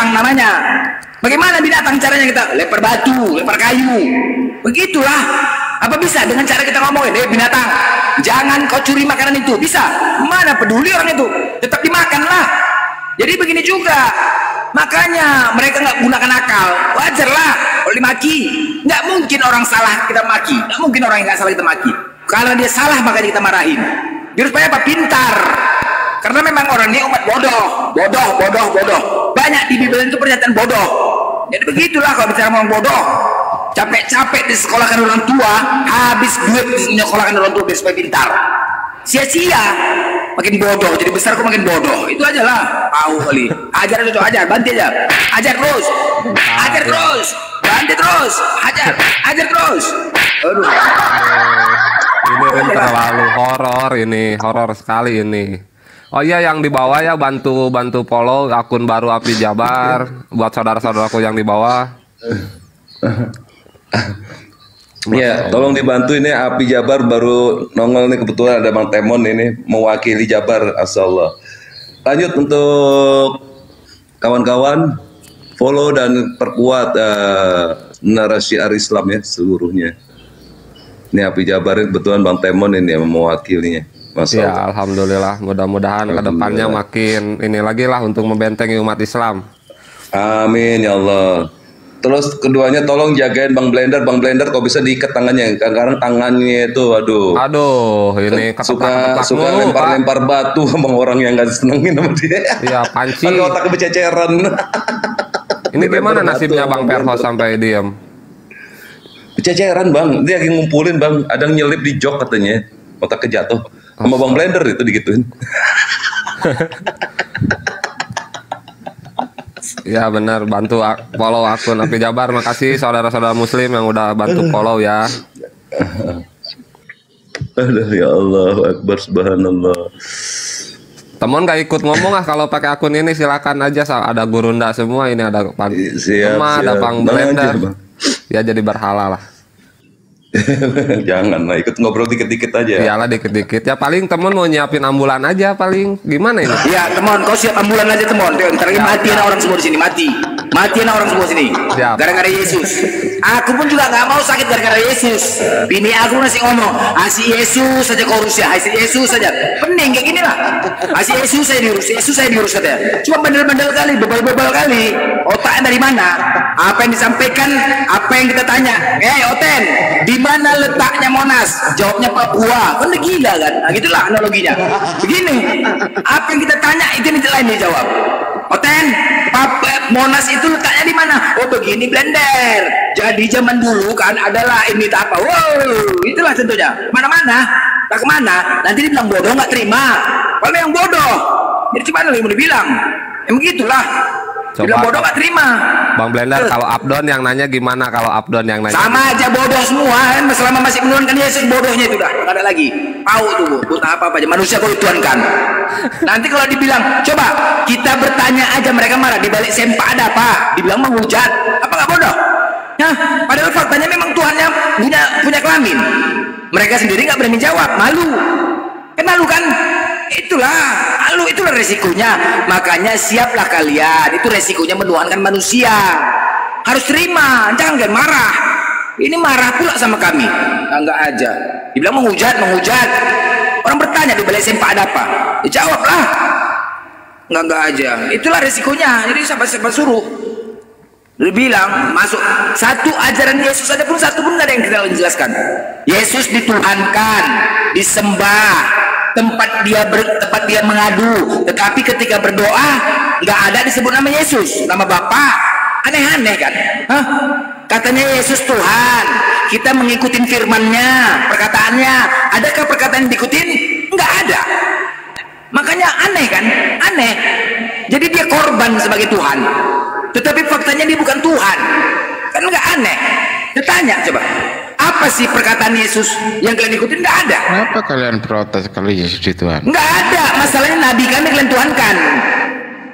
binatang namanya. Bagaimana binatang caranya kita? Lempar batu, lempar kayu. Begitulah. Apa bisa dengan cara kita ngomongin, binatang, jangan kau curi makanan itu? Bisa? Mana peduli orang itu? Tetap dimakanlah. Jadi begini juga. Makanya mereka nggak gunakan akal. Wajarlah kalau dimaki. Nggak mungkin orang salah kita maki. Nggak mungkin orang yang nggak salah kita maki. Kalau dia salah makanya kita marahin. Biar supaya apa? Pintar. Karena memang orang ini umat bodoh. Banyak di Bible itu pernyataan bodoh. Jadi begitulah kalau bicara orang bodoh. Capek-capek disekolahkan orang tua, habis duit disekolahkan orang tua biar supaya pintar. Sia-sia. Makin bodoh, jadi besar kok makin bodoh. Itu aja lah. Tahu kali. Ajar itu, ajar, banti aja. Ajar terus. Ajar terus. Banti terus. Ajar terus. Aduh. Ini terlalu horor ini, horor sekali ini. Oh iya, yang di bawah ya bantu follow akun baru Api Jabar buat saudara-saudaraku yang di bawah. Ya, tolong dibantu ini Api Jabar baru nongol nih, kebetulan ada Bang Temon ini mewakili Jabar, asallah. Lanjut untuk kawan-kawan, follow dan perkuat narasi Islam ya seluruhnya. Ini Api Jabar kebetulan Bang Temon ini yang mewakilinya. Ya, alhamdulillah. Mudah-mudahan kedepannya makin ini lagi lah untuk membentengi umat Islam. Amin ya Allah. Terus keduanya tolong jagain Bang Blender kok bisa diikat tangannya. Kadang-kadang tangannya itu aduh ini suka lempar batu sama orang yang nggak senengin sama dia. Iya, panci. Pakai otak bececeran. Ini gimana nasibnya Bang Perho sampai diam? Bececeran Bang, dia lagi ngumpulin Bang, ada yang nyelip di jok katanya, otak kejatuh. Sama Bang Blender itu digituin. Ya benar, bantu follow akun Api Jabar. Makasih saudara-saudara muslim yang udah bantu follow ya. Aduh ya Allah, Akbar, subhanallah. Temen gak ikut ngomong kalau pakai akun ini silakan aja, ada gurunda semua ini, ada Bang ada Bang Blender. Ya jadi berhala lah. Jangan lah, ikut ngobrol dikit-dikit aja. Iyalah dikit-dikit. Ya paling temen mau nyiapin ambulan aja paling. Gimana ini? Ya temen, kau siap ambulan aja temen. Ntar lagi mati anak orang semua di sini, mati anak orang semua sini. Gara-gara Yesus. Aku pun juga nggak mau sakit gara-gara Yesus. Bini aku masih ngomong, si Yesus saja kau urus ya, si Yesus saja. Pening kayak gini lah. Si Yesus saya diurus saja. Cuma bandel-bandel kali, bebal-bebal kali. Otaknya dari mana? Apa yang disampaikan, apa yang kita tanya. Oten, di mana letaknya Monas? Jawabnya Papua. Kan udah gila kan? Nah, gitulah analoginya. Begini, apa yang kita tanya itu yang lain dijawab. Oten, Monas itu letaknya di mana? Oh begini Blender. Jadi zaman dulu kan adalah ini tak apa. Wow, itulah tentunya. Mana-mana, tak kemana? Nanti dibilang bodoh nggak terima. Kalau yang bodoh, jadi gimana lagi mau dibilang? Begitulah. Bilang bodoh gak terima. Bang Blender, kalau Abdon yang nanya gimana? Kalau Abdon yang nanya sama aja bodoh semua kan. Selama masih menurunkan Yesus, bodohnya itu dah gak ada lagi. Tahu tuh buat apa aja manusia kau dituankan. Nanti kalau dibilang coba kita bertanya aja, mereka marah. Di balik sempak ada apa? Dibilang menghujat. Apa gak bodoh? Nah, padahal faktanya memang Tuhannya punya kelamin. Mereka sendiri gak berani jawab, malu. Kan malu kan? Itulah resikonya. Makanya siaplah kalian, itu resikonya menuhankan manusia. Harus terima, jangan marah. Ini marah pula sama kami. Enggak aja. Dibilang menghujat. Orang bertanya di balik sempak ada apa? Dijawablah. Enggak aja. Itulah resikonya. Jadi siapa suruh. Dia bilang masuk satu ajaran Yesus saja pun satu pun nggak ada yang kita jelaskan. Yesus dituhankan, disembah, tempat dia mengadu, tetapi ketika berdoa nggak ada disebut nama Yesus, nama Bapa. Aneh-aneh kan? Katanya Yesus Tuhan, kita mengikuti firman-Nya, perkataannya. Adakah perkataan yang diikutin? Nggak ada. Makanya aneh kan? Aneh. Jadi dia korban sebagai Tuhan, tetapi faktanya dia bukan Tuhan. Kan nggak aneh? Ditanya coba, apa sih perkataan Yesus yang kalian ikutin? Nggak ada. Kenapa kalian protes kalau Yesus itu Tuhan? Nggak ada. Masalahnya nabi kami kalian tuhankan.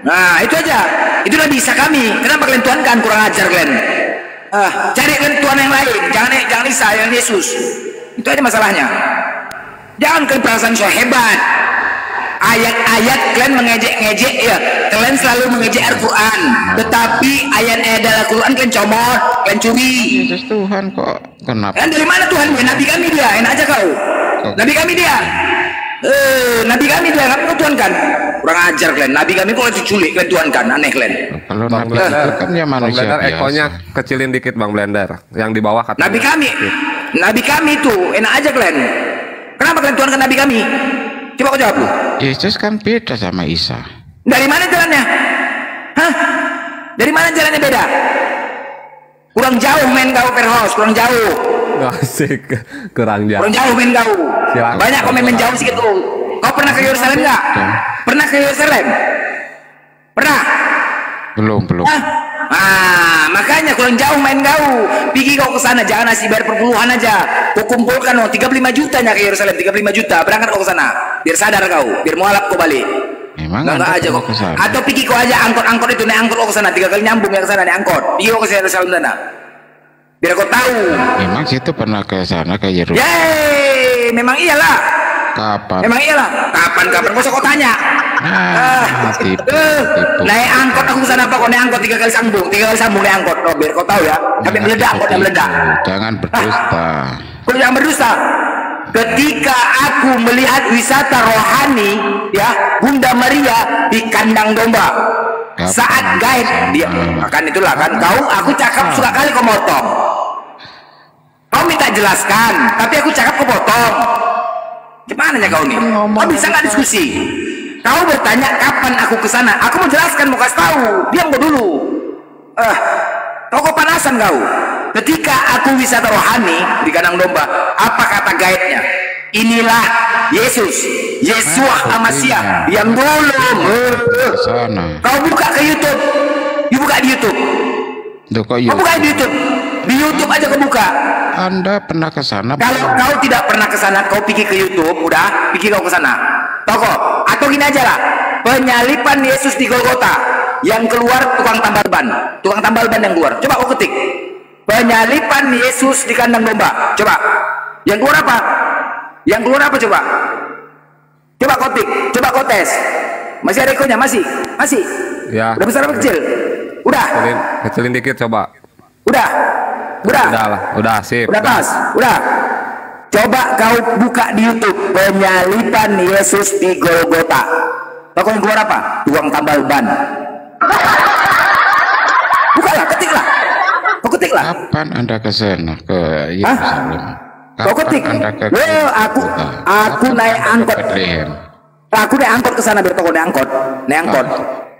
Nah itu aja. Itu nabi Isa kami. Kenapa kalian tuhankan? Kurang ajar kalian. Cari kalian Tuhan yang lain. Jangan Isa, yang Yesus. Itu aja masalahnya. Jangan kalian perasaan so hebat. ayat-ayat kalian mengejek-ngejek ya. Kalian selalu mengejek Al-Quran, tetapi ayat-ayat dalam Al-Quran kalian comot, kalian curi. Yesus Tuhan kok kenapa? Kan dari mana Tuhan? Ya, Nabi kami dia, enak aja kau. Nabi kami dia. Nabi kami dia, kamu Tuhan kan? Kurang ajar kalian. Nabi kami kok diculik kalian Tuhan kan? Aneh kalian. Kalau Bang Nabi Blender, itu kan ya Bang manusia Blender, biasa. ekonya kecilin dikit Bang Blender. Yang di bawah katanya. Nabi kami itu enak aja kalian. Kenapa kalian Tuhan kan Nabi kami? Coba kau jawab lu. Yesus kan beda sama Isa. Dari mana jalannya? Hah? Dari mana jalannya beda? Kurang jauh main kau Perhos, kurang jauh. Asik, kurang jauh. Kurang jauh main kau. Silakan. Banyak kau main jauh sedikit tuh. Kau pernah ke Yerusalem nggak? Pernah ke Yerusalem? Pernah? Belum. Hah? Makanya kurang jauh main kau. Pergi kau ke sana, jangan nasi bayar perpuluhan aja. Kau kumpulkan 35 juta nya ke Yerusalem, 35 juta. Berangkat kau ke sana. Biar sadar kau, biar mualaf kau balik. Memang Nggak aja kok. Atau pergi kau aja angkot itu, naik angkot kau ke sana 3 kali nyambung ya ke sana, naik angkot. Pergi kau ke Yerusalem sana. Biar kau tahu. Memang situ pernah ke sana ke Yerusalem. Yeay, memang iyalah. Kapan? Memang iyalah. Kapan? Kau usah kau tanya. Tipu. Naik angkot aku ke sana apa? Kau naik angkot 3 kali sambung, 3 kali sambung naik angkot. Oh, biar kau tahu ya. Tapi meledak, angkotnya meledak. Jangan berdusta. Kau jangan berdusta. Ketika aku melihat wisata rohani, ya, Bunda Maria di kandang domba. Saat guide dia, kan itulah kan aku cakap suka kali kau motong. Kau minta jelaskan, tapi aku cakap kau potong. Gimana ya kau nih? Kau bisa nggak diskusi? Kau bertanya kapan aku ke sana? Aku mau jelaskan, mau kasih tahu. Diam kau dulu. Kau panasan kau. Ketika aku wisata rohani di kandang domba, apa kata guide-nya? Inilah Yesus, Yesuah Amasya yang dulu. Kau buka ke YouTube, buka di YouTube. Kau buka di YouTube, di YouTube aja kau buka. Anda pernah ke sana? Kalau kau tidak pernah ke sana, kau pergi ke YouTube, udah, pergi kau ke sana. Toko, atau gini aja lah, penyalipan Yesus di Golgota, yang keluar tukang tambal ban yang keluar. Coba kau ketik, penyalipan Yesus di kandang domba. Coba, yang keluar apa? Yang keluar apa coba? Coba kau ketik, coba kau tes. Masih ada ekonya? Masih? Ya. Udah besar apa kecil? Udah. Kecilin dikit coba. Udah lah, udah sip. Udah pas, udah. Coba kau buka di YouTube penyalipan Yesus di Golgota. Tahu yang keluar apa? Tukang tambal ban. Bukalah, ketiklah. Kau ketiklah. Kapan Anda ke sana ke Yerusalem? Kau ketik. Aku naik angkot. Aku naik angkot ke sana biar kau naik angkot.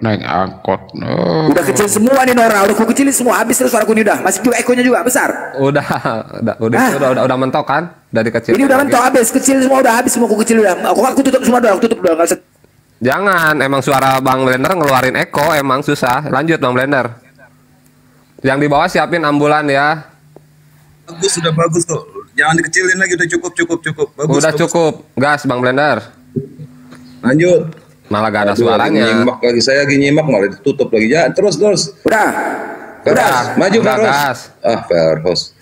Naik angkot. Oh. Udah kecil semua nih Nora, udah aku kecilin semua, habis terus suaraku ini udah. Masih juga ekonya juga besar. Udah mentok kan? Dari kecil. Ini udah mentok habis, kecil semua udah habis, semua aku kecil udah. Aku tutup semua udah, Jangan, emang suara Bang Blender ngeluarin eko emang susah. Lanjut Bang Blender. Yang di bawah siapin ambulan ya. Sudah bagus tuh. Jangan dikecilin lagi, udah cukup. Bagus. Udah cukup. Gas Bang Blender. Lanjut. Malah gak ada suaranya. Saya lagi nyimak malah ditutup lagi. Ya, terus. Udah. Maju gas. Ferhos.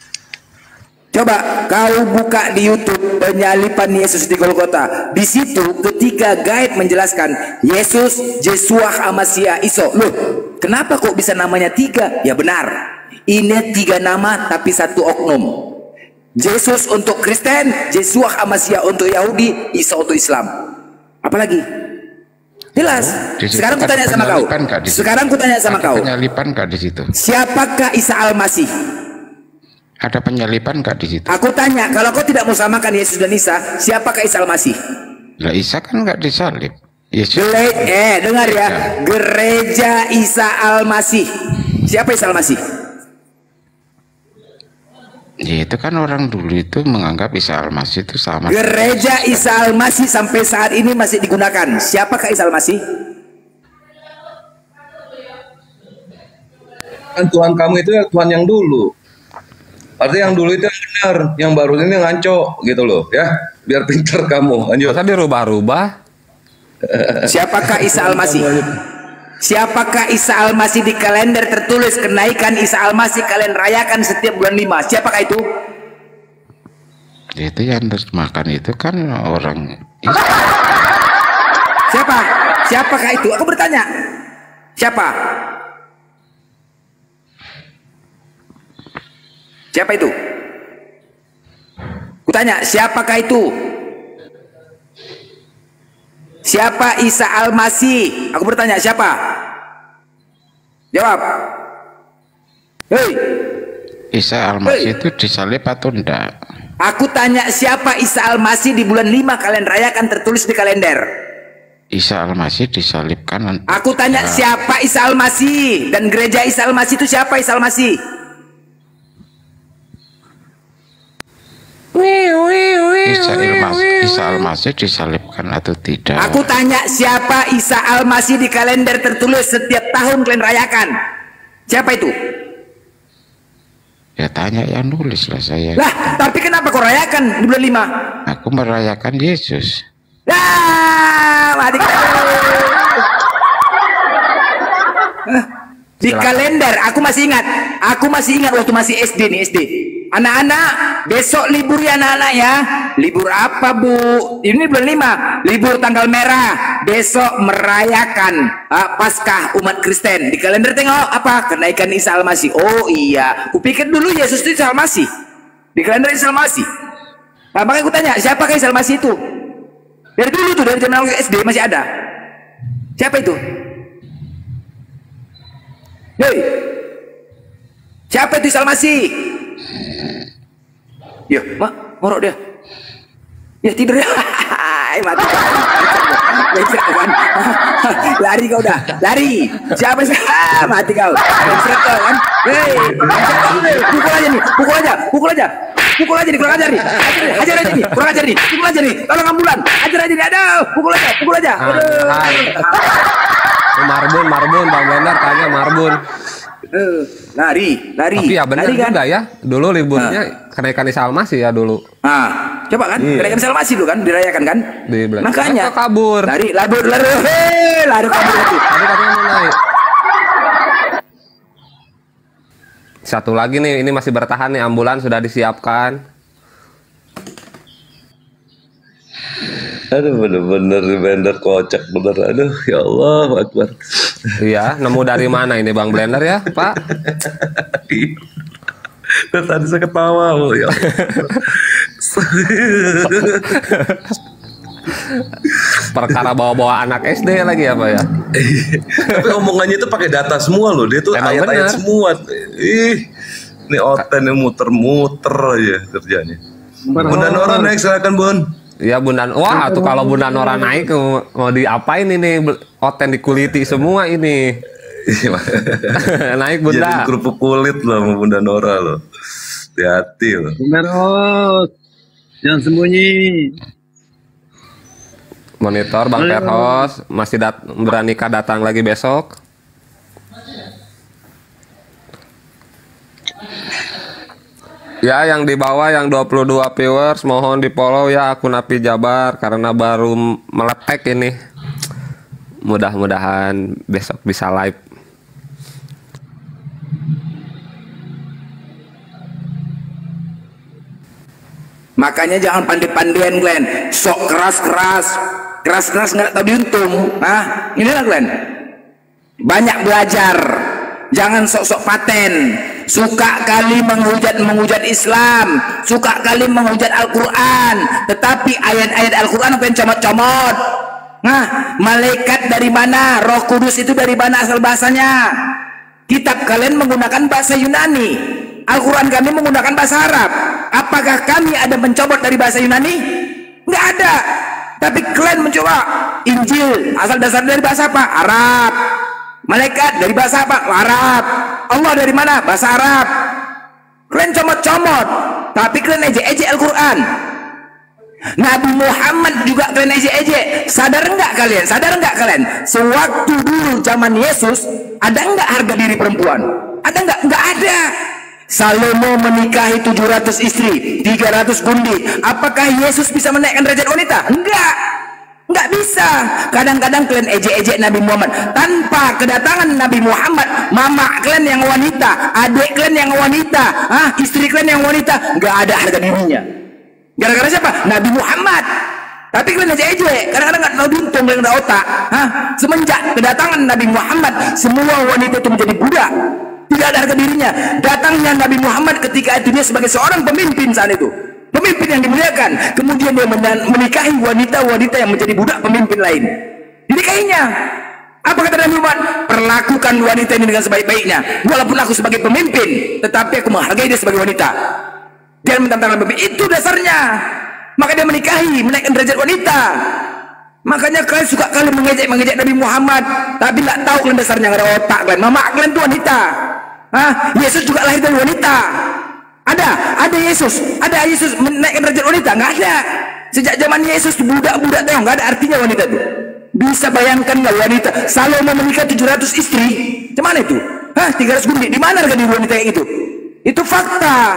Coba kau buka di YouTube penyalipan Yesus di Golgota. Di situ ketika guide menjelaskan Yesus, Yesuah Amasya Iso. Loh, kenapa kok bisa namanya 3? Ya benar. Ini 3 nama tapi 1 oknum. Yesus untuk Kristen, Yesuah Amasya untuk Yahudi, Isa untuk Islam. Apalagi? Jelas. Sekarang kutanya sama kau. Penyalipan kah di situ? Siapakah Isa Al-Masih? Ada penyalipan kah di situ? Aku tanya, kalau kau tidak mau samakan Yesus dan Isa, siapakah Isa Al-Masih? Lah Isa kan nggak disalib. Yesus. Dengar ya. Gereja Isa Al-Masih. Siapa Isa Al-Masih? Ya, itu kan orang dulu itu menganggap Isa Al-Masih itu sama. Gereja Isa Al-Masih sampai saat ini masih digunakan. Siapakah Isa Al-Masih? Kan Tuhan kamu itu ya Tuhan yang dulu. Artinya yang dulu itu yang benar, yang baru ini ngaco gitu loh ya. Biar pintar kamu. Lanjut. Masa dirubah-rubah? Siapakah Isa Al-Masih? Siapakah Isa Al-Masih di kalender tertulis kenaikan Isa Al-Masih kalian rayakan setiap bulan 5? Siapakah itu? Itu yang terjemahkan itu kan orang Islam. Siapa? Siapakah itu? Aku bertanya. Siapa? Siapa itu? Kutanya, siapakah itu? Siapa Isa Al-Masih? Aku bertanya, siapa? Jawab. Hei. Isa Al-Masih itu disalib atau enggak? Aku tanya, siapa Isa Al-Masih di bulan 5 kalian rayakan tertulis di kalender? Isa Al-Masih disalibkan. Aku tanya, siapa Isa Al-Masih? Dan gereja Isa Al-Masih itu siapa Isa Al-Masih? Isa Al-Masih disalibkan atau tidak? Aku tanya, siapa Isa Al-Masih di kalender tertulis setiap tahun kalian rayakan? Siapa itu? Ya tanya yang nulis lah saya. Lah, tapi kenapa kau rayakan di bulan 5? Aku merayakan Yesus. Lah, mati kau. Di kalender, aku masih ingat waktu masih SD nih, SD. Anak-anak, besok libur ya anak-anak ya. Libur apa bu? Ini bulan 5, libur tanggal merah. Besok merayakan Paskah umat Kristen. Di kalender tengok apa? Kenaikan Isa Al-Masih. Oh iya, kupikir dulu Yesus itu Isa Al-Masih. Di kalender Isa Al-Masih. Nah, makanya aku tanya, siapakah Isa Al-Masih itu? Dari dulu tuh, dari zaman SD masih ada. Siapa itu? Hei, siapa itu Isa Al-Masih? Ya, mak, ngorok dia. Ya tidur ya. Mati kau. Lari kau dah, lari. Siapa sih? Mati kau. Kan? Hei, pukul aja nih, pukul aja nih, kurang ajar nih. Ajar aja nih, kurang ajar nih. Pukul aja nih, tolong ambulan. Ajar aja nih, aduh, pukul aja. Marbun, Bang Blender tanya Marbun. Lari. Tapi ya benar kan? juga ya. Dulu liburnya kenaikan Isa Al-Masih ya dulu. Coba kan, kenaikan Isa Al-Masih dulu kan dirayakan kan? Makanya kabur. Lari kabur itu. Tadi katanya mau naik. Satu lagi nih, ini masih bertahan nih, ambulan sudah disiapkan. Aduh bener-bener Blender kocak bener. Aduh ya Allah Akbar. Iya, nemu dari mana ini Bang Blender ya Pak? Tadi saya ketawa loh ya. Perkara bawa-bawa anak SD lagi apa ya? Tapi omongannya itu pakai data semua loh. Dia tuh ayat-ayat semua. Ini Oten yang muter-muter aja kerjanya. Bunda Nora naik silakan Bun. Iya Bunda, wah tuh kalau Bunda Nora naik mau diapain ini? Oten dikuliti semua ini. Naik Bunda. Jadi kerupuk kulit loh sama Bunda Nora loh. Hati-hati loh. Bunda Ros, jangan sembunyi. Monitor Bang Perhos masih beranikah datang lagi besok? Ya, yang di bawah yang 22 viewers mohon di follow ya akun Api Jabar karena baru meletek ini. Mudah-mudahan besok bisa live. Makanya jangan pandai-pandaian Glenn, sok keras-keras nggak tahu diuntung. Nah, inilah Glenn. Banyak belajar, jangan sok-sok paten. Suka kali menghujat Islam, suka kali menghujat Al-Quran, tetapi ayat-ayat Al-Quran pengen comot-comot. Nah, malaikat dari mana? Roh Kudus itu dari mana asal bahasanya? Kitab kalian menggunakan bahasa Yunani, Al-Quran kami menggunakan bahasa Arab. Apakah kami ada mencopot dari bahasa Yunani? Nggak ada. Tapi kalian mencoba. Injil asal dasar dari bahasa apa? Arab. Malaikat dari bahasa apa? Arab. Allah dari mana? Bahasa Arab. Kalian comot-comot, tapi kalian ejek-ejek Al-Quran. Nabi Muhammad juga kalian ejek-ejek. Sadar enggak kalian? Sewaktu dulu zaman Yesus, ada enggak harga diri perempuan? Ada enggak? Enggak ada. Salomo menikahi 700 istri, 300 gundi. Apakah Yesus bisa menaikkan derajat wanita? Enggak bisa. Kadang-kadang kalian ejek-ejek Nabi Muhammad. Tanpa kedatangan Nabi Muhammad, mama kalian yang wanita, adik kalian yang wanita, istri kalian yang wanita, enggak ada harga dirinya. Gara-gara siapa? Nabi Muhammad. Tapi kalian aja kadang-kadang nggak tahu diuntung, nggak ada otak. Semenjak kedatangan Nabi Muhammad, semua wanita itu menjadi budak, tidak ada harga dirinya. Datangnya Nabi Muhammad ketika itu dia sebagai seorang pemimpin saat itu, pemimpin yang dimuliakan, kemudian dia menikahi wanita-wanita yang menjadi budak pemimpin lain, dinikahinya. Apa kata Nabi Muhammad? Perlakukan wanita ini dengan sebaik-baiknya. Walaupun aku sebagai pemimpin, tetapi aku menghargai dia sebagai wanita. Dia mentantang Nabi. Itu dasarnya. Maka dia menikahi, menaikkan derajat wanita. Makanya kalian suka kali mengejek Nabi Muhammad, tapi nggak tahu kalian dasarnya, nggak ada otak kalian. Mama kalian itu wanita. Yesus juga lahir dari wanita. Ada Yesus menaikkan derajat wanita? Nggak ada. Sejak zaman Yesus budak-budak tengok, nggak ada artinya wanita itu. Bisa bayangkan nggak wanita Salomo menikah 700 istri? Gimana itu? 300 gundik. Di mana harga diri wanita kayak gitu? Itu fakta.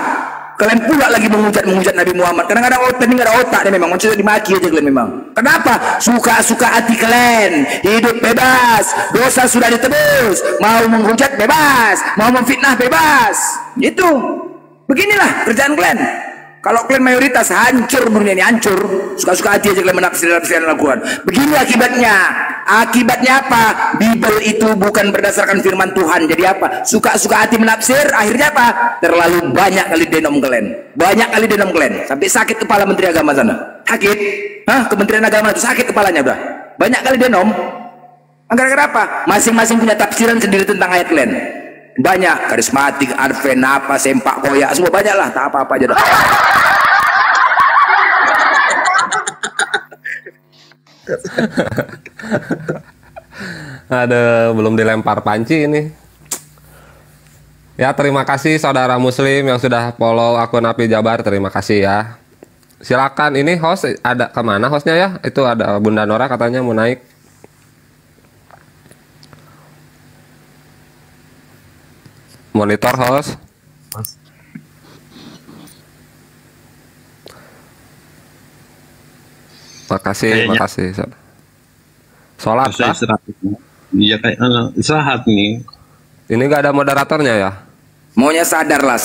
Kalian pula lagi menghujat Nabi Muhammad. Kadang-kadang otak ini nggak ada otak nih, memang maksudnya dimaki aja kalian memang. Kenapa? Suka-suka hati kalian. Hidup bebas, dosa sudah ditebus. Mau menghujat bebas, mau memfitnah bebas. Itu. Beginilah kerjaan kalian. Kalau kalian mayoritas hancur dunia ini, hancur. Suka-suka hati aja kalian menafsirkan Al-Quran. Begini akibatnya. Akibatnya apa? Bible itu bukan berdasarkan firman Tuhan. Jadi apa? Suka-suka hati menafsir. Akhirnya apa? Terlalu banyak kali denom kalian. Banyak kali denom kalian. Sampai sakit kepala Menteri Agama sana. Sakit. Kementerian Agama itu sakit kepalanya udah. Banyak kali denom. Gara-gara apa? Masing-masing punya tafsiran sendiri tentang ayat kalian. Banyak, karismatik, advent, apa, sempak, koyak, semua banyak lah, tak apa-apa aja dah. Aduh, belum dilempar panci ini. Ya, terima kasih saudara muslim yang sudah follow akun Api Jabar, terima kasih ya. Silakan, ini host, ada kemana hostnya ya? Itu ada Bunda Nora katanya mau naik. Monitor host. Makasih. Sholat kah? Iya kayak istirahat nih. Ini gak ada moderatornya ya? Maunya sadarlah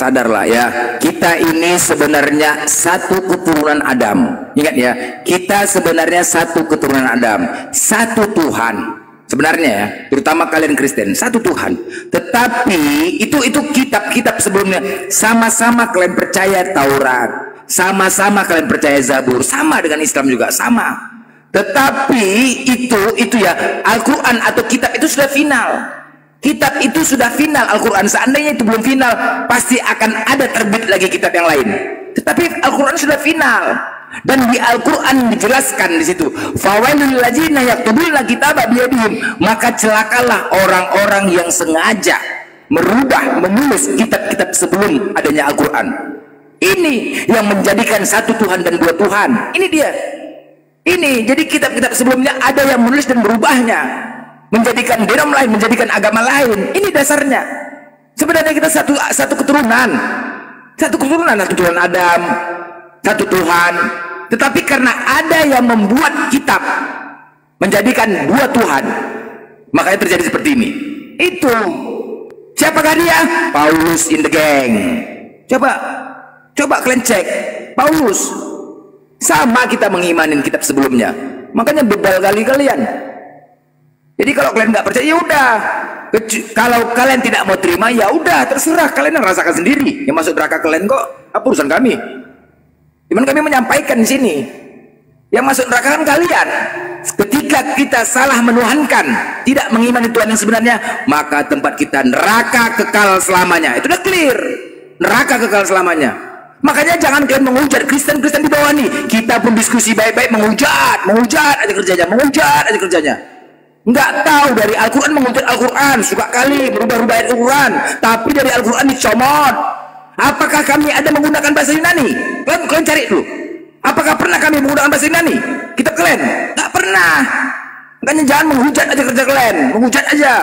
ya. Kita ini sebenarnya satu keturunan Adam. Ingat ya, kita sebenarnya satu keturunan Adam, satu Tuhan. Sebenarnya ya, terutama kalian Kristen, satu Tuhan. Tetapi itu kitab-kitab sebelumnya sama-sama kalian percaya Taurat, sama-sama kalian percaya Zabur, sama dengan Islam juga sama. Tetapi itu ya, Al-Quran atau kitab itu sudah final. Kitab itu sudah final, Al-Quran. Seandainya itu belum final, pasti akan ada terbit lagi kitab yang lain. Tetapi Al-Quran sudah final. Dan di Al-Quran dijelaskan di situ, fawailul ladzina yaktubuna kitaba biyadihim, maka celakalah orang-orang yang sengaja menulis kitab-kitab sebelum adanya Al-Quran. Ini yang menjadikan satu Tuhan dan dua Tuhan. Ini dia. Ini jadi kitab-kitab sebelumnya ada yang menulis dan berubahnya, menjadikan denom lain, menjadikan agama lain. Ini dasarnya. Sebenarnya kita satu keturunan, satu keturunan Adam, satu Tuhan. Tetapi karena ada yang membuat kitab menjadikan dua Tuhan, makanya terjadi seperti ini. Itu siapakah dia? Paulus in the gang. Coba kalian cek Paulus. Sama kita mengimanin kitab sebelumnya, makanya bebal kali kalian. Jadi kalau kalian nggak percaya, ya udah. Kalau kalian tidak mau terima, ya udah, terserah kalian rasakan sendiri. Yang masuk neraka kalian kok, apa urusan kami? Cuman kami menyampaikan di sini, yang masuk neraka kan kalian. Ketika kita salah menuhankan, tidak mengimani Tuhan yang sebenarnya, maka tempat kita neraka kekal selamanya. Itu udah clear, neraka kekal selamanya. Makanya jangan kalian menghujat Kristen di bawah nih. Kita pun diskusi baik-baik, menghujat aja kerjanya. Nggak tahu dari Al-Quran, menghujat Al-Quran, suka kali merubah-rubah ayat Al-Quran, tapi dari Al-Quran dicomot. Apakah kami ada menggunakan bahasa Yunani? Kalian cari dulu. Apakah pernah kami menggunakan bahasa Yunani? Kitab kalian? Nggak pernah. Makanya jangan menghujat aja kerja kalian, menghujat aja.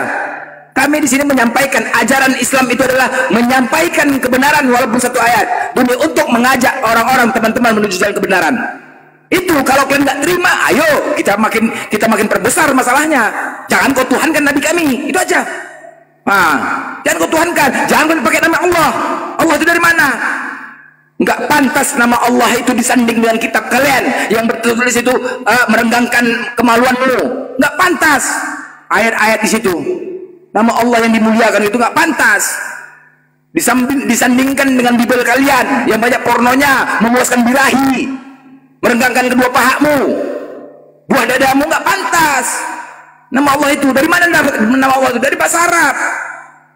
Kami di sini menyampaikan ajaran Islam itu adalah menyampaikan kebenaran walaupun satu ayat, demi untuk mengajak orang-orang teman-teman menuju jalan kebenaran. Itu kalau kalian nggak terima, ayo kita makin perbesar masalahnya. Jangan kau tuhankan Nabi kami, itu aja. Jangan kau tuhankan, jangan kau pakai nama Allah. Allah itu dari mana? Nggak pantas nama Allah itu disanding dengan kitab kalian yang bertulis itu merenggangkan kemaluanmu. Nggak pantas. Ayat-ayat di situ. Nama Allah yang dimuliakan itu nggak pantas. Disandingkan dengan Bible kalian yang banyak pornonya, memuaskan birahi, merenggangkan kedua pahamu, buah dadamu. Nggak pantas. Nama Allah itu dari mana? Nama Allah itu dari bahasa Arab.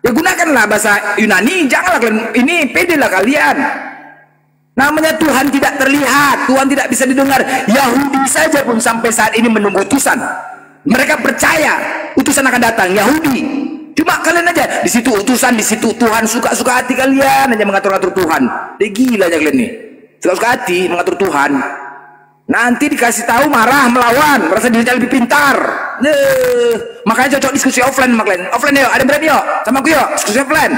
Ya gunakanlah bahasa Yunani. Janganlah kalian ini pedelah kalian. Namanya Tuhan tidak terlihat, Tuhan tidak bisa didengar. Yahudi saja pun sampai saat ini menunggu utusan. Mereka percaya utusan akan datang. Yahudi. Cuma kalian aja di situ utusan, di situ Tuhan, suka-suka hati kalian aja mengatur-atur Tuhan. Dia gila aja kalian nih. Suka-suka hati mengatur Tuhan. Nanti dikasih tahu marah, melawan, merasa dirinya lebih pintar. Makanya cocok diskusi offline sama kalian. Offline yuk, ada yang berani yuk, sama aku yuk, diskusi offline.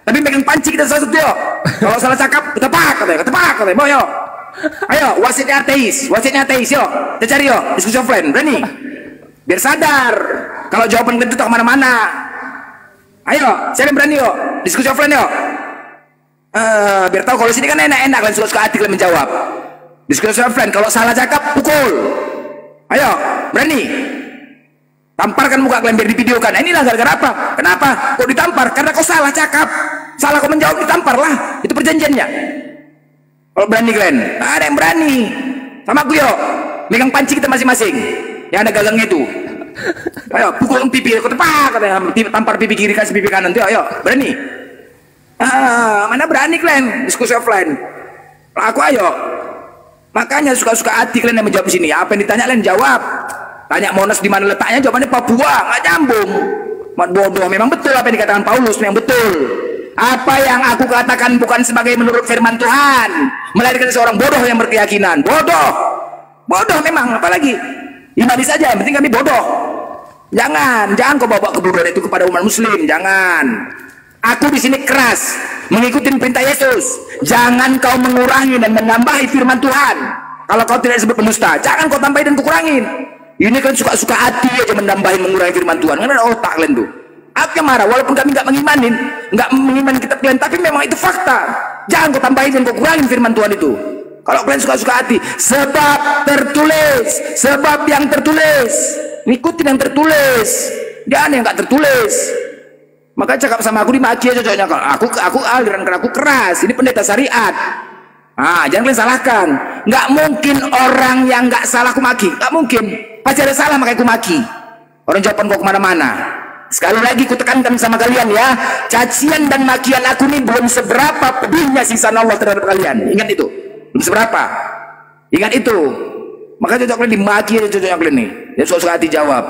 Tapi megang panci kita satu yuk. Kalau salah cakap, ketepak katanya, mau yuk. Ayo, wasitnya ateis yuk. Kita cari yuk, diskusi offline, berani. Biar sadar, kalau jawaban kalian itu tak kemana-mana. Ayo, saya berani yuk, diskusi offline yuk. Biar tahu kalau sini kan enak-enak, kalian suka-suka hati kalian menjawab. Diskusi offline, kalau salah cakap, pukul. Ayo, berani. Tamparkan muka kalian biar divideokan. Inilah gara-gara apa? Kenapa? Kok ditampar? Karena kau salah cakap. Salah kau menjawab, ditampar lah. Itu perjanjiannya. Kalau berani kalian, ada yang berani. Sama aku yuk. Megang panci kita masing-masing. Yang ada gagangnya itu. Ayo, pukul pipi. Kau tepak. Tampar pipi kiri, kasih pipi kanan. Ayo, berani. Mana berani kalian? Diskusi offline. Aku ayo. Makanya suka-suka hati kalian yang menjawab sini. Apa yang ditanya kalian jawab. Tanya Monas di mana letaknya, jawabannya Papua, nggak nyambung. Mat bodoh, memang betul apa yang dikatakan Paulus, memang betul. Apa yang aku katakan bukan sebagai menurut firman Tuhan, melainkan seorang bodoh yang berkeyakinan. Bodoh memang, apalagi imani saja, yang penting kami bodoh. Jangan kau bawa kebodohan itu kepada umat muslim, jangan. Aku di sini keras, mengikuti perintah Yesus. Jangan kau mengurangi dan menambahi firman Tuhan. Kalau kau tidak disebut penusta, jangan kau tambahin dan kurangin. Ini kan suka-suka hati aja menambahin mengurangi firman Tuhan. Karena otak kalian tuh. Aku marah walaupun kami nggak mengimani kitab kalian, tapi memang itu fakta. Jangan kau tambahin dan kau kurangin firman Tuhan itu. Kalau kalian suka-suka hati, sebab yang tertulis, ngikutin yang tertulis, jangan yang nggak tertulis. Makanya cakap sama aku dimaki aja cocoknya. Aku aliran aku keras. Ini pendeta syariat. Jangan kalian salahkan. Nggak mungkin orang yang nggak salah aku maki. Nggak mungkin. Pasti ada salah makanya aku maki. Orang jawaban kau kemana-mana. Sekali lagi ku tekankan sama kalian ya. Cacian dan makian aku ini belum seberapa pedihnya siksaan Allah terhadap kalian. Ingat itu. Belum seberapa. Ingat itu. Makanya cocok kalian dimaki aja cocoknya kalian nih. Ya suka-suka hati jawab.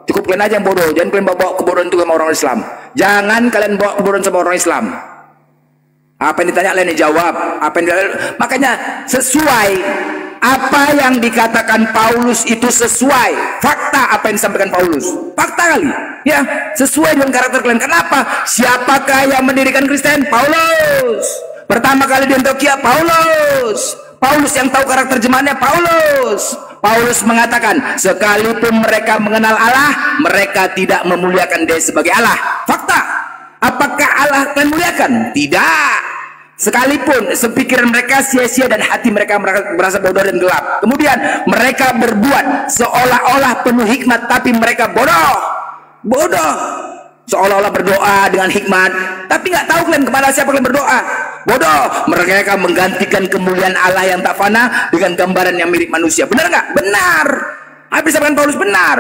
Cukup kalian aja yang bodoh. Jangan kalian bawa kebodohan itu sama orang Islam. Jangan kalian bawa kebodohan sama orang Islam. Apa yang ditanya kalian dijawab. Makanya sesuai. Apa yang dikatakan Paulus itu sesuai. Fakta apa yang disampaikan Paulus. Fakta kali. Ya, sesuai dengan karakter kalian. Kenapa? Siapakah yang mendirikan Kristen? Paulus. Pertama kali di Antioquia, Paulus. Paulus yang tahu karakter jemaatnya, Paulus. Paulus mengatakan, sekalipun mereka mengenal Allah, mereka tidak memuliakan Dia sebagai Allah. Fakta. Apakah Allah akan muliakan? Tidak. Sekalipun sepikiran mereka sia-sia dan hati mereka merasa bodoh dan gelap. Kemudian mereka berbuat seolah-olah penuh hikmat, tapi mereka bodoh. Seolah-olah berdoa dengan hikmat, tapi nggak tahu kalian kepada siapa kalian berdoa. Bodoh. Mereka menggantikan kemuliaan Allah yang tak fana dengan gambaran yang mirip manusia. Benar nggak? Benar. Apa disampaikan Paulus benar.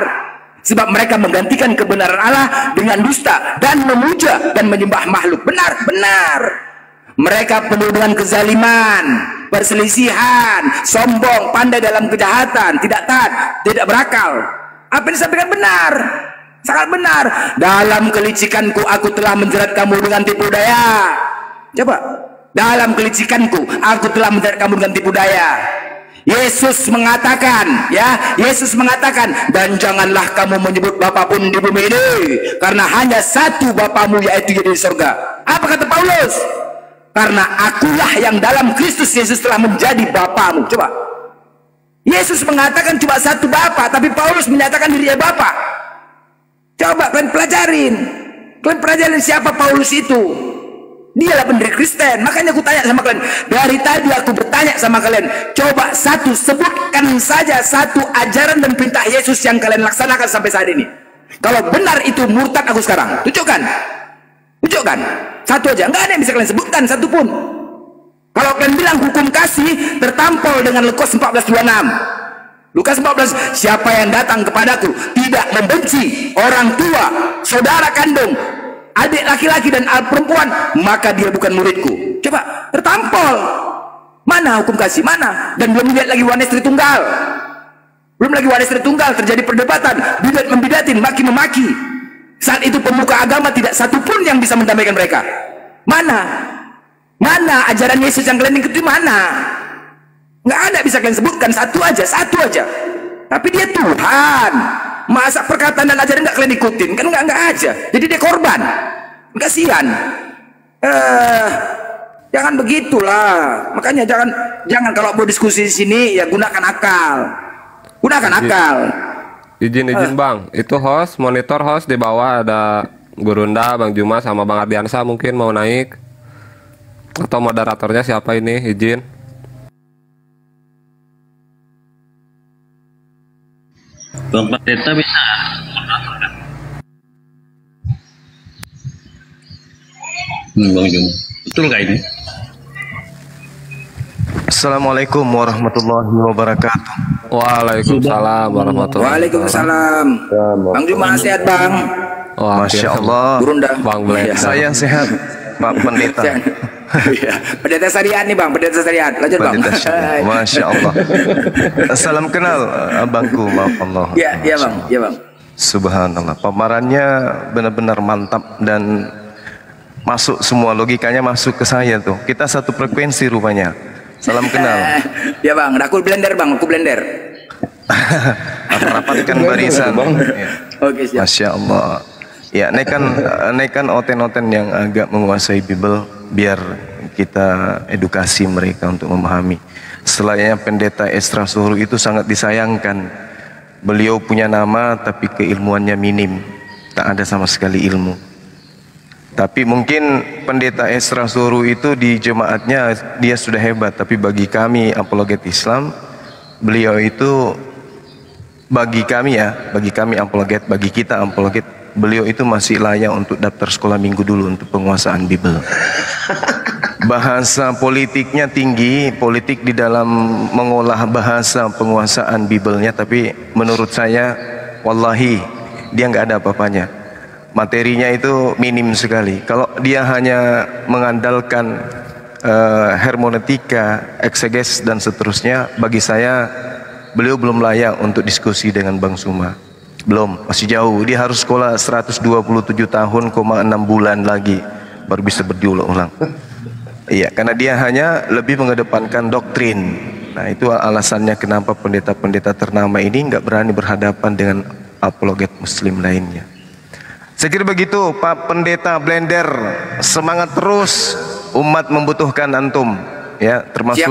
Sebab mereka menggantikan kebenaran Allah dengan dusta dan memuja dan menyembah makhluk. Benar. Mereka penuh dengan kezaliman, perselisihan, sombong, pandai dalam kejahatan, tidak taat, tidak berakal. Apa yang disampaikan benar, sangat benar. Dalam kelicikanku aku telah menjerat kamu dengan tipu daya. Coba, dalam kelicikanku aku telah menjerat kamu dengan tipu daya. Yesus mengatakan, dan janganlah kamu menyebut Bapa pun di bumi ini, karena hanya satu Bapamu, yaitu di surga. Apa kata Paulus? Karena akulah yang dalam Kristus Yesus telah menjadi Bapamu. Coba. Yesus mengatakan cuma satu Bapa, tapi Paulus menyatakan dirinya Bapa. Coba kalian pelajarin. Kalian pelajarin siapa Paulus itu. Dialah pendiri Kristen. Makanya aku tanya sama kalian. Dari tadi aku bertanya sama kalian. Coba sebutkan saja satu ajaran dan perintah Yesus yang kalian laksanakan sampai saat ini. Kalau benar itu murtad aku sekarang. Tunjukkan. Tunjukkan. Satu aja. Nggak ada yang bisa kalian sebutkan. Satu pun. Kalau kalian bilang hukum kasih tertampol dengan Lukas 14:26. Lukas 14, siapa yang datang kepadaku tidak membenci orang tua, saudara kandung, adik laki-laki dan anak perempuan, maka dia bukan muridku. Coba, tertampol. Mana hukum kasih? Mana? Dan belum lihat lagi wanes Tritunggal. Belum lagi wanes Tritunggal, terjadi perdebatan, bidat membidatin, maki memaki. Saat itu pemuka agama tidak satu pun yang bisa mendamaikan mereka. Mana? Mana ajaran Yesus yang kalian ikuti? Mana? Nggak ada bisa kalian sebutkan. Satu aja. Tapi dia Tuhan. Masa perkataan dan ajaran nggak kalian ikutin? Kan nggak aja. Jadi dia korban. Kasihan. Jangan begitulah. Makanya jangan kalau mau diskusi di sini ya gunakan akal. Gunakan akal. Izin Bang. Itu monitor host di bawah ada Gurunda, Bang Juma sama Bang Ardiansa mungkin mau naik. Atau moderatornya siapa ini? Izin. Bang Pendeta bisa. Bang Jum. Betul nggak ini? Assalamualaikum warahmatullahi wabarakatuh. Waalaikumsalam warahmatullahi wabarakatuh. Waalaikumsalam. Bang Juma sehat Bang? Masya Allah. Gurunda. Bang Blenda. Saya sehat, Pak Pendeta. Pendeta Syariat nih Bang, Pendeta Syariat. Lanjut Bang. Masya Allah. Salam kenal abangku, maaf Allah. Iya Bang. Subhanallah. Pemaparannya benar-benar mantap dan masuk semua, logikanya masuk ke saya tuh. Kita satu frekuensi rupanya. Salam kenal. Ya Bang, aku blender Bang, aku blender. Rapatkan barisan. Ya. Oke, siap. Masya Allah. Ya, nekan oten-oten yang agak menguasai Bible biar kita edukasi mereka untuk memahami. Setelahnya Pendeta Esra Suhuru itu sangat disayangkan. Beliau punya nama tapi keilmuannya minim, tak ada sama sekali ilmu. Tapi mungkin Pendeta Esra Suhuru itu di jemaatnya dia sudah hebat, tapi bagi kami apologet Islam, beliau itu bagi kami apologet, bagi kita apologet, beliau itu masih layak untuk daftar sekolah minggu dulu untuk penguasaan Bible. Bahasa politiknya tinggi, politik di dalam mengolah bahasa penguasaan Bible-nya, tapi menurut saya, wallahi, dia nggak ada apa-apanya. Materinya itu minim sekali. Kalau dia hanya mengandalkan hermeneutika, ekseges dan seterusnya, bagi saya beliau belum layak untuk diskusi dengan Bang Suma. Belum, masih jauh. Dia harus sekolah 127 tahun, 6 bulan lagi baru bisa berulang-ulang. Iya, karena dia hanya lebih mengedepankan doktrin. Nah, itu alasannya kenapa pendeta-pendeta ternama ini nggak berani berhadapan dengan apologet Muslim lainnya. Saya kira begitu, Pak Pendeta Blender. Semangat terus, umat membutuhkan antum. Ya, termasuk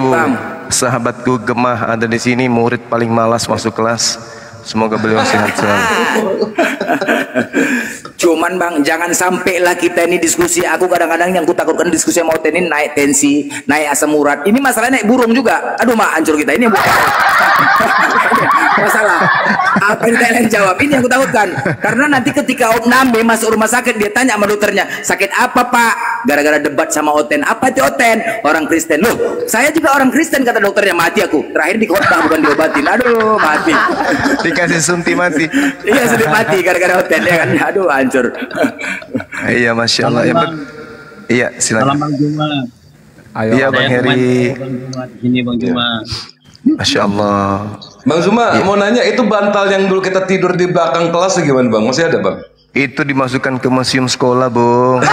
sahabatku Gemah ada di sini, murid paling malas masuk kelas. Semoga beliau sehat selalu. Cuman Bang, jangan sampailah kita ini diskusi. Aku kadang-kadang yang kutakutkan diskusi sama Oten ini naik tensi, naik asam urat. Ini masalahnya naik burung juga. Aduh mak, hancur kita ini bukan masalah. Apa yang kalian jawab? Ini yang aku takutkan. Karena nanti ketika Om Nambe masuk rumah sakit, dia tanya sama dokternya, sakit apa Pak? Gara-gara debat sama Oten. Apa itu Oten? Orang Kristen. Loh, saya juga orang Kristen, kata dokternya. Mati aku. Terakhir di khotbah bukan diobatin. Aduh, mati. Dikasih sunti mati. Iya, sudah mati gara-gara Oten ya kan. Aduh, hancur. Iya, Masya Allah. Iya, silakan. Salam Bang Juma. Iya, Bang Heri. Ini Bang Juma. Masya Allah. Bang Zuma, mau nanya itu bantal yang dulu kita tidur di belakang kelas gimana Bang? Masih ada Bang? Itu dimasukkan ke museum sekolah, Bung.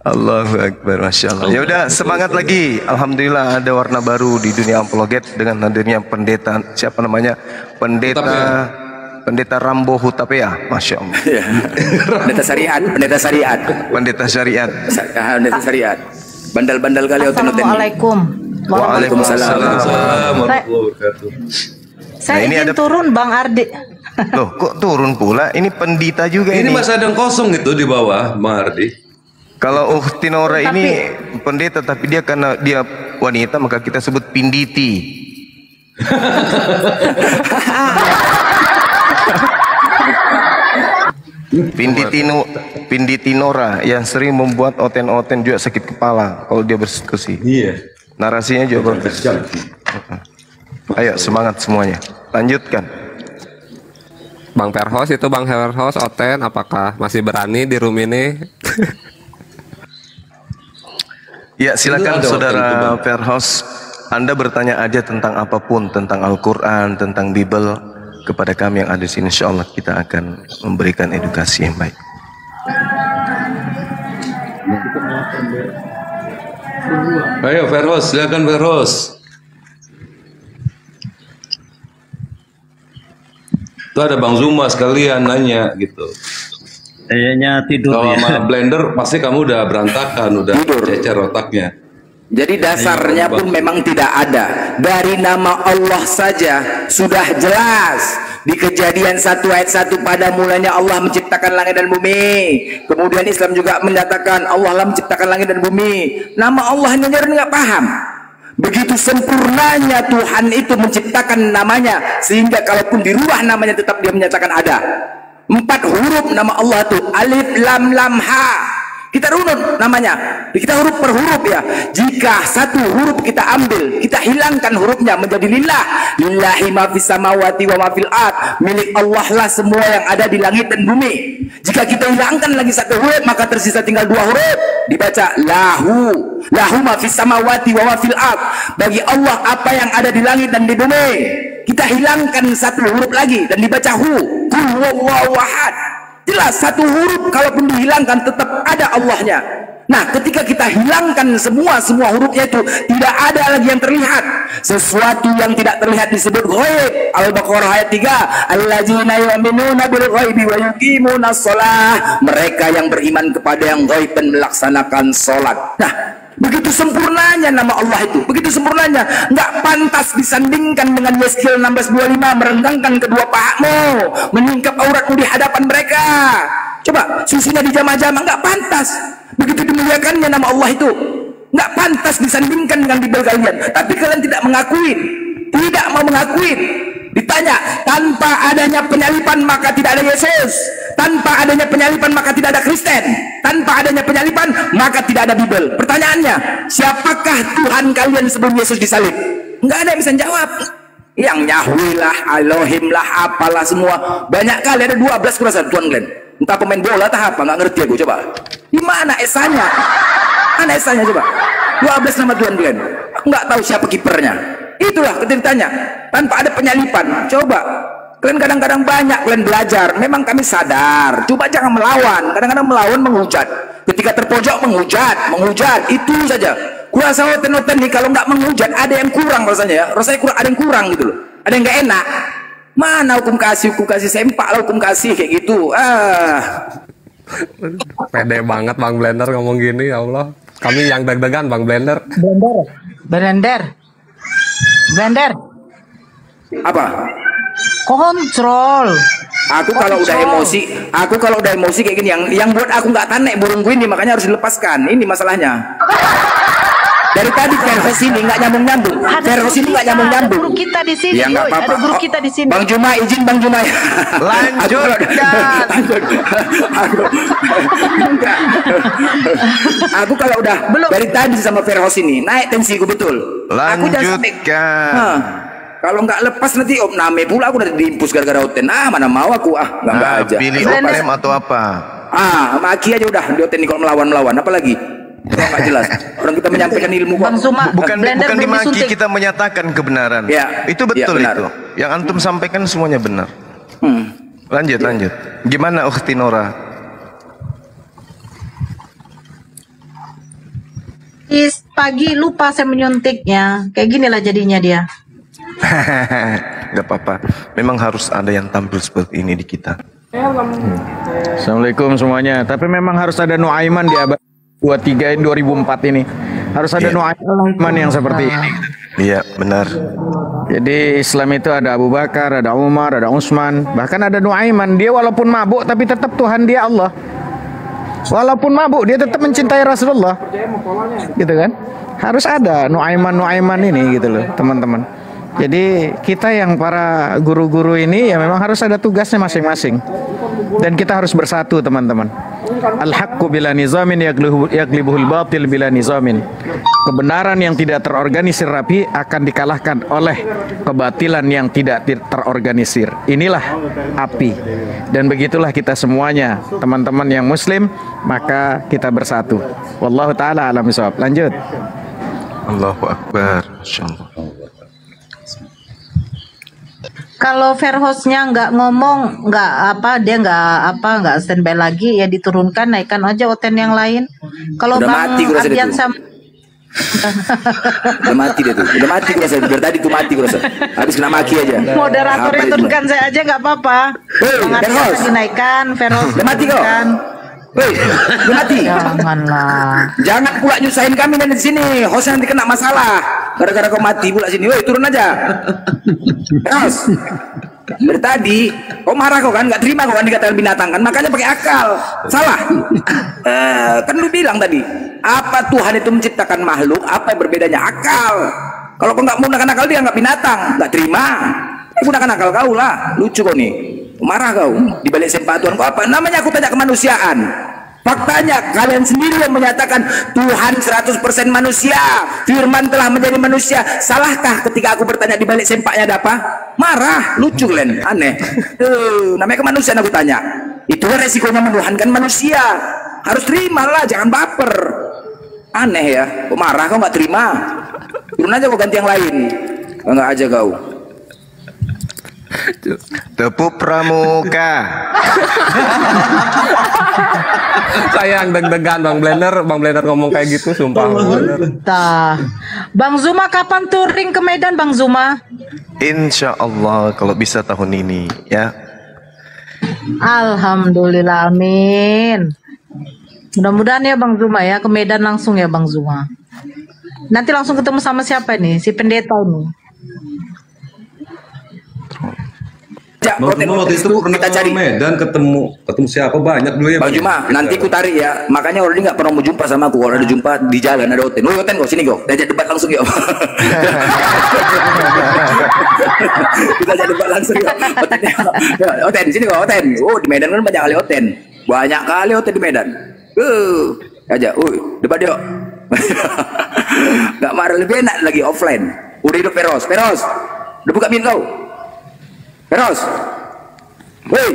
Allahu Akbar, Masya Allah. Ya udah, semangat lagi. Alhamdulillah ada warna baru di dunia apologet dengan hadirnya pendeta, siapa namanya? Pendeta Rambo Hutapea, Masya Allah. Pendeta Syariat, Pendeta Syariat. Pendeta Syariat. Pendeta Syariat. Bandal-bandal kali Oten-Oten. Assalamualaikum. Waalaikumsalam. Warahmatullahi wabarakatuh. Saya Nah, ini izin ada- turun Bang Ardi. Loh, kok turun pula? Ini pendeta juga Ini ini. masih ada yang kosong itu di bawah, Bang Ardi. Kalau Ukhti Nora ini pendeta, tapi dia karena dia wanita maka kita sebut pinditi. Pinditi Nora yang sering membuat oten-oten juga sakit kepala kalau dia berdiskusi. Iya. Narasinya juga bagus. Ayo semangat semuanya. Lanjutkan. Bang Perhos itu Bang Perhos Oten apakah masih berani di room ini? Ya silakan Itu ada saudara waktu itu, Bang. Perhos, Anda bertanya aja tentang apapun, tentang Al-Quran, tentang Bible kepada kami yang ada di sini. Insya Allah kita akan memberikan edukasi yang baik. Ayo Ferros, silakan Ferros. Itu ada Bang Zuma sekalian nanya gitu. Kayaknya tidur Kalau ya. sama blender pasti kamu udah berantakan, udah Tidur. cecer otaknya. Jadi dasarnya pun memang tidak ada. Dari nama Allah saja sudah jelas. Di Kejadian 1 ayat 1, pada mulanya Allah menciptakan langit dan bumi. Kemudian Islam juga menyatakan Allah lah menciptakan langit dan bumi. Nama Allah ini nggak paham. Begitu sempurnanya Tuhan itu menciptakan namanya, sehingga kalaupun dirubah namanya tetap dia menyatakan ada. 4 huruf nama Allah itu alif lam lam ha. Kita runut namanya, kita huruf per huruf ya. Jika satu huruf kita ambil, kita hilangkan hurufnya menjadi lillah. Lillahi ma fis samawati wa ma fil ard. Milik Allah lah semua yang ada di langit dan bumi. Jika kita hilangkan lagi satu huruf, maka tersisa tinggal 2 huruf. Dibaca lahu. Lahu ma fis samawati wa ma fil ard. Bagi Allah apa yang ada di langit dan di bumi. Kita hilangkan satu huruf lagi dan dibaca hu. Qul huwallahu ahad. Jelas satu huruf kalaupun dihilangkan tetap ada Allahnya. Nah, ketika kita hilangkan semua hurufnya itu, tidak ada lagi yang terlihat. Sesuatu yang tidak terlihat disebut ghaib. Al-Baqarah ayat 3, allazina yu'minuna bil ghaibi wa yuqimunas shalah. Mereka yang beriman kepada yang ghaib dan melaksanakan salat. Nah, begitu sempurnanya nama Allah itu, begitu sempurnanya, nggak pantas disandingkan dengan Yeskiel 16:25, merenggangkan kedua pahamu, menyingkap auratmu di hadapan mereka. Coba susunya dijamah-jamah, nggak pantas. Begitu dimuliakannya nama Allah itu, nggak pantas disandingkan dengan Bible kalian. Tapi kalian tidak mengakui, tidak mau mengakui. Ditanya, tanpa adanya penyalipan maka tidak ada Yesus. Tanpa adanya penyalipan maka tidak ada Kristen. Tanpa adanya penyalipan maka tidak ada Bible. Pertanyaannya, siapakah Tuhan kalian sebelum Yesus disalib? Enggak ada yang bisa jawab. Yang Yahweh lah, Elohim lah, apalah semua. Banyak kali, ada 12 kurasa Tuhan kalian. Entah pemain bola atau apa, nggak ngerti aku. Coba di mana esanya? Mana esanya coba? 12 nama Tuhan kalian. Aku nggak tahu siapa kipernya. Itulah ketika tanpa ada penyalipan. Coba kalian kadang-kadang banyak kalian belajar, memang kami sadar. Coba jangan melawan. Kadang-kadang melawan menghujat. Ketika terpojok menghujat, itu saja. Kurasa hoten-hoten nih kalau nggak menghujat ada yang kurang rasanya ya. Rasanya kurang, ada yang kurang gitu loh. Ada yang nggak enak. Mana hukum kasih sempak lah hukum kasih kayak gitu. Pede banget Bang Blender ngomong gini, ya Allah. Kami yang deg-degan Bang Blender. Blender. Apa? Kontrol. Aku kalau udah emosi kayak gini, yang buat aku nggak tanek burungku ini, makanya harus dilepaskan. Ini masalahnya. Dari tadi Ferhos ini nggak nyambung. Ferhos ini nggak nyambung. Ada guru kita di sini. Ya nggak apa-apa. Ada guru kita di sini. Bang Juma, izin Bang Juma. Lanjutkan. Aku kalau udah dari tadi sama Ferhos ini naik tensiku betul. Aku jangan sampai. Lanjutkan. Kalau nggak lepas nanti name pula aku udah diimpus gara-gara hoten. Mana mau aku nggak aja. Pilih opem atau apa? Maki aja udah di hoten ini kalau melawan apalagi. Nggak jelas. Orang kita menyampaikan ilmu kok. Bang Suma, Bukan Blender belum dimaki, disuntik. kita menyatakan kebenaran. Ya, itu betul ya, benar. itu. Yang antum sampaikan semuanya benar. Lanjut. Gimana Ukhti Nora? Pagi lupa saya menyuntiknya. Kayak ginilah jadinya dia. Gak apa-apa. Memang harus ada yang tampil seperti ini di kita. Assalamualaikum semuanya. Tapi memang harus ada Nuaiman di abad 23 2004 ini. Harus ada nuaiman yang seperti ini. Iya, benar. Jadi Islam itu ada Abu Bakar, ada Umar, ada Utsman, bahkan ada Nuaiman. Dia walaupun mabuk tapi tetap Tuhan dia Allah. Walaupun mabuk dia tetap mencintai Rasulullah. Gitu kan? Harus ada Nuaiman ini gitu loh, teman-teman. Jadi kita yang para guru-guru ini ya memang harus ada tugasnya masing-masing. Dan kita harus bersatu, teman-teman. Al-haqqu bila nizamin yaglibuhul batil bila nizamin. Kebenaran yang tidak terorganisir rapi akan dikalahkan oleh kebatilan yang tidak terorganisir. Inilah api. Dan begitulah kita semuanya, teman-teman yang muslim, maka kita bersatu. Wallahu taala alam bisawab. Lanjut. Allahu Akbar. Masyaallah. Kalau Verhostnya nggak ngomong, nggak standby lagi, ya diturunkan, naikkan aja Oten yang lain. Kalau Udah Bang mati gua rasa Ardian itu. sama Udah mati dia tuh. Udah mati gue rasa. Dari tadi tuh mati gue rasa. Habis kena maki aja. moderatornya Apa itu? turunkan saya aja nggak apa-apa. Hei, Bang Ardian Verhos. dinaikkan, Verhos Udah mati kok. turunkan. Woi, udah mati. Janganlah. Jangan pula nyusahin kami dan di sini. Host nanti kena masalah. Gara-gara kau mati pula sini. Woi, turun aja. Terus. Dari tadi kau marah kau kan, nggak terima kau kan dikatakan binatang kan, makanya pakai akal. Salah. Kan lu bilang tadi, apa Tuhan itu menciptakan makhluk, apa yang berbedanya? Akal. Kalau kau nggak menggunakan akal dia nggak binatang, nggak terima. Gunakan akal kau lah. Lucu kau nih. Marah kau di balik sempatuan kau apa? Namanya aku tanya kemanusiaan. Faktanya kalian sendiri yang menyatakan Tuhan 100% manusia, Firman telah menjadi manusia. Salahkah ketika aku bertanya di balik sempaknya ada apa? Marah, lucu Len, aneh. Namanya kemanusiaan aku tanya. Itulah resikonya menuhankan manusia. Harus terimalah, jangan baper. Aneh ya, kok marah kau nggak terima? Turun aja kau ganti yang lain. Enggak aja kau. Tepuk pramuka. Sayang deg-degan Bang Blender ngomong kayak gitu, sumpah. Tah. Bang Zuma kapan touring ke Medan, Bang Zuma? Insya Allah kalau bisa tahun ini ya. Alhamdulillah, amin. Mudah-mudahan ya Bang Zuma ya, ke Medan langsung ya Bang Zuma. Nanti langsung ketemu sama siapa nih? Si pendeta nih. Bang Zuma waktu itu pernah kita cari Medan ketemu siapa banyak dulu ya. Bang Juma, nanti ku tarik ya. Makanya orang ini nggak pernah mau jumpa sama aku. Kalau ada jumpa di jalan ada Oten. Woi Oten kok sini kok. Diajak debat langsung yuk. Kita ajak debat langsung yuk. Oten sini kok Oten. Oh di Medan kan banyak kali Oten. Banyak kali Oten di Medan. Aja. Debat yuk. Gak marah, lebih enak lagi offline. Udah hidup Peros. Udah buka min kau. Peros. Woi.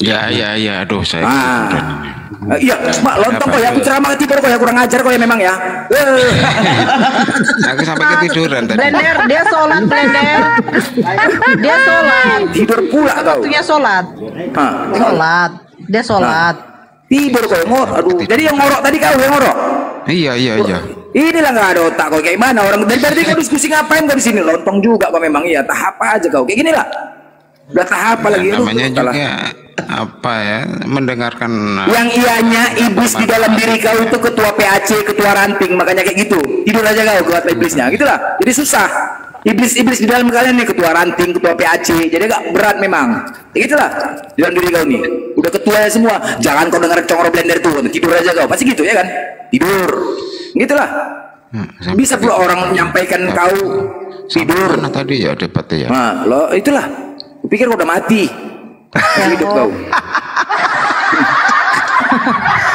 Ya, aduh saya. Iya, Mak, lontong kok ya, aku ceramah tidur kok ya, kurang ajar kok ya memang ya. Aku sampai ketiduran tadi. Blender, dia sholat Blender. Dia sholat. Tidur pula kau. Waktunya sholat. Sholat. Dia sholat. Tidur kok, aduh. Jadi yang ngorok tadi kau yang ngorok. Iya. Inilah nggak ada otak kok, kayak mana orang dari tadi kau diskusi ngapain kau di sini? Lontong juga kok memang, iya. Tahap aja kau, kayak gini lah. Udah tahap lagi. Namanya juga apa ya, mendengarkan yang ianya iblis di dalam diri kau itu ketua PAC, ketua ranting, makanya kayak gitu. Tidur aja kau ketua iblisnya, gitulah. Jadi susah. Iblis di dalam kalian nih, ketua ranting, ketua PAC, jadi agak berat memang. Ya gitulah di dalam diri kau nih. Udah ketuanya semua. Jangan kau dengar congor Blender tuh, tidur aja kau. Pasti gitu ya kan? Tidur. Gitulah. Bisa pula orang menyampaikan kau tidur. Mana tadi ya debatnya ya? Nah, lo itulah. Kupikir kau udah mati. Hidup kau.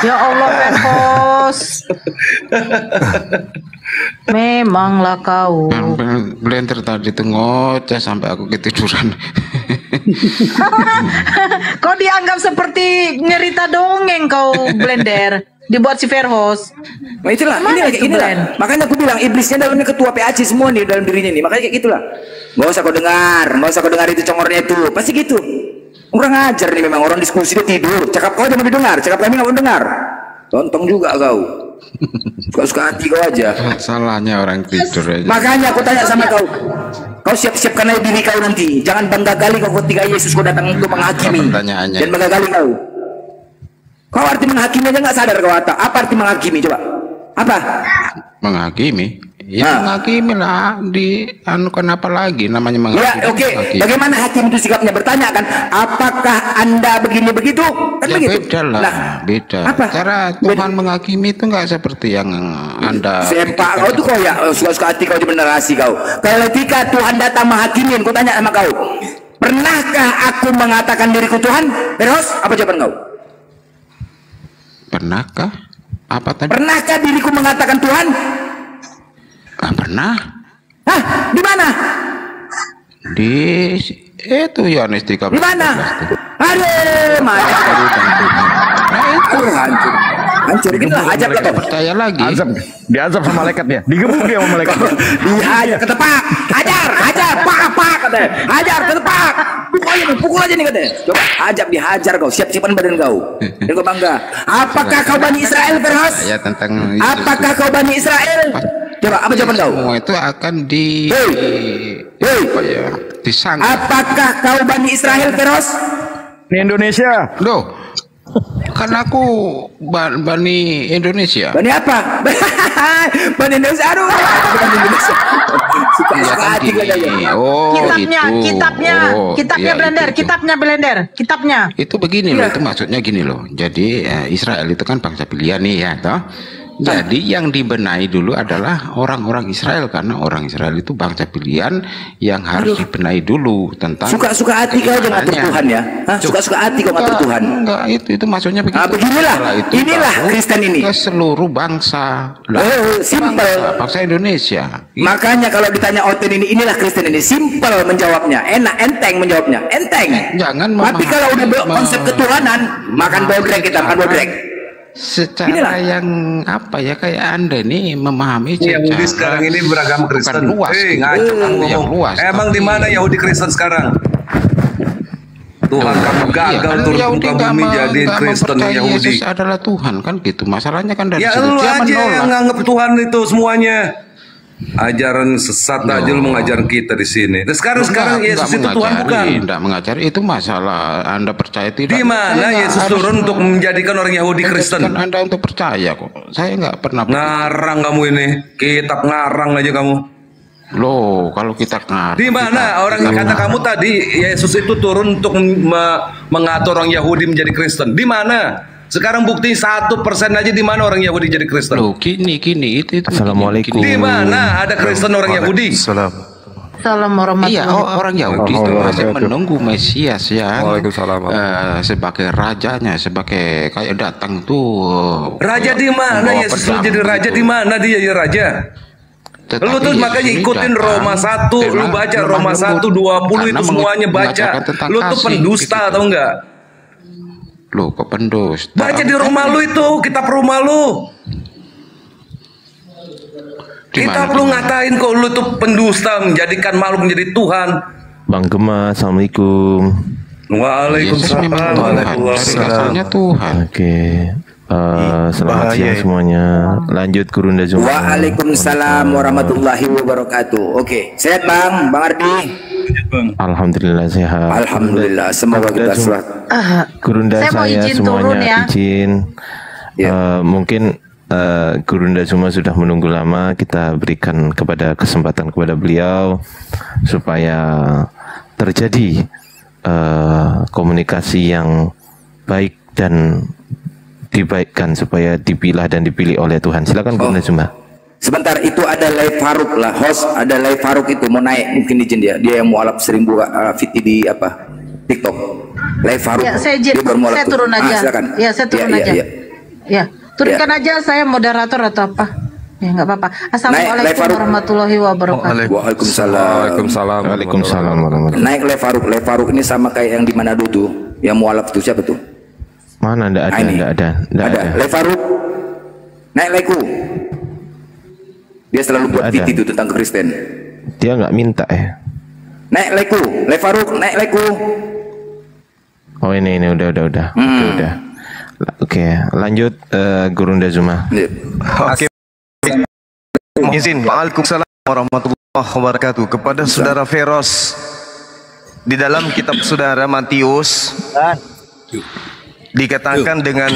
Ya Allah, Verhos. Memanglah kau. Blender tadi tuh ngoceh sampai aku ketiduran. Kau dianggap seperti nyerita dongeng kau, Blender. Dibuat si Verhos. Nah itulah, inilah kayak gini lah. Makanya aku bilang iblisnya dalamnya ketua PAC semua nih dalam dirinya nih. Makanya kayak gitulah. Gak usah kau dengar itu congornya itu. Pasti gitu. Kurang ajar nih memang, orang diskusi dia tidur. Cakap kau aja mau didengar, cakap kami nggak mau dengar. Tontong juga kau. Suka hati kau aja. Salahnya orang tidur aja. Makanya aku tanya sama kau. Kau siap-siapkan aja diri kau nanti. Jangan bangga kali kau ketika Yesus kau datang untuk menghakimi. Dan bangga kali kau. Kau arti menghakimi aja nggak sadar kau apa arti menghakimi coba? Apa? Menghakimi. Ya menghakimi lah, anukan apa lagi namanya menghakimi. Ya, oke. Bagaimana hakim itu sikapnya? Bertanya kan, apakah Anda begini begitu? Kan Ya begitu. beda lah, beda. Apa? Cara Tuhan menghakimi itu nggak seperti yang Anda Sempak kau tuh kau ya suka-suka hati kau di generasi kau. Ketika Tuhan datang menghakimin, kau tanya sama kau, pernahkah aku mengatakan diriku Tuhan? Terus apa jawaban kau? Pernahkah? Apa tadi? Pernahkah diriku mengatakan Tuhan? Pernah. Hah? Di mana? Di itu Yohanes 13. Di mana? Aduh, mana? Aduh, hancur. Hancur. Inilah ajab lah kau. Percaya lagi. Diazab sama malaikatnya, digebuk dia sama malaikatnya. Dihajar, ketepak, hajar, pak, katanya. Hajar, ketepak. Pukul aja nih katanya. Coba, dihajar kau, siap-siapan badan kau. Dan kau bangga. Apakah kau Bani Israel, Ferhos? Ya tentang Apakah kau Bani Israel? Coba, apa jawaban kau? Semua itu akan apa ya? Disangka. Apakah kau Bani Israel, Ferhos? Ini Indonesia. Loh, kan aku Bani Indonesia. Bani apa? Bani Indonesia. Aduh, Bani Indonesia. Suka hati kayaknya. Oh, Kitabnya blender, kitabnya. Itu begini loh, itu maksudnya gini loh. Jadi Israel itu kan bangsa pilihan nih ya, toh. Jadi yang dibenahi dulu adalah orang-orang Israel, karena orang Israel itu bangsa pilihan yang harus dibenahi dulu tentang suka-suka hati kau dengan Tuhan ya. Hah? Suka-suka hati kau ngatur Tuhan. Enggak, itu maksudnya begitu. Beginilah. Inilah Kristen ini. Ke seluruh bangsa. Simple. Bangsa Indonesia. Makanya kalau ditanya Oten inilah Kristen ini, simple menjawabnya, enak, enteng menjawabnya, enteng. Jangan. Tapi kalau udah konsep ketuhanan, makan bodrek kita, makan bodrek. Secara yang apa ya, kayak Anda ini memahami Yahudi sekarang ini beragama Kristen. luas, Ngaco kamu yang ngomong. luas. Emang di mana Yahudi Kristen sekarang? Tuhan kamu gagal turun muka bumi jadi Kristen Yahudi. Yesus adalah Tuhan kan gitu. Masalahnya kan dari Ya situ lu dia aja menolak. yang nganggap Tuhan itu semuanya. Ajaran sesat aja lu mengajar kita di sini. Dan sekarang Yesus itu Tuhan bukan? Tidak mengajari, itu masalah Anda percaya tidak. Di mana Yesus turun untuk menjadikan orang Yahudi Kristen? Kan Anda untuk percaya kok. Saya nggak pernah. Ngarang kamu ini, kitab ngarang aja kamu. Loh, kalau kita ngarang. Di mana orang kata kamu tadi Yesus itu turun untuk mengatur orang Yahudi menjadi Kristen? Di mana? Sekarang bukti 1% aja di mana orang Yahudi jadi Kristen? Loh, gini itu. Assalamualaikum. Di mana ada Kristen orang Yahudi? Salam warahmatullahi Iya, orang Yahudi itu masih menunggu Mesias yang sebagai rajanya, sebagai kayak datang tuh. Raja di mana? Yesus jadi raja di mana dia ya raja? Lu tuh makanya ikutin Roma 1, lu baca Roma 1:20 itu semuanya baca. Lu tuh pendusta atau enggak? Lu kok pendusta? Baca di rumah lu itu, kitab rumah lu. Kita perlu ngatain kok lu tuh pendusta, menjadikan makhluk menjadi Tuhan. Bang Gema, assalamualaikum. Waalaikumsalam. Asalnya Tuhan. Oke. Selamat siang semuanya. Lanjut Gurunda Zuma. Waalaikumsalam warahmatullahi wabarakatuh. Oke, sehat Bang Ardi. Alhamdulillah sehat. Alhamdulillah, semoga kita selamat. Gurunda Saya mau saya izin turun semuanya ya. izin. Mungkin Gurunda Zuma sudah menunggu lama. Kita berikan kesempatan kepada beliau supaya terjadi komunikasi yang baik dan dibaikkan supaya dipilah dan dipilih oleh Tuhan. Silakan Gurunda Zuma. Sebentar, itu ada Live Faruk lah, host ada Live Faruk itu mau naik, mungkin izin dia yang mualaf sering buka fit di TikTok. Live Faruk. Ya, saya turun aja. Silakan. Ya, saya turun aja. Ya, turunkan aja, saya moderator atau apa? Ya, nggak apa-apa. Assalamualaikum warahmatullahi wabarakatuh. Waalaikumsalam. Waalaikumsalam warahmatullahi. Naik Live Faruk ini sama kayak yang di Manado tuh, yang mualaf tuh siapa tuh? Mana enggak ada. Live Faruk. Naik Leku. Dia selalu buat fit itu tentang Kristen. Dia nggak minta ya. Naik Leku, Live Faruk, naik Leku. Oh ini udah. Oke, lanjut Gurunda Zuma. Oke. Izin. Waalaikumsalam warahmatullahi wabarakatuh. Kepada saudara Feros, di dalam kitab saudara Matius dikatakan dengan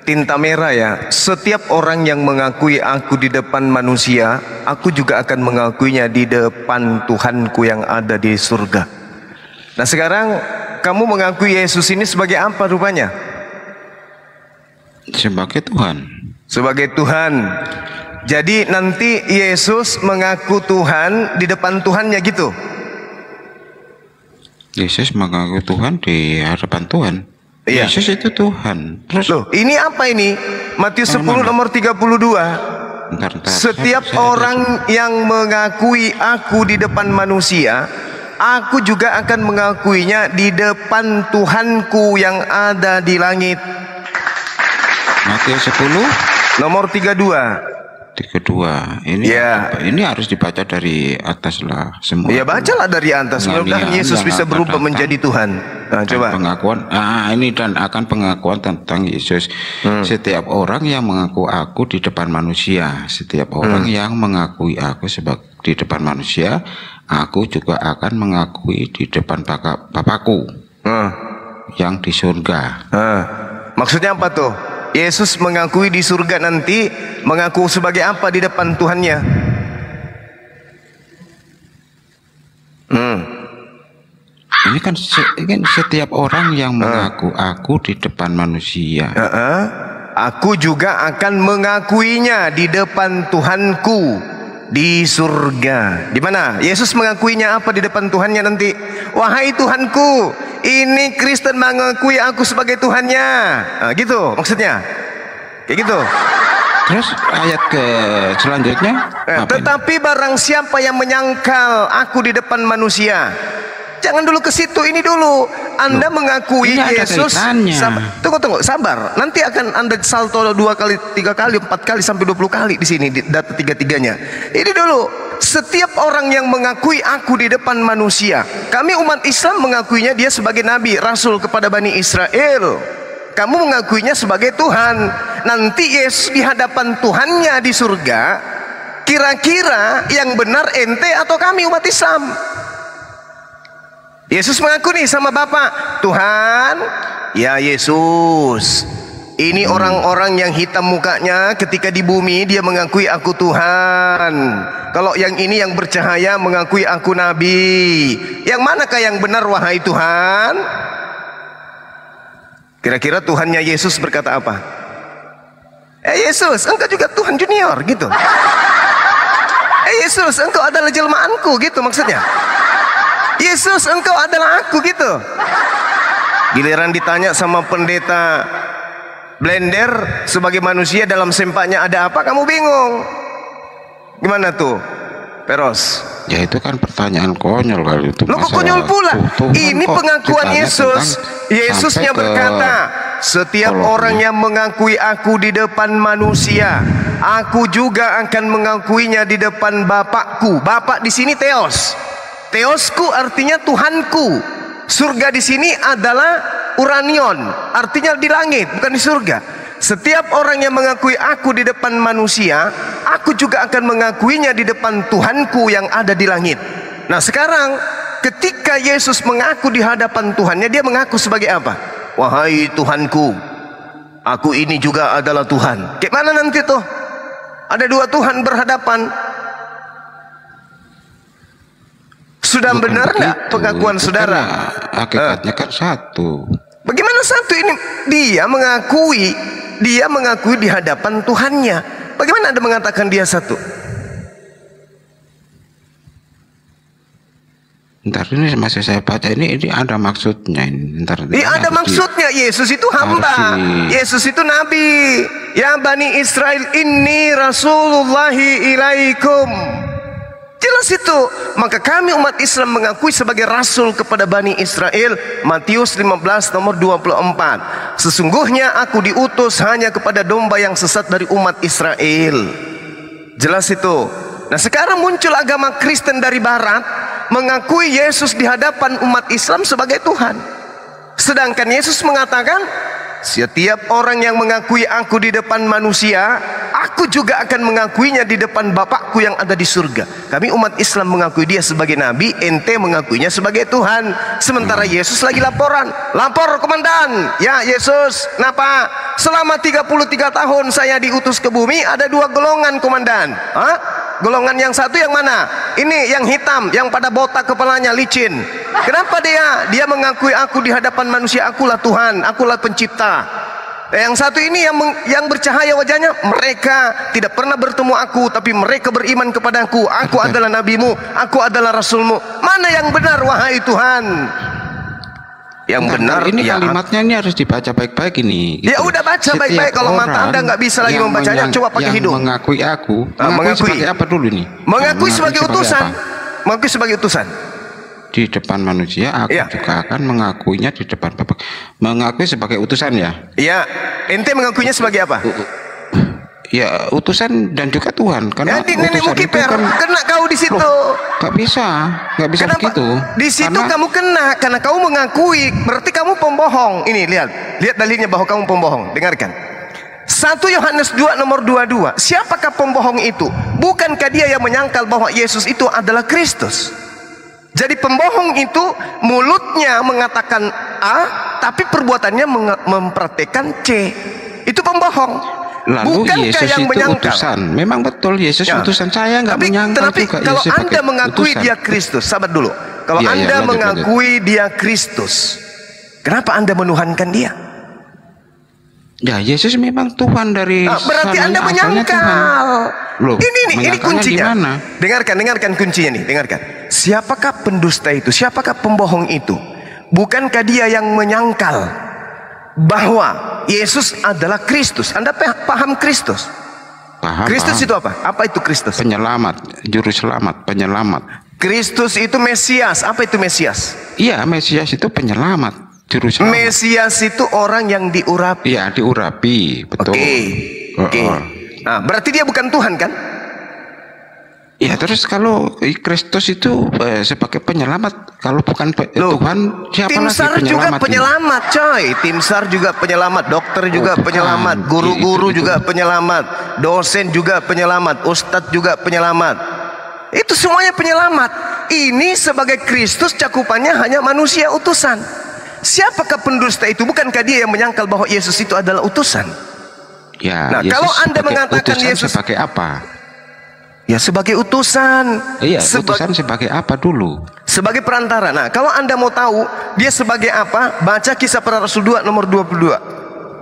tinta merah ya. Setiap orang yang mengakui aku di depan manusia, aku juga akan mengakuinya di depan Tuhanku yang ada di surga. Nah sekarang kamu mengakui Yesus ini sebagai apa rupanya? Sebagai Tuhan. Sebagai Tuhan. Jadi nanti Yesus mengaku Tuhan di depan Tuhannya gitu. Yesus mengaku Tuhan di hadapan Tuhan. Iya. Yesus itu Tuhan. Terus Loh, ini apa ini? Matius 10 nomor 32. Bentar, Setiap orang yang mengakui aku di depan manusia, aku juga akan mengakuinya di depan Tuhanku yang ada di langit. Matius 10 nomor 32. Ini ya. Ini harus dibaca dari atas lah semua. Ya bacalah dari atas. Mudah-mudahan Yesus bisa berubah menjadi Tuhan. Nah, coba. Pengakuan. Ini dan akan pengakuan tentang Yesus. Setiap orang yang mengaku aku di depan manusia, setiap orang yang mengakui aku sebagai di depan manusia, aku juga akan mengakui di depan Bapakku yang di surga. Maksudnya apa tuh? Yesus mengakui di surga nanti, mengaku sebagai apa di depan Tuhannya? Ini kan setiap orang yang mengaku aku di depan manusia. Aku juga akan mengakuinya di depan Tuhanku di surga. Di mana? Yesus mengakuinya apa di depan Tuhannya nanti? Wahai Tuhanku, ini Kristen mengakui aku sebagai Tuhannya. Nah, gitu maksudnya. Kayak gitu. Terus ayat ke selanjutnya. Tetapi barang siapa yang menyangkal aku di depan manusia, jangan dulu ke situ, ini dulu. Anda mengakui Yesus. Tunggu, sabar. Nanti akan Anda salto 2 kali, 3 kali, 4 kali sampai 20 kali di sini di data 3-3-nya. Ini dulu. Setiap orang yang mengakui aku di depan manusia, kami umat Islam mengakuinya dia sebagai nabi, rasul kepada Bani Israel. Kamu mengakuinya sebagai Tuhan. Nanti Yesus di hadapan Tuhannya di surga, kira-kira yang benar ente atau kami umat Islam? Yesus mengaku nih sama Bapak, Tuhan, ya Yesus, ini orang-orang yang hitam mukanya ketika di bumi dia mengakui aku Tuhan. Kalau yang ini yang bercahaya mengakui aku Nabi. Yang manakah yang benar wahai Tuhan? Kira-kira Tuhannya Yesus berkata apa? Yesus, engkau juga Tuhan junior gitu. Yesus, engkau adalah jelmaanku gitu maksudnya. Yesus, engkau adalah aku gitu. Giliran ditanya sama pendeta blender sebagai manusia dalam sempaknya ada apa, kamu bingung. Gimana tuh, Peros? Ya itu kan pertanyaan konyol kali itu. Loh kok konyol pula? Ini pengakuan Yesus. Yesusnya berkata, setiap orang yang mengakui aku di depan manusia, aku juga akan mengakuinya di depan Bapakku. Bapak di sini Theos. Theosku artinya Tuhanku. Surga di sini adalah uranion, artinya di langit, bukan di surga. Setiap orang yang mengakui aku di depan manusia, aku juga akan mengakuinya di depan Tuhanku yang ada di langit. Nah sekarang ketika Yesus mengaku di hadapan Tuhannya, dia mengaku sebagai apa? Wahai Tuhanku, aku ini juga adalah Tuhan. Kayak mana nanti tuh? Ada 2 Tuhan berhadapan. Sudah benar nggak pengakuan saudara? Hakikatnya kan satu. Bagaimana satu ini? Dia mengakui di hadapan Tuhannya. Bagaimana Anda mengatakan dia satu? Ntar ini masih saya baca ini ada maksudnya ini. Ada maksudnya. Yesus itu hamba. Yesus itu nabi. Ya Bani Israel, inni Rasulullahi ilaikum. Jelas itu. Maka kami umat Islam mengakui sebagai rasul kepada Bani Israel. Matius 15 nomor 24. Sesungguhnya aku diutus hanya kepada domba yang sesat dari umat Israel. Jelas itu. Nah sekarang muncul agama Kristen dari barat mengakui Yesus di hadapan umat Islam sebagai Tuhan. Sedangkan Yesus mengatakan, setiap orang yang mengakui aku di depan manusia, aku juga akan mengakuinya di depan Bapakku yang ada di surga. Kami umat Islam mengakui dia sebagai Nabi, ente mengakuinya sebagai Tuhan. Sementara Yesus lagi laporan. Lapor komandan, ya Yesus, kenapa selama 33 tahun saya diutus ke bumi ada 2 golongan komandan? Golongan yang satu yang mana? Ini yang hitam, yang pada botak kepalanya, licin. Kenapa dia mengakui aku di hadapan manusia, akulah Tuhan, akulah pencipta. Yang satu ini yang bercahaya wajahnya, mereka tidak pernah bertemu aku, tapi mereka beriman kepadaku. Aku adalah nabimu, aku adalah rasulmu. Mana yang benar wahai Tuhan? Yang benar ini ya, kalimatnya ini harus dibaca baik-baik ini. Ya udah baca baik-baik. Kalau mata Anda nggak bisa lagi membacanya, coba pakai hidung. Mengakui aku, mengakui sebagai apa dulu nih? Mengakui sebagai utusan. Mengakui sebagai utusan. Di depan manusia, aku juga akan mengakuinya di depan Bapak. Mengakui sebagai utusan ya? Iya. Ente mengakuinya sebagai apa? Ya utusan dan juga Tuhan. Karena nenek Mukiper kena kau di situ. Gak bisa Kenapa? Begitu. Di situ kamu kena karena kamu mengakui, berarti kamu pembohong. Ini lihat dalilnya bahwa kamu pembohong. Dengarkan. 1 Yohanes 2 nomor 22. Siapakah pembohong itu? Bukankah dia yang menyangkal bahwa Yesus itu adalah Kristus? Jadi pembohong itu mulutnya mengatakan A, tapi perbuatannya mempraktekkan C. Itu pembohong. Lalu Bukankah Yesus yang itu menyangkal? utusan. Memang betul Yesus utusan. Saya nggak menyangkal tapi juga. Kalau Yesus Anda mengakui utusan. dia Kristus, sabar dulu. Kalau Ya, Anda lanjut, mengakui dia Kristus, kenapa Anda menuhankan dia? Ya Yesus memang Tuhan dari berarti sananya, Anda asalnya menyangkal. Tuhan. Loh, Ini kuncinya. Gimana? Dengarkan kuncinya nih, dengarkan. Siapakah pendusta itu? Siapakah pembohong itu? Bukankah dia yang menyangkal bahwa Yesus adalah Kristus? Anda paham Kristus? Paham. Kristus itu apa? Apa itu Kristus? Penyelamat, juru selamat, penyelamat. Kristus itu Mesias. Apa itu Mesias? Iya, Mesias itu penyelamat, juru selamat. Mesias itu orang yang diurapi. Iya, diurapi, betul. Oke. Nah, berarti dia bukan Tuhan kan? Ya, terus kalau Kristus itu sebagai penyelamat, kalau bukan Tuhan, siapa Tim lagi SAR juga penyelamat, coy. Tim SAR juga penyelamat, dokter juga penyelamat, guru-guru juga penyelamat, dosen juga penyelamat, ustadz juga penyelamat. Itu semuanya penyelamat. Ini sebagai Kristus cakupannya hanya manusia utusan. Siapakah pendusta itu? Bukankah dia yang menyangkal bahwa Yesus itu adalah utusan? Ya, nah, Yesus kalau Anda mengatakan Yesus sebagai apa? Ya sebagai utusan. Iya, utusan sebagai apa dulu? Sebagai perantara. Nah, kalau Anda mau tahu dia sebagai apa, baca Kisah Para Rasul 2 nomor 22.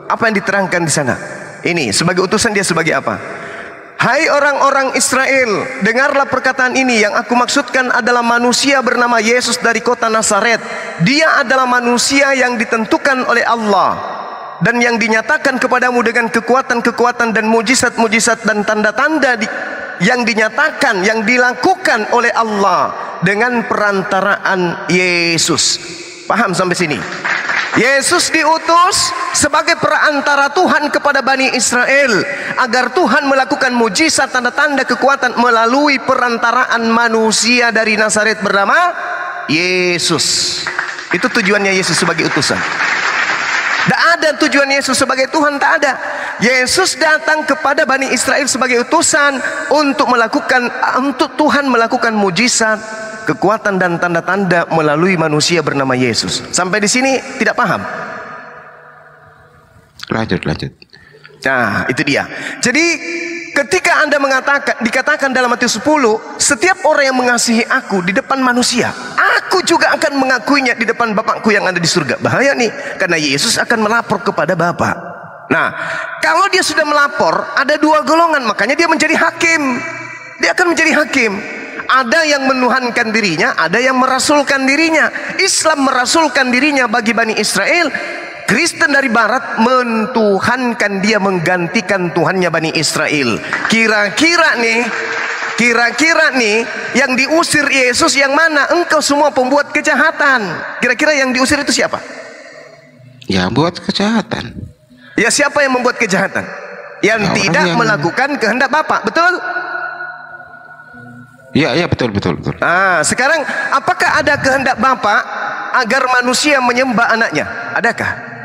Apa yang diterangkan di sana? Ini sebagai utusan dia sebagai apa? Hai orang-orang Israel, dengarlah perkataan ini. Yang aku maksudkan adalah manusia bernama Yesus dari kota Nazaret. Dia adalah manusia yang ditentukan oleh Allah dan yang dinyatakan kepadamu dengan kekuatan-kekuatan dan mujizat-mujizat dan tanda-tanda yang dinyatakan, yang dilakukan oleh Allah dengan perantaraan Yesus. Paham sampai sini? Yesus diutus sebagai perantara Tuhan kepada Bani Israel agar Tuhan melakukan mujizat, tanda-tanda, kekuatan melalui perantaraan manusia dari Nazaret bernama Yesus. Itu tujuannya Yesus sebagai utusan. Tidak ada tujuan Yesus sebagai Tuhan, tak ada. Yesus datang kepada Bani Israel sebagai utusan untuk Tuhan melakukan mujizat, kekuatan dan tanda-tanda melalui manusia bernama Yesus. Sampai di sini tidak paham? Lanjut. Nah, itu dia. Jadi ketika Anda dikatakan dalam Matius 10, setiap orang yang mengasihi aku di depan manusia, aku juga akan mengakuinya di depan Bapakku yang ada di surga. Bahaya nih, karena Yesus akan melapor kepada Bapa. Nah, kalau dia sudah melapor, ada 2 golongan, makanya dia menjadi hakim. Dia akan menjadi hakim. Ada yang menuhankan dirinya, ada yang merasulkan dirinya. Islam merasulkan dirinya bagi Bani Israel. Kristen dari Barat mentuhankan dia, menggantikan Tuhannya Bani Israel. Kira-kira nih yang diusir Yesus yang mana? Engkau semua pembuat kejahatan. Kira-kira yang diusir itu siapa? Ya, buat kejahatan. Ya, siapa yang membuat kejahatan? Yang tidak melakukan kehendak Bapa, betul? Ya, betul. Nah, sekarang apakah ada kehendak Bapa agar manusia menyembah anaknya? Adakah?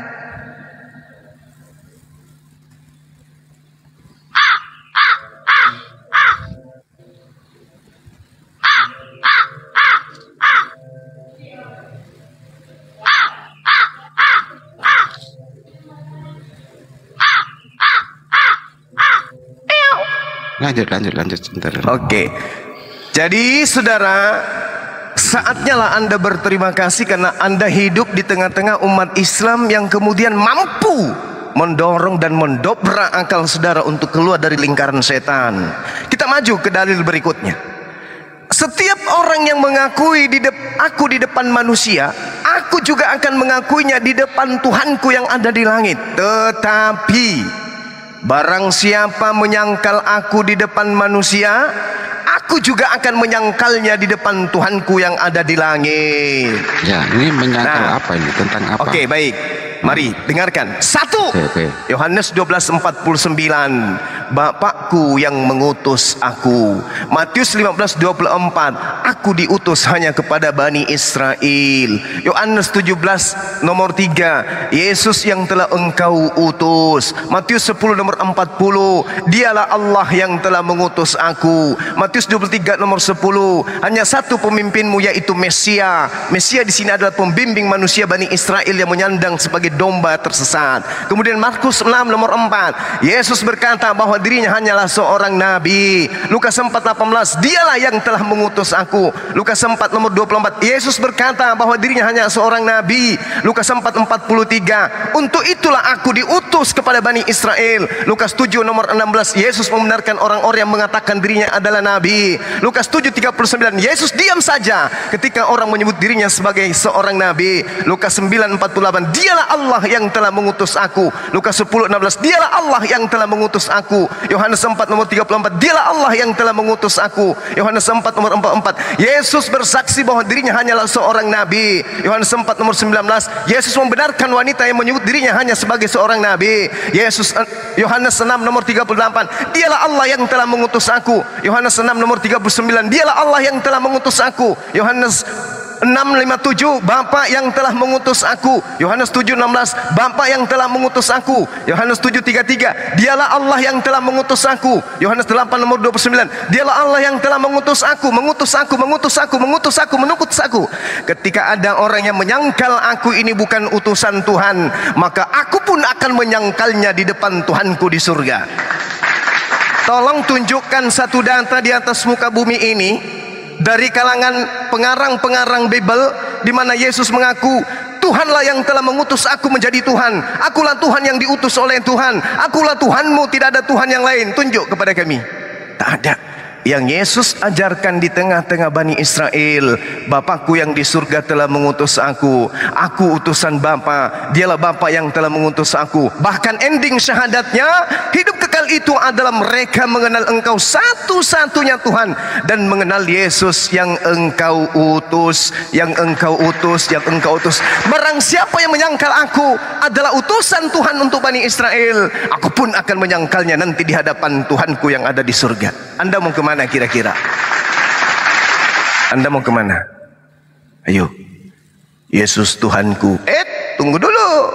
Lanjut sebentar. Oke. Jadi saudara, saatnya lah Anda berterima kasih karena Anda hidup di tengah-tengah umat Islam yang kemudian mampu mendorong dan mendobrak akal saudara untuk keluar dari lingkaran setan. Kita maju ke dalil berikutnya. Setiap orang yang mengakui aku di depan manusia, aku juga akan mengakuinya di depan Tuhanku yang ada di langit. Tetapi barang siapa menyangkal aku di depan manusia, aku juga akan menyangkalnya di depan Tuhanku yang ada di langit. Ya, ini menyangkal apa ini? Tentang apa? Oke, baik. Mari dengarkan. 1 Yohanes 12:49, Bapakku yang mengutus aku. Matius 15:24, aku diutus hanya kepada Bani Israel. Yohanes 17 nomor 3, Yesus yang telah engkau utus. Matius 10 nomor 40, dialah Allah yang telah mengutus aku. Matius 23 nomor 10, hanya satu pemimpinmu yaitu Mesia. Mesia di sini adalah pembimbing manusia Bani Israel yang menyandang sebagai domba tersesat. Kemudian Markus 6 nomor 4, Yesus berkata bahwa dirinya hanyalah seorang nabi. Lukas 4:18, dialah yang telah mengutus aku. Lukas 4 nomor 24, Yesus berkata bahwa dirinya hanya seorang nabi. Lukas 4:43, untuk itulah aku diutus kepada Bani Israel. Lukas 7 nomor 16, Yesus membenarkan orang-orang yang mengatakan dirinya adalah nabi. Lukas 7:39, Yesus diam saja ketika orang menyebut dirinya sebagai seorang nabi. Lukas 9:48, dialah Allah yang telah mengutus aku. Lukas 10:16, dialah Allah yang telah mengutus aku. Yohanes 4 nomor 34, dialah Allah yang telah mengutus aku. Yohanes 4 nomor 44, Yesus bersaksi bahwa dirinya hanyalah seorang nabi. Yohanes 4 nomor 19, Yesus membenarkan wanita yang menyebut dirinya hanya sebagai seorang nabi. Yohanes 6 nomor 38, dialah Allah yang telah mengutus aku. Yohanes 6 nomor 39, dialah Allah yang telah mengutus aku. Yohanes 6:57, Bapa yang telah mengutus aku. Yohanes 7:16, Bapa yang telah mengutus aku. Yohanes 7:33, dialah Allah yang telah mengutus aku. Yohanes 8 nomor 29, dialah Allah yang telah mengutus aku. Ketika ada orang yang menyangkal aku ini bukan utusan Tuhan, maka aku pun akan menyangkalnya di depan Tuhanku di surga. Tolong tunjukkan satu data di atas muka bumi ini dari kalangan pengarang-pengarang Bible di mana Yesus mengaku Tuhanlah yang telah mengutus aku menjadi Tuhan. Akulah Tuhan yang diutus oleh Tuhan. Akulah Tuhanmu, tidak ada Tuhan yang lain. Tunjuk kepada kami. Tak ada. Yang Yesus ajarkan di tengah-tengah Bani Israel, Bapakku yang di surga telah mengutus aku. Aku utusan Bapa. Dialah Bapa yang telah mengutus aku. Bahkan ending syahadatnya, hidup kekal itu adalah mereka mengenal Engkau satu-satunya Tuhan dan mengenal Yesus yang Engkau utus. Barang siapa yang menyangkal aku adalah utusan Tuhan untuk Bani Israel, aku pun akan menyangkalnya nanti di hadapan Tuhanku yang ada di surga. Anda mau kemana kira-kira? Anda mau kemana? Ayo. Yesus Tuhanku. Tunggu dulu.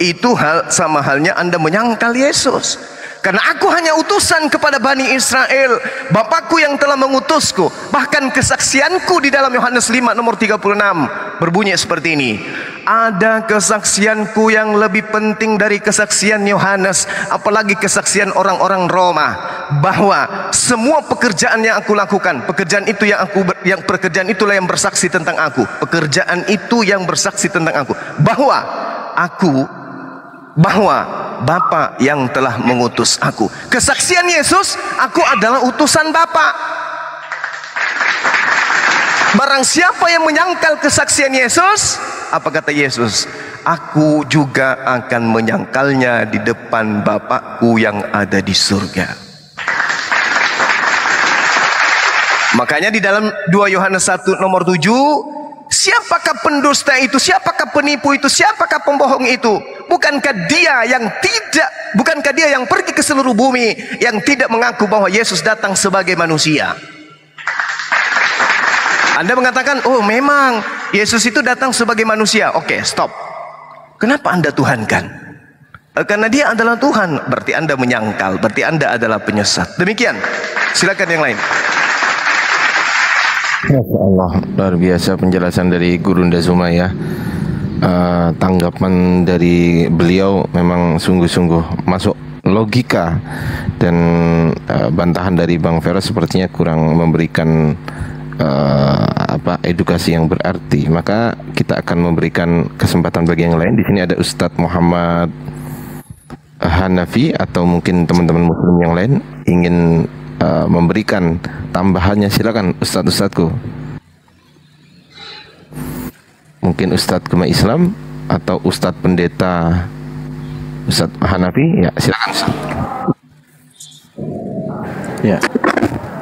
Itu sama halnya Anda menyangkal Yesus. Karena aku hanya utusan kepada Bani Israel. Bapakku yang telah mengutusku. Bahkan kesaksianku di dalam Yohanes 5 nomor 36 berbunyi seperti ini. Ada kesaksianku yang lebih penting dari kesaksian Yohanes, apalagi kesaksian orang-orang Roma, bahwa semua pekerjaan yang aku lakukan, pekerjaan itulah yang bersaksi tentang aku. Pekerjaan itu yang bersaksi tentang aku, bahwa Bapa yang telah mengutus aku. Kesaksian Yesus, aku adalah utusan Bapa. Barang siapa yang menyangkal kesaksian Yesus, apa kata Yesus? Aku juga akan menyangkalnya di depan Bapakku yang ada di surga. Makanya di dalam 2 Yohanes 1 nomor 7, siapakah pendusta itu? Siapakah penipu itu? Siapakah pembohong itu? Bukankah dia yang pergi ke seluruh bumi yang tidak mengaku bahwa Yesus datang sebagai manusia? Anda mengatakan, oh memang Yesus itu datang sebagai manusia. Oke, stop. Kenapa Anda tuhankan? Karena dia adalah Tuhan. Berarti Anda menyangkal. Berarti Anda adalah penyesat. Demikian. Silakan yang lain. Masya Allah, luar biasa penjelasan dari Guru Ndazuma ya. Tanggapan dari beliau memang sungguh-sungguh masuk logika dan bantahan dari Bang Feros sepertinya kurang memberikan edukasi yang berarti. Maka kita akan memberikan kesempatan bagi yang lain. Di sini ada Ustadz Muhammad Hanafi atau mungkin teman-teman muslim yang lain ingin memberikan tambahannya. Silakan Ustadz-ustadzku. Mungkin Ustadz Gema Islam atau Ustadz Pendeta Ustadz Hanafi, ya silakan Ustadz. Ya,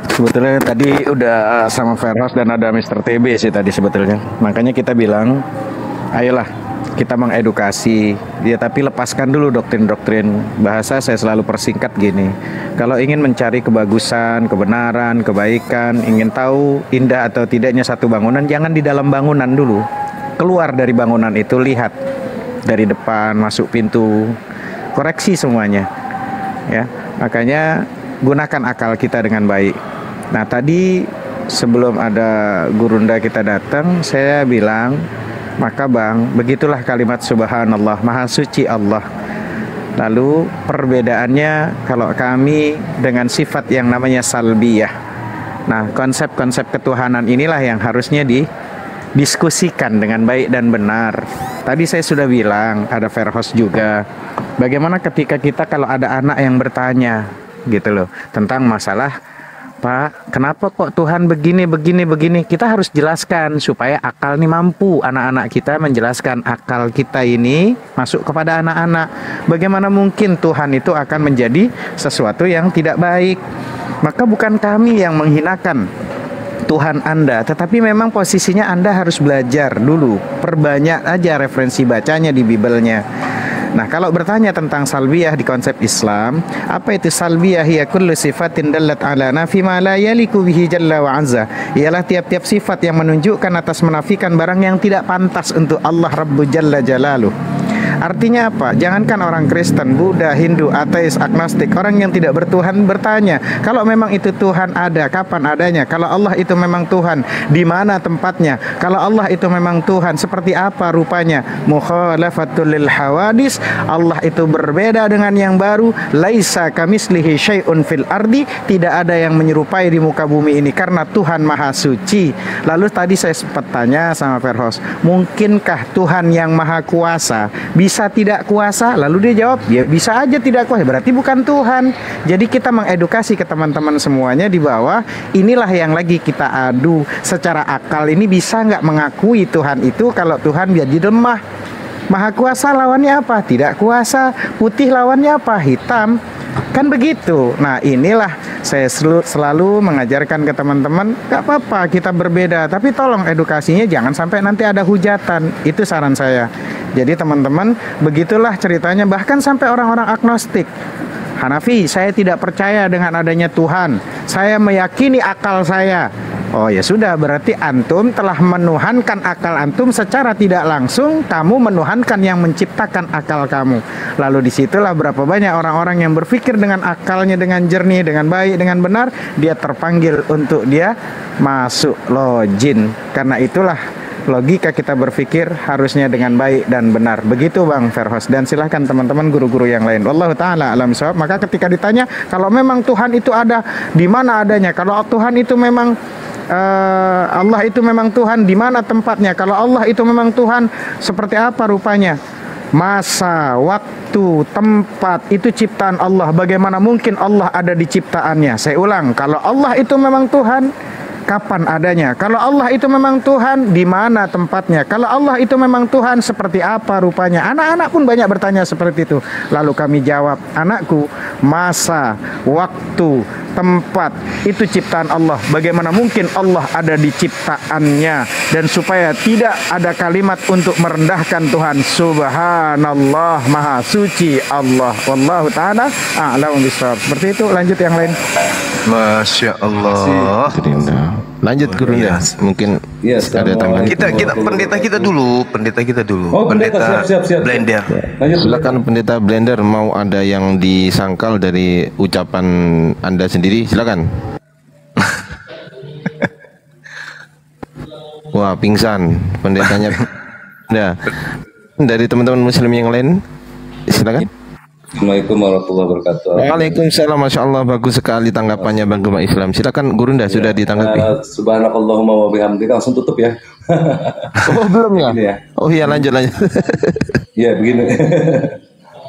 sebetulnya tadi udah sama Feros dan ada Mr. TB sih tadi sebetulnya. Makanya kita bilang, ayolah kita mengedukasi dia, tapi lepaskan dulu doktrin-doktrin. Bahasa saya selalu persingkat gini, kalau ingin mencari kebagusan, kebenaran, kebaikan, ingin tahu indah atau tidaknya satu bangunan, jangan di dalam bangunan dulu. Keluar dari bangunan itu, lihat dari depan, masuk pintu, koreksi semuanya. Ya, makanya gunakan akal kita dengan baik. Nah, tadi sebelum ada gurunda kita datang, saya bilang, maka Bang, begitulah kalimat subhanallah, maha suci Allah. Lalu perbedaannya kalau kami dengan sifat yang namanya salbiyah. Nah, konsep-konsep ketuhanan inilah yang harusnya didiskusikan dengan baik dan benar. Tadi saya sudah bilang, ada Ferhos juga, bagaimana ketika kita kalau ada anak yang bertanya gitu loh tentang masalah, Pak, kenapa kok Tuhan begini? Kita harus jelaskan supaya akal ini mampu. Anak-anak kita menjelaskan, akal kita ini masuk kepada anak-anak. Bagaimana mungkin Tuhan itu akan menjadi sesuatu yang tidak baik? Maka bukan kami yang menghinakan Tuhan Anda, tetapi memang posisinya Anda harus belajar dulu. Perbanyak aja referensi bacanya di Bibelnya. Nah, kalau bertanya tentang salbiyah di konsep Islam, apa itu salbiyah? Hiya kullu sifatin dallat ala nafi ma la yaliku bihi jalla wa azza. Ialah tiap-tiap sifat yang menunjukkan atas menafikan barang yang tidak pantas untuk Allah Rabbu Jalla Jalaluh. Artinya apa? Jangankan orang Kristen, Buddha, Hindu, ateis, agnostik, orang yang tidak bertuhan bertanya, kalau memang itu Tuhan ada, kapan adanya? Kalau Allah itu memang Tuhan, di mana tempatnya? Kalau Allah itu memang Tuhan, seperti apa rupanya? Mukhalafatul lil hawadis, Allah itu berbeda dengan yang baru. Laisa kamislihi syai'un fil ardi, tidak ada yang menyerupai di muka bumi ini, karena Tuhan Maha Suci. Lalu tadi saya sempat tanya sama Ferhos, mungkinkah Tuhan yang Maha Kuasa bisa tidak kuasa? Lalu dia jawab, ya bisa aja tidak kuasa, berarti bukan Tuhan. Jadi kita mengedukasi ke teman-teman semuanya di bawah, inilah yang lagi kita adu. Secara akal ini bisa nggak mengakui Tuhan itu kalau Tuhan jadi lemah? Maha kuasa lawannya apa? Tidak kuasa. Putih lawannya apa? Hitam. Kan begitu. Nah, inilah saya selalu mengajarkan ke teman-teman, gak apa-apa kita berbeda, tapi tolong edukasinya jangan sampai nanti ada hujatan. Itu saran saya. Jadi teman-teman, begitulah ceritanya. Bahkan sampai orang-orang agnostik, Hanafi, saya tidak percaya dengan adanya Tuhan, saya meyakini akal saya. Oh ya sudah, berarti antum telah menuhankan akal antum secara tidak langsung. Kamu menuhankan yang menciptakan akal kamu. Lalu disitulah berapa banyak orang-orang yang berpikir dengan akalnya dengan jernih, dengan baik, dengan benar, dia terpanggil untuk dia masuk login. Karena itulah logika kita berpikir harusnya dengan baik dan benar. Begitu Bang Ferhos. Dan silahkan teman-teman guru-guru yang lain. Wallahu ta'ala alam shawab. Maka ketika ditanya, kalau memang Tuhan itu ada, di mana adanya? Kalau Tuhan itu memang Allah itu memang Tuhan, di mana tempatnya? Kalau Allah itu memang Tuhan, seperti apa rupanya? Masa, waktu, tempat itu ciptaan Allah. Bagaimana mungkin Allah ada di ciptaannya? Saya ulang, kalau Allah itu memang Tuhan, kapan adanya? Kalau Allah itu memang Tuhan, di mana tempatnya? Kalau Allah itu memang Tuhan, seperti apa rupanya? Anak-anak pun banyak bertanya seperti itu. Lalu kami jawab, anakku, masa, waktu, tempat itu ciptaan Allah. Bagaimana mungkin Allah ada di ciptaannya? Dan supaya tidak ada kalimat untuk merendahkan Tuhan, subhanallah, maha suci Allah. Wallahu ta'ala a'lam bishawab. Seperti itu. Lanjut yang lain. Masya Allah. Lanjut guru ya. Mungkin ada tambahan. Kita pendeta kita dulu. Oh, pendeta, siap. Blender. Silakan pendeta Blender, mau ada yang disangkal dari ucapan Anda sendiri, silakan. Wah, pingsan pendetanya. Nah, dari teman-teman muslim yang lain, silakan. Assalamualaikum warahmatullahi wabarakatuh. Waalaikumsalam. Masya Allah, bagus sekali tanggapannya Bang Gema Islam. Silakan Gurunda, sudah ditanggapi. Subhanakallahumma wa bihamdika, langsung tutup ya. Oh belum ya? Begini ya. Oh iya, lanjut. Ya begini.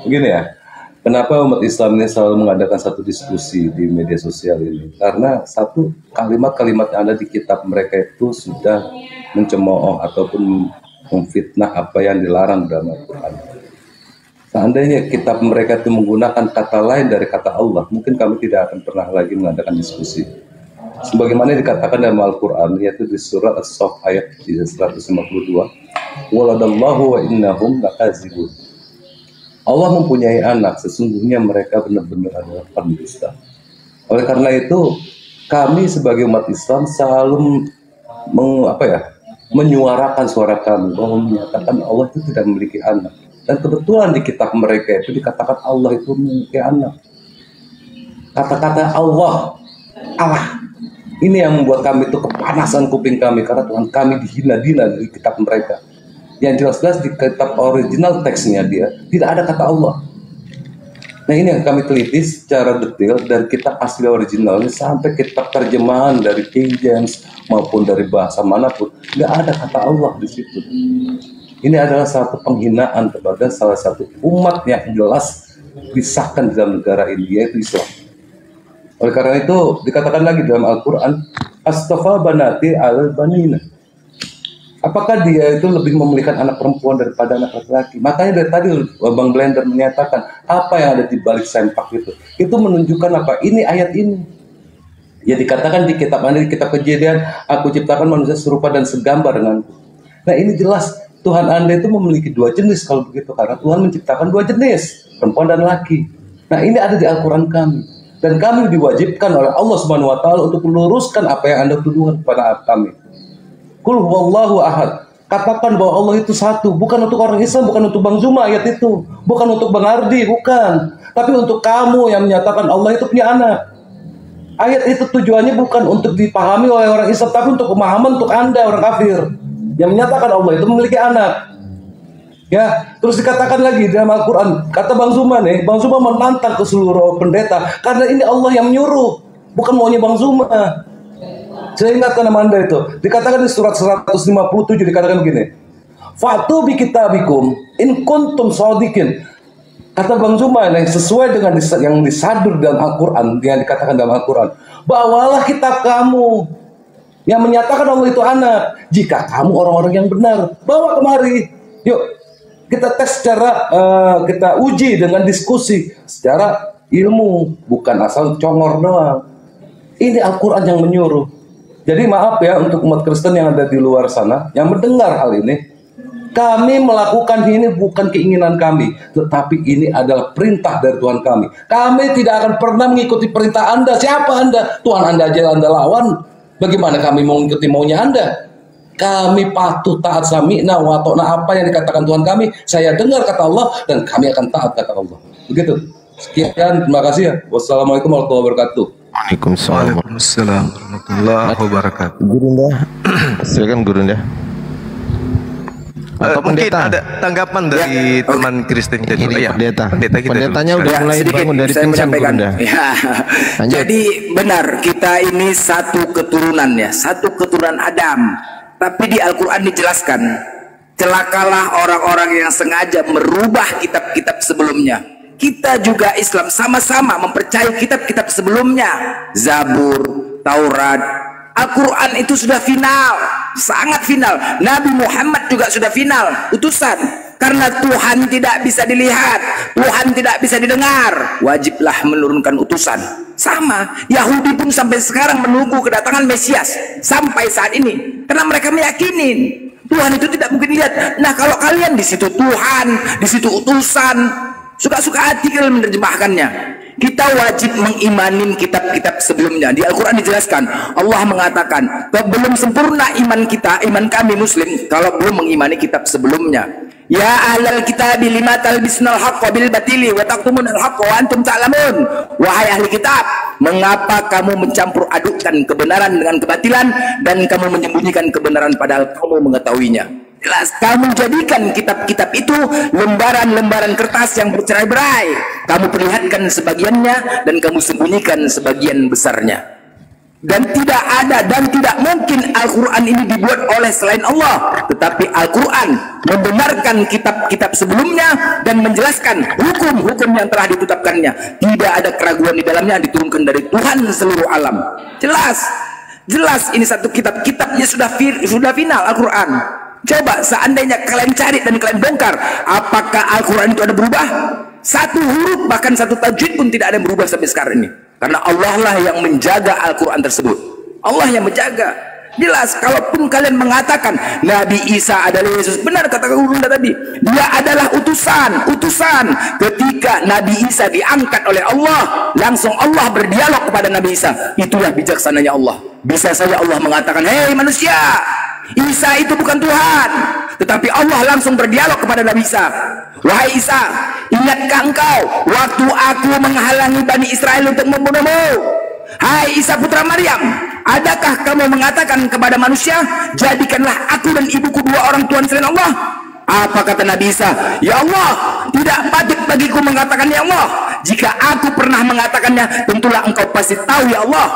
Begini ya. Kenapa umat Islam ini selalu mengadakan satu diskusi di media sosial ini? Karena satu, kalimat-kalimat yang ada di kitab mereka itu sudah mencemooh ataupun memfitnah apa yang dilarang dalam Al-Quran. Seandainya kitab mereka itu menggunakan kata lain dari kata Allah, mungkin kami tidak akan pernah lagi mengadakan diskusi. Sebagaimana dikatakan dalam Al-Quran, yaitu di surat As-Saff ayat 152, waladallahu wa innahum lakazibun. Allah mempunyai anak, sesungguhnya mereka benar-benar adalah pendusta. Oleh karena itu, kami sebagai umat Islam selalu menyuarakan suara kami bahwa menyatakan Allah itu tidak memiliki anak. Dan kebetulan di kitab mereka itu dikatakan Allah itu memiliki anak. Kata-kata Allah ini yang membuat kami itu kepanasan kuping kami, karena Tuhan kami dihina-hina di kitab mereka. Yang jelas-jelas di kitab original teksnya dia tidak ada kata Allah. Nah ini yang kami teliti secara detail dari kitab asli originalnya sampai kitab terjemahan dari King James maupun dari bahasa manapun, nggak ada kata Allah di situ. Ini adalah satu penghinaan kepada salah satu umat yang jelas disahkan di dalam negara ini, yaitu Islam. Oleh karena itu dikatakan lagi dalam Al-Quran, astafa banati al-banina. Apakah dia itu lebih memilihkan anak perempuan daripada anak laki-laki? Makanya dari tadi Bang Blender menyatakan apa yang ada di balik sempak itu. Itu menunjukkan apa? Ini ayat ini. Ya dikatakan di kitab Kejadian, aku ciptakan manusia serupa dan segambar denganku. Nah ini jelas Tuhan Anda itu memiliki dua jenis kalau begitu, karena Tuhan menciptakan dua jenis, perempuan dan laki. Nah ini ada di Al-Quran kami, dan kami diwajibkan oleh Allah Subhanahu Wa Taala untuk meluruskan apa yang Anda tuduhkan kepada kami. Qul huwallahu ahad. Katakan bahwa Allah itu satu, bukan untuk orang Islam, bukan untuk Bang Zuma ayat itu, bukan untuk Bang Ardi, bukan, tapi untuk kamu yang menyatakan Allah itu punya anak. Ayat itu tujuannya bukan untuk dipahami oleh orang Islam, tapi untuk pemahaman untuk Anda orang kafir yang menyatakan Allah itu memiliki anak. Ya, terus dikatakan lagi dalam Al-Quran, kata Bang Zuma nih, Bang Zuma menantang ke seluruh pendeta, karena ini Allah yang menyuruh, bukan maunya Bang Zuma. Saya ingatkan nama Anda itu, dikatakan di surat 157 dikatakan begini, Fa'tu bi kitabikum in kuntum shadiqin. Kata Bang Zuma nih, sesuai dengan yang disadur dalam Al-Quran, yang dikatakan dalam Al-Quran, bawalah kitab kamu yang menyatakan Allah itu anak. Jika kamu orang-orang yang benar, bawa kemari. Yuk, kita tes secara, kita uji dengan diskusi secara ilmu, bukan asal congor doang. Ini Al-Quran yang menyuruh. Jadi maaf ya untuk umat Kristen yang ada di luar sana, yang mendengar hal ini. Kami melakukan ini bukan keinginan kami, tetapi ini adalah perintah dari Tuhan kami. Kami tidak akan pernah mengikuti perintah Anda. Siapa Anda? Tuhan Anda aja Anda lawan. Bagaimana kami mau mengikuti maunya Anda? Kami patuh taat sami'na wa ta'na, apa yang dikatakan Tuhan kami. Saya dengar kata Allah dan kami akan taat kata Allah. Begitu. Sekian, terima kasih ya. Wassalamualaikum warahmatullahi wabarakatuh. Waalaikumsalam warahmatullahi wabarakatuh. Gurunda, silakan Gurunda. Mungkin ada tanggapan dari teman Kristen tadi. Ini pendeta. Pendetanya udah mulai bangun dari saya tim menyampaikan. Gurunda. Ya. Jadi benar, kita ini satu keturunan ya, satu keturunan Adam. Tapi di Al-Quran dijelaskan, celakalah orang-orang yang sengaja merubah kitab-kitab sebelumnya. Kita juga Islam sama-sama mempercayai kitab-kitab sebelumnya. Zabur, Taurat, Al-Quran itu sudah final, sangat final. Nabi Muhammad juga sudah final, utusan. Karena Tuhan tidak bisa dilihat, Tuhan tidak bisa didengar, wajiblah menurunkan utusan. Sama, Yahudi pun sampai sekarang menunggu kedatangan Mesias sampai saat ini, karena mereka meyakini Tuhan itu tidak mungkin dilihat. Nah kalau kalian di situ Tuhan, di situ utusan, suka-suka hati kalian menerjemahkannya. Kita wajib mengimanin kitab-kitab sebelumnya. Di Al-Quran dijelaskan, Allah mengatakan belum sempurna iman kita, iman kami Muslim, kalau belum mengimani kitab sebelumnya. Ya ahlal kitab lima talbisnal haqqa bil batili wa taqtumunal haqqa wa antum ta'lamun. Wahai ahli kitab, mengapa kamu mencampur adukkan kebenaran dengan kebatilan dan kamu menyembunyikan kebenaran padahal kamu mengetahuinya? Jelas, kamu jadikan kitab-kitab itu lembaran-lembaran kertas yang bercerai-berai. Kamu perlihatkan sebagiannya dan kamu sembunyikan sebagian besarnya. Dan tidak ada dan tidak mungkin Al-Quran ini dibuat oleh selain Allah. Tetapi Al-Quran membenarkan kitab-kitab sebelumnya dan menjelaskan hukum-hukum yang telah ditetapkannya. Tidak ada keraguan di dalamnya, diturunkan dari Tuhan seluruh alam. Jelas, jelas ini satu kitabnya sudah final Al-Quran. Coba seandainya kalian cari dan kalian bongkar, apakah Al-Quran itu ada berubah? Satu huruf bahkan satu tajwid pun tidak ada yang berubah sampai sekarang ini. Karena Allah lah yang menjaga Al-Quran tersebut. Allah yang menjaga. Jelas, kalaupun kalian mengatakan Nabi Isa adalah Yesus, benar kata Gurunda tadi, dia adalah utusan. Ketika Nabi Isa diangkat oleh Allah, langsung Allah berdialog kepada Nabi Isa. Itulah bijaksananya Allah. Bisa saja Allah mengatakan, hei manusia, Isa itu bukan Tuhan, tetapi Allah langsung berdialog kepada Nabi Isa. Wahai Isa, ingatkah engkau waktu aku menghalangi Bani Israel untuk membunuhmu? Hai Isa putra Maryam, adakah kamu mengatakan kepada manusia, jadikanlah aku dan ibuku dua orang Tuhan selain Allah? Apa kata Nabi Isa? Ya Allah, tidak patut bagiku mengatakan ya Allah. Jika aku pernah mengatakannya, tentulah engkau pasti tahu ya Allah.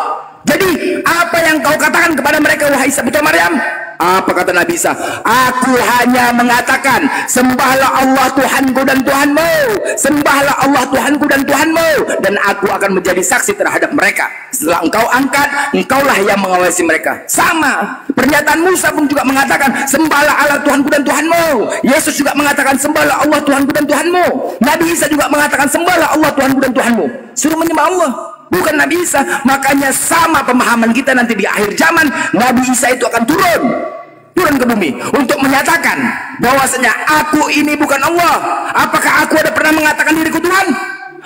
Jadi apa yang kau katakan kepada mereka, wahai Isa putra Maryam? Apa kata Nabi Isa? Aku hanya mengatakan, sembahlah Allah Tuhanku dan Tuhanmu, sembahlah Allah Tuhanku dan Tuhanmu, dan aku akan menjadi saksi terhadap mereka. Setelah engkau angkat, engkaulah yang mengawasi mereka. Sama pernyataan Musa pun juga mengatakan, sembahlah Allah Tuhanku dan Tuhanmu. Yesus juga mengatakan, sembahlah Allah Tuhanku dan Tuhanmu. Nabi Isa juga mengatakan, sembahlah Allah Tuhanku dan Tuhanmu. Suruh menyembah Allah, bukan Nabi Isa. Makanya sama pemahaman kita nanti di akhir zaman, Nabi Isa itu akan turun ke bumi untuk menyatakan bahwasanya aku ini bukan Allah. Apakah aku ada pernah mengatakan diriku Tuhan?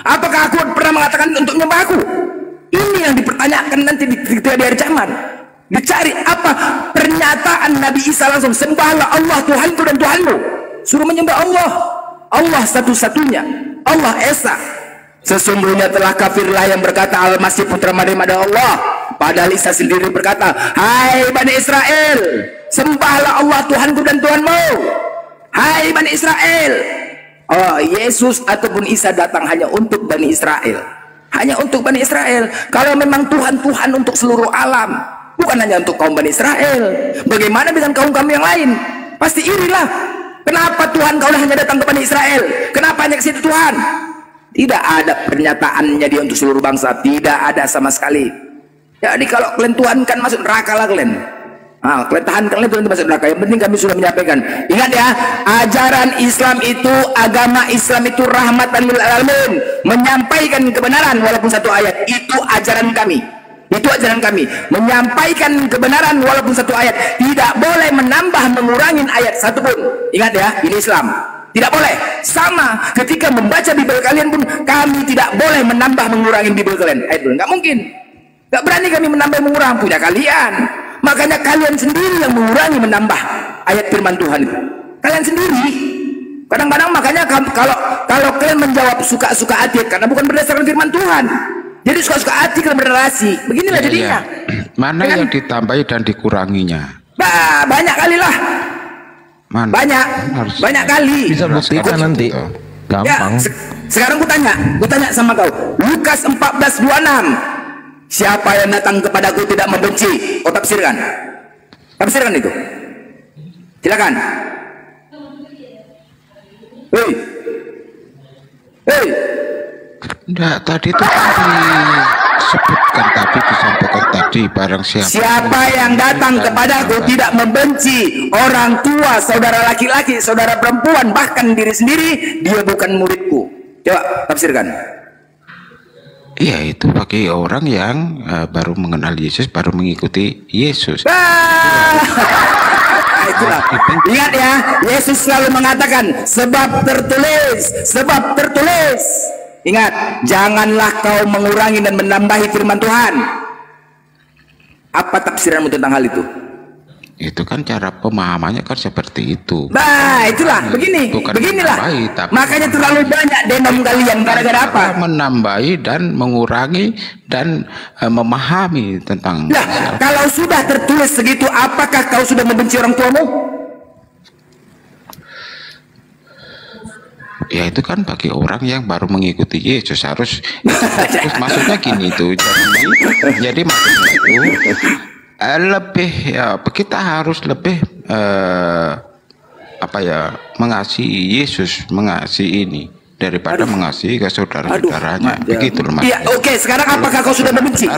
Apakah aku pernah mengatakan untuk menyembah aku? Ini yang dipertanyakan nanti di akhir zaman. Dicari apa pernyataan Nabi Isa langsung, sembahlah Allah Tuhanku dan Tuhanmu. Suruh menyembah Allah, Allah satu-satunya, Allah Esa. Sesungguhnya telah kafirlah yang berkata Al-Masih putra Maryam adalah Allah, padahal Isa sendiri berkata, hai Bani Israel, sembahlah Allah Tuhanku dan Tuhanmu. Hai Bani Israel. Oh, Yesus ataupun Isa datang hanya untuk Bani Israel, hanya untuk Bani Israel. Kalau memang Tuhan untuk seluruh alam, bukan hanya untuk kaum Bani Israel, bagaimana dengan kaum-kaum yang lain? Pasti irilah. Kenapa Tuhan kau hanya datang ke Bani Israel? Kenapa hanya ke situ Tuhan? Tidak ada pernyataannya dia untuk seluruh bangsa, tidak ada sama sekali. Jadi kalau kalian Tuhan kan masuk neraka lah kalian. Kalian tahan kalian itu masuk neraka. Yang penting kami sudah menyampaikan. Ingat ya, ajaran Islam itu, agama Islam itu rahmatan lil alamin, menyampaikan kebenaran walaupun satu ayat. Itu ajaran kami. Itu ajaran kami, menyampaikan kebenaran walaupun satu ayat. Tidak boleh menambah mengurangin ayat satupun. Ingat ya, ini Islam. Tidak boleh. Sama ketika membaca Bible kalian pun, kami tidak boleh menambah mengurangi Bible kalian. Nggak mungkin. Nggak berani kami menambah mengurang, punya kalian. Makanya kalian sendiri yang mengurangi menambah ayat firman Tuhan itu. Kalian sendiri. Kadang-kadang makanya kalau kalian menjawab suka-suka hati karena bukan berdasarkan firman Tuhan. Jadi suka-suka hati kalian berrelasi. Beginilah jadinya. Mana yang ditambahi dan dikuranginya? Banyak kali lah. Mana? Banyak kali. Bisa buktikan nanti. Gampang. Ya, sekarang ku tanya sama kau. Lukas 14:26. Siapa yang datang kepadaku tidak membenci. Kau tafsirkan. Tafsirkan itu. Silakan. Hei. Enggak, tadi itu disebutkan, tapi disampaikan tadi barang siapa yang datang kepadaku tidak membenci orang tua, saudara laki-laki, saudara perempuan, bahkan diri sendiri, dia bukan muridku. Coba tafsirkan. Iya, itu bagi orang yang baru mengenal Yesus, baru mengikuti Yesus. Itulah. Ingat ya, Yesus selalu mengatakan sebab tertulis. Ingat, janganlah kau mengurangi dan menambahi firman Tuhan. Apa tafsiranmu tentang hal itu? Itu kan cara pemahamannya kan seperti itu. Itulah, beginilah. Makanya terlalu banyak denom kalian gara-gara apa? Menambahi dan mengurangi dan memahami tentang. Kalau sudah tertulis segitu, apakah kau sudah membenci orang tuamu? Ya itu kan bagi orang yang baru mengikuti Yesus harus terus maksudnya gini itu. Jadi maksudnya itu lebih ya kita harus lebih apa ya mengasihi Yesus, mengasihi ini daripada mengasihi ke saudara-saudaranya. Begitu loh Mas. Iya, oke. Sekarang apakah kau sudah membenci?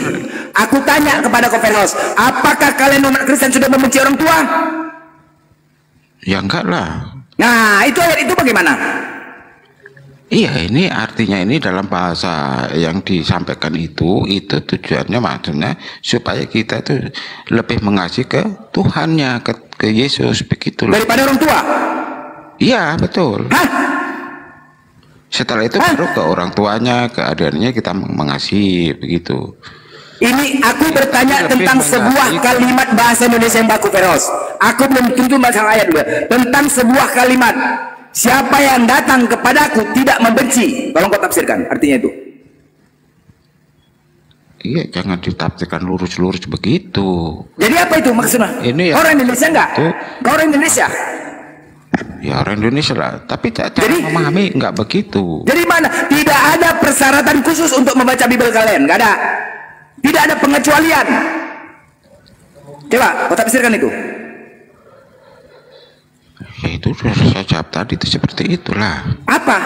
Aku tanya kepada Koperos, apakah kalian umat Kristen sudah membenci orang tua? Ya enggak lah. Nah, itu ayat itu bagaimana? Iya, ini artinya ini dalam bahasa yang disampaikan itu tujuannya maksudnya supaya kita itu lebih mengasihi ke Tuhannya, ke Yesus begitu loh. Daripada orang tua? Iya, betul. Hah? Setelah itu baru ke orang tuanya, ke adiknya kita mengasihi begitu. Ini aku bertanya tentang sebuah kalimat bahasa Indonesia yang baku, Feros. Aku belum tentu masalah ayat dulu. Tentang sebuah kalimat, siapa yang datang kepadaku tidak membenci. Tolong kau tafsirkan artinya itu. Iya, jangan ditafsirkan lurus-lurus begitu. Jadi apa itu maksudnya? Ini orang Indonesia enggak? Kau orang Indonesia? Ya orang Indonesia lah. Tapi cara memahami enggak begitu. Jadi mana? Tidak ada persyaratan khusus untuk membaca Bible kalian. Enggak ada. Tidak ada pengecualian. Coba kau tafsirkan itu. Ya itu sudah saya jawab tadi itu seperti itulah. Apa?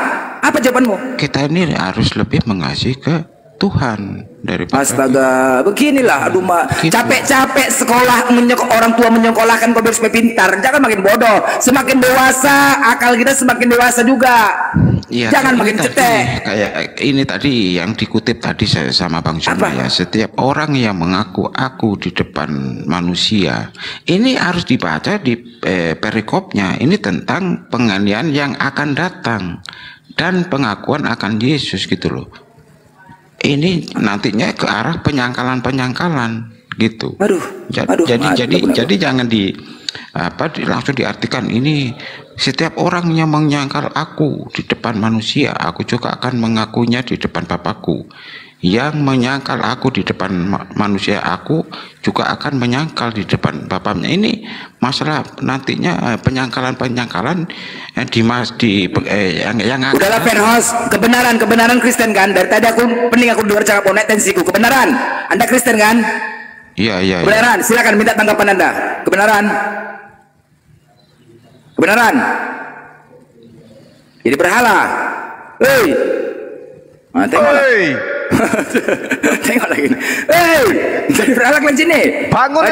Apa jawabanmu? Kita ini harus lebih mengasihi ke Tuhan daripada. Astaga, beginilah. Aduh, capek-capek sekolah orang tua menyekolahkan kau biar supaya pintar. Jangan makin bodoh. Semakin dewasa, akal kita semakin dewasa juga. Ya, jangan makin cetek. Kayak ini tadi yang dikutip tadi saya sama Bang Zuma ya. Setiap orang yang mengaku aku di depan manusia, ini harus dibaca di perikopnya. Ini tentang penganiayaan yang akan datang dan pengakuan akan Yesus gitu loh. Ini nantinya ke arah penyangkalan gitu. Jadi jangan langsung diartikan ini setiap orang yang menyangkal aku di depan manusia, aku juga akan mengakuinya di depan Bapakku. Yang menyangkal aku di depan manusia, aku juga akan menyangkal di depan Bapaknya. Ini masalah nantinya penyangkalan yang udahlah Ferhos, kebenaran Kristen kan? Dari tadi aku dengar cakap onek tensiku. Kebenaran, Anda Kristen kan? Iya. Kebenaran, silakan minta tanggapan Anda. Kebenaran. Jadi berhala. Hei. Tengok. Tengok lagi. Hei, jadi berhala kalian sini. Bangun.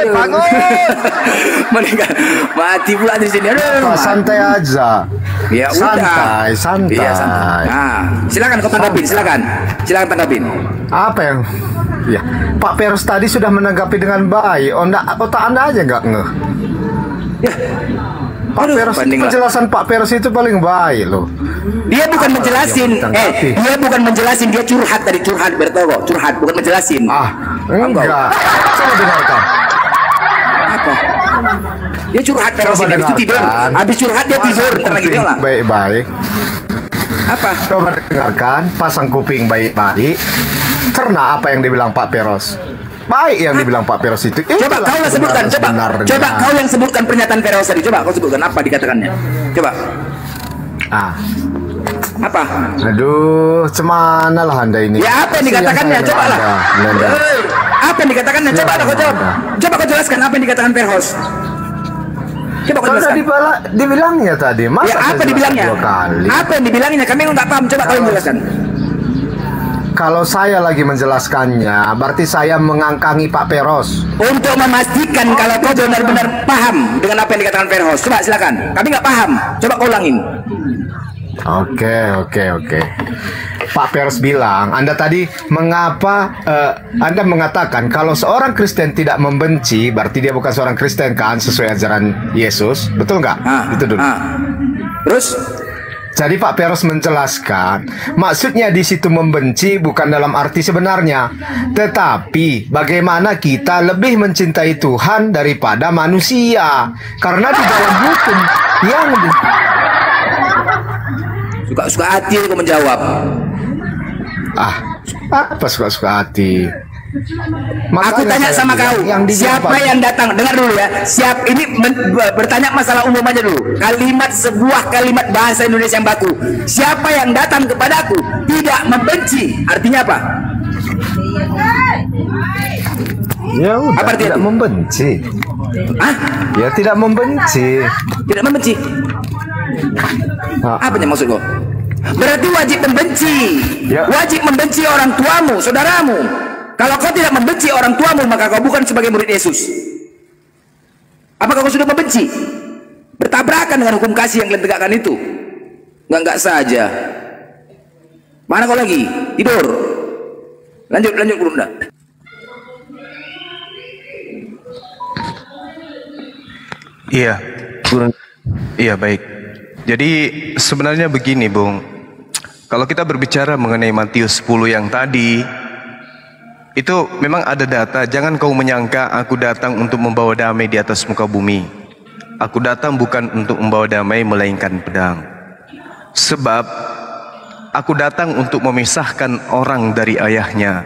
Meninggal. Mati pula di sini. Aduh. Santai aja. Ya udah. Santai. Iya, santai. Nah, silakan kau tanggapin. Silakan tanggapin. Apa yang? Ya, Pak Peros tadi sudah menanggapi dengan baik. Otak Anda aja nggak ngeh. Ya. Pak Peros, penjelasan Pak Peros itu paling baik loh. Dia bukan menjelasin, dia curhat tadi, Bertogo, bukan menjelasin. Enggak. Coba dengarkan. Apa? Dia curhat Peros ini, habis itu tidur. Habis curhat dia tidur, ntar lagi dia lah. Baik-baik. Apa? Coba dengarkan, pasang kuping baik-baik. Karena apa yang dibilang Pak Peros? Baik yang dibilang Pak Peros itu. Coba kau yang sebutkan, coba kau yang sebutkan pernyataan Peros tadi. Coba kau sebutkan apa dikatakannya. Coba. Apa? Aduh, cemana lah Anda ini. Ya apa yang dikatakannya? Coba lah. Apa yang dikatakannya? Coba kau jawab. Coba kau jelaskan apa yang dikatakan Peros. Coba kau jelaskan. Dibilangnya tadi. Masa ya apa dibilangnya? Apa yang dibilangnya? Kami nggak paham. Coba kau jelaskan. Kalau saya lagi menjelaskannya, berarti saya mengangkangi Pak Peros. Untuk memastikan kalau kau benar-benar paham dengan apa yang dikatakan Peros. Coba silakan. Kami nggak paham. Coba kau ulangin. Oke. Pak Peros bilang, Anda tadi mengapa Anda mengatakan kalau seorang Kristen tidak membenci, berarti dia bukan seorang Kristen kan, sesuai ajaran Yesus, betul nggak? Itu dulu. Terus? Jadi Pak Peros menjelaskan, maksudnya di situ membenci bukan dalam arti sebenarnya, tetapi bagaimana kita lebih mencintai Tuhan daripada manusia. Karena di dalam hukum yang suka-suka hati aku menjawab. Apa suka-suka hati? Aku tanya sama kau, siapa yang datang? Dengar dulu ya. Bertanya masalah umum aja dulu. Sebuah kalimat bahasa Indonesia yang baku. Siapa yang datang kepadaku tidak membenci? Artinya apa? Ya udah, apa tidak membenci. Hah? Ya tidak membenci. Tidak membenci. Apa yang maksud kau? Berarti wajib membenci. Wajib membenci orang tuamu, saudaramu. Kalau kau tidak membenci orang tuamu, maka kau bukan sebagai murid Yesus. Apakah kau sudah membenci? Bertabrakan dengan hukum kasih yang kalian tegakkan itu. Enggak saja. Mana kau lagi? Tidur. Lanjut Bunda. Iya, baik. Jadi sebenarnya begini, Bung. Kalau kita berbicara mengenai Matius 10 yang tadi, itu memang ada data. Jangan kau menyangka aku datang untuk membawa damai di atas muka bumi. Aku datang bukan untuk membawa damai, melainkan pedang. Sebab aku datang untuk memisahkan orang dari ayahnya,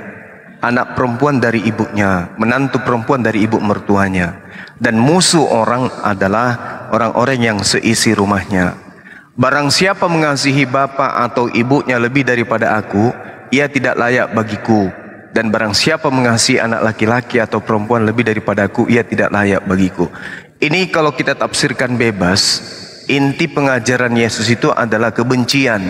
anak perempuan dari ibunya, menantu perempuan dari ibu mertuanya. Dan musuh orang adalah orang-orang yang seisi rumahnya. Barang siapa mengasihi bapa atau ibunya lebih daripada aku, ia tidak layak bagiku. Dan barang siapa mengasihi anak laki-laki atau perempuan lebih daripada aku, ia tidak layak bagiku. Ini kalau kita tafsirkan bebas, inti pengajaran Yesus itu adalah kebencian.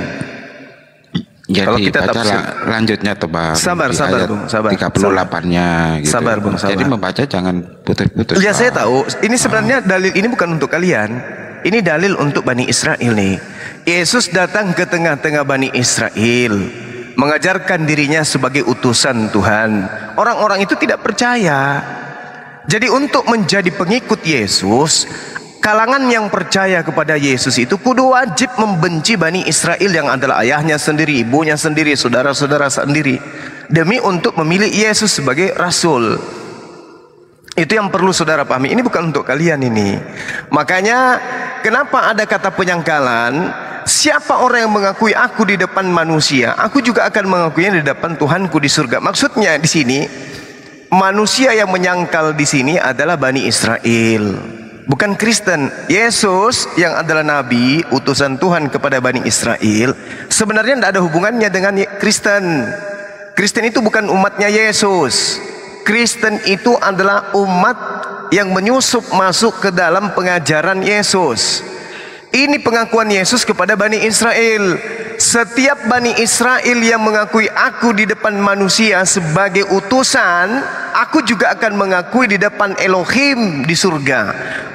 Jadi kalau kita baca tafsir, lanjutnya tuh Bang. Sabar Bung, sabar. 38-nya gitu. Sabar Bung, sabar. Jadi membaca jangan putus-putus. Ya saya tahu, ini sebenarnya dalil ini bukan untuk kalian. Ini dalil untuk Bani Israel nih. Yesus datang ke tengah-tengah Bani Israel, mengajarkan dirinya sebagai utusan Tuhan. Orang-orang itu tidak percaya. Jadi untuk menjadi pengikut Yesus, kalangan yang percaya kepada Yesus itu kudu wajib membenci Bani Israel yang adalah ayahnya sendiri, ibunya sendiri, saudara-saudara sendiri, demi untuk memilih Yesus sebagai Rasul. Itu yang perlu saudara pahami. Ini bukan untuk kalian ini. Makanya kenapa ada kata penyangkalan? Siapa orang yang mengakui aku di depan manusia, aku juga akan mengakuinya di depan Tuhanku di surga. Maksudnya di sini, manusia yang menyangkal di sini adalah Bani Israel, bukan Kristen. Yesus yang adalah Nabi, utusan Tuhan kepada Bani Israel, sebenarnya tidak ada hubungannya dengan Kristen. Kristen itu bukan umatnya Yesus. Kristen itu adalah umat yang menyusup masuk ke dalam pengajaran Yesus. Ini pengakuan Yesus kepada Bani Israel. Setiap Bani Israel yang mengakui aku di depan manusia sebagai utusan, aku juga akan mengakui di depan Elohim di surga.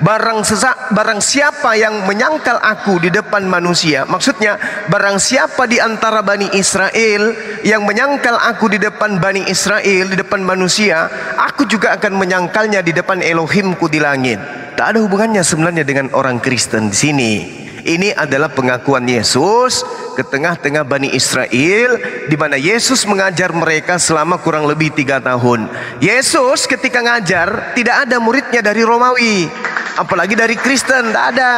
Barang siapa yang menyangkal aku di depan manusia, maksudnya barang siapa di antara Bani Israel yang menyangkal aku di depan Bani Israel, di depan manusia, aku juga akan menyangkalnya di depan Elohimku di langit. Tak ada hubungannya sebenarnya dengan orang Kristen di sini. Ini adalah pengakuan Yesus ke tengah-tengah Bani Israel, di mana Yesus mengajar mereka selama kurang lebih 3 tahun. Yesus ketika ngajar tidak ada muridnya dari Romawi, apalagi dari Kristen, tidak ada.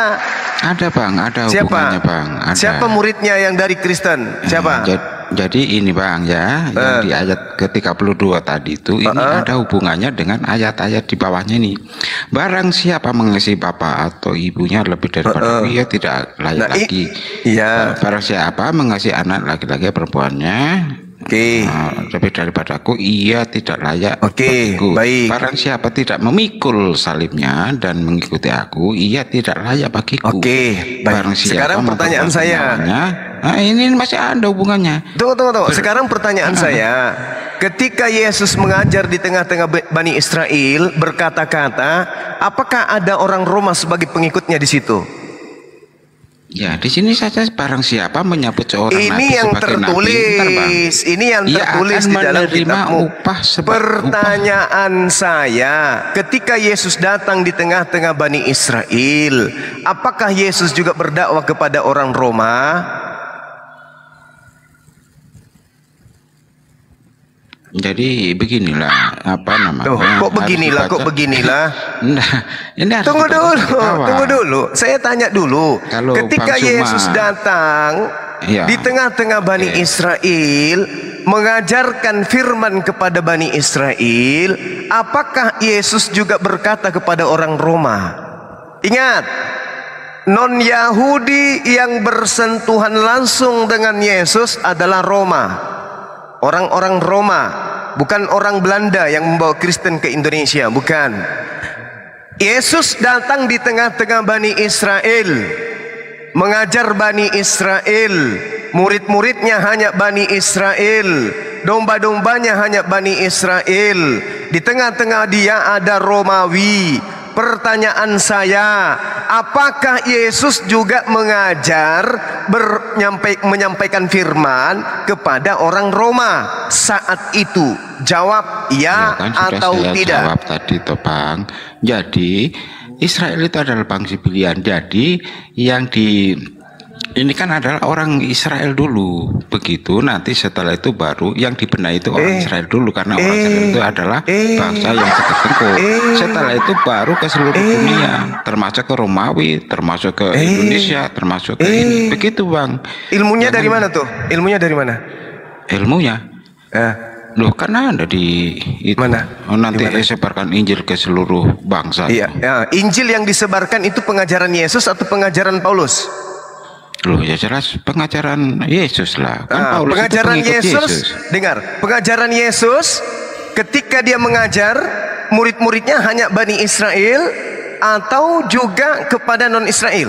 Ada Bang, ada hubungannya Bang. Ada. Siapa muridnya yang dari Kristen? Siapa? Jadi ini Bang ya, yang di ayat ke-32 tadi itu ini ada hubungannya dengan ayat-ayat di bawahnya ini. Barang siapa mengasihi bapak atau ibunya lebih daripada ia tidak layak lagi. Iya. Barang siapa mengasihi anak laki-laki perempuannya lebih daripada aku, ia tidak layak. Baik. Barang siapa tidak memikul salibnya dan mengikuti aku, ia tidak layak bagiku. Barang siapa sekarang pertanyaan saya. Nah, ini masih ada hubungannya. Tunggu. Sekarang pertanyaan saya, ketika Yesus mengajar di tengah-tengah Bani Israel berkata-kata, apakah ada orang Roma sebagai pengikutnya di situ? Ya, di sini saja barang siapa menyambut seorang ini nabi yang sebagai tertulis, nabi, ini yang tertulis di dalam kitabmu. Pertanyaan saya, ketika Yesus datang di tengah-tengah Bani Israel, apakah Yesus juga berdakwah kepada orang Roma? Jadi beginilah apa namanya? Kok beginilah? Nah, ini tunggu dulu. Saya tanya dulu. Ketika Yesus datang di tengah-tengah Bani Israel, mengajarkan firman kepada Bani Israel, apakah Yesus juga berkata kepada orang Roma? Ingat, non Yahudi yang bersentuhan langsung dengan Yesus adalah Roma. Orang-orang Roma, bukan orang Belanda yang membawa Kristen ke Indonesia, bukan. Yesus datang di tengah-tengah Bani Israel, mengajar Bani Israel, murid-muridnya hanya Bani Israel, domba-dombanya hanya Bani Israel. Di tengah-tengah dia ada Romawi. Pertanyaan saya, apakah Yesus juga mengajar, menyampaikan firman kepada orang Roma saat itu? Jawab ya, kan sudah atau saya tidak. Jawab tadi toh Bang. Jadi Israel itu adalah bangsa pilihan. Jadi yang ini kan adalah orang Israel dulu. Begitu nanti setelah itu baru yang dibenahi itu orang Israel dulu, karena orang Israel itu adalah bangsa yang tertengkuk. Setelah itu baru ke seluruh dunia, termasuk ke Romawi, termasuk ke Indonesia, termasuk ke ini. Begitu Bang. Ilmunya dari mana tuh? Ilmunya dari mana? Ilmunya? Loh, karena ada di itu. Mana? Nanti sebarkan Injil ke seluruh bangsa. Iya, ya. Injil yang disebarkan itu pengajaran Yesus atau pengajaran Paulus? Loh, ya jelas pengajaran Yesus lah. Kan Paulus pengajaran itu Yesus, dengar, pengajaran Yesus ketika dia mengajar, murid-muridnya hanya Bani Israel atau juga kepada non-Israel?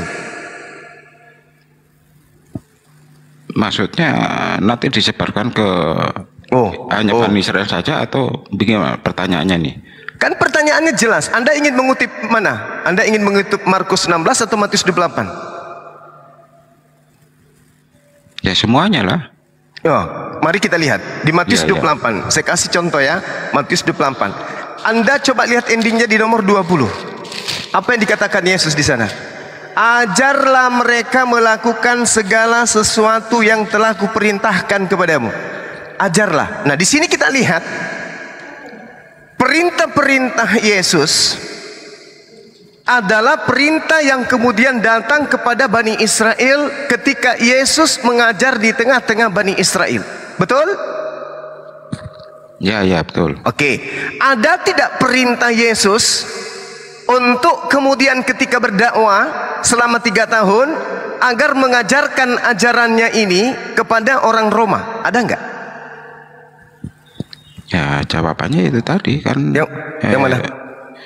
Maksudnya nanti disebarkan ke hanya Bani Israel saja atau bagaimana pertanyaannya nih? Kan pertanyaannya jelas. Anda ingin mengutip mana? Anda ingin mengutip Markus 16 atau Matius 28? Ya semuanya lah. Mari kita lihat di Matius 28. Saya kasih contoh ya, Matius 28. Anda coba lihat endingnya di nomor 20. Apa yang dikatakan Yesus di sana? Ajarlah mereka melakukan segala sesuatu yang telah kuperintahkan kepadamu. Ajarlah. Nah, di sini kita lihat perintah-perintah Yesus adalah perintah yang kemudian datang kepada Bani Israel ketika Yesus mengajar di tengah-tengah Bani Israel. Betul? Ya, betul. Oke. Ada tidak perintah Yesus untuk kemudian ketika berdakwah selama 3 tahun agar mengajarkan ajarannya ini kepada orang Roma? Ada enggak? Ya, jawabannya itu tadi kan. Yang mana?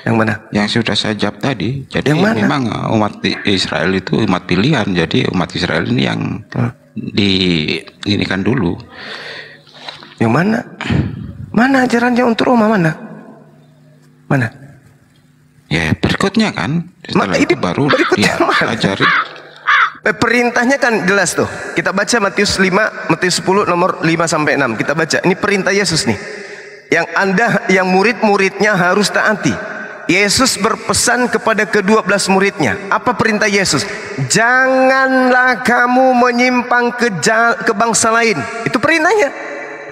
Yang mana? Yang sudah saya jawab tadi. Jadi memang umat Israel itu umat pilihan. Jadi umat Israel ini yang diinikan dulu. Yang mana? Mana ajarannya untuk Roma? Mana? Ya berikutnya kan. Setelah itu baru diajari. Perintahnya kan jelas tuh. Kita baca Matius 5, Matius 10 nomor 5 sampai 6. Kita baca. Ini perintah Yesus nih. Yang murid-muridnya harus taati. Yesus berpesan kepada ke-12 muridnya. Apa perintah Yesus? Janganlah kamu menyimpang ke bangsa lain. Itu perintahnya.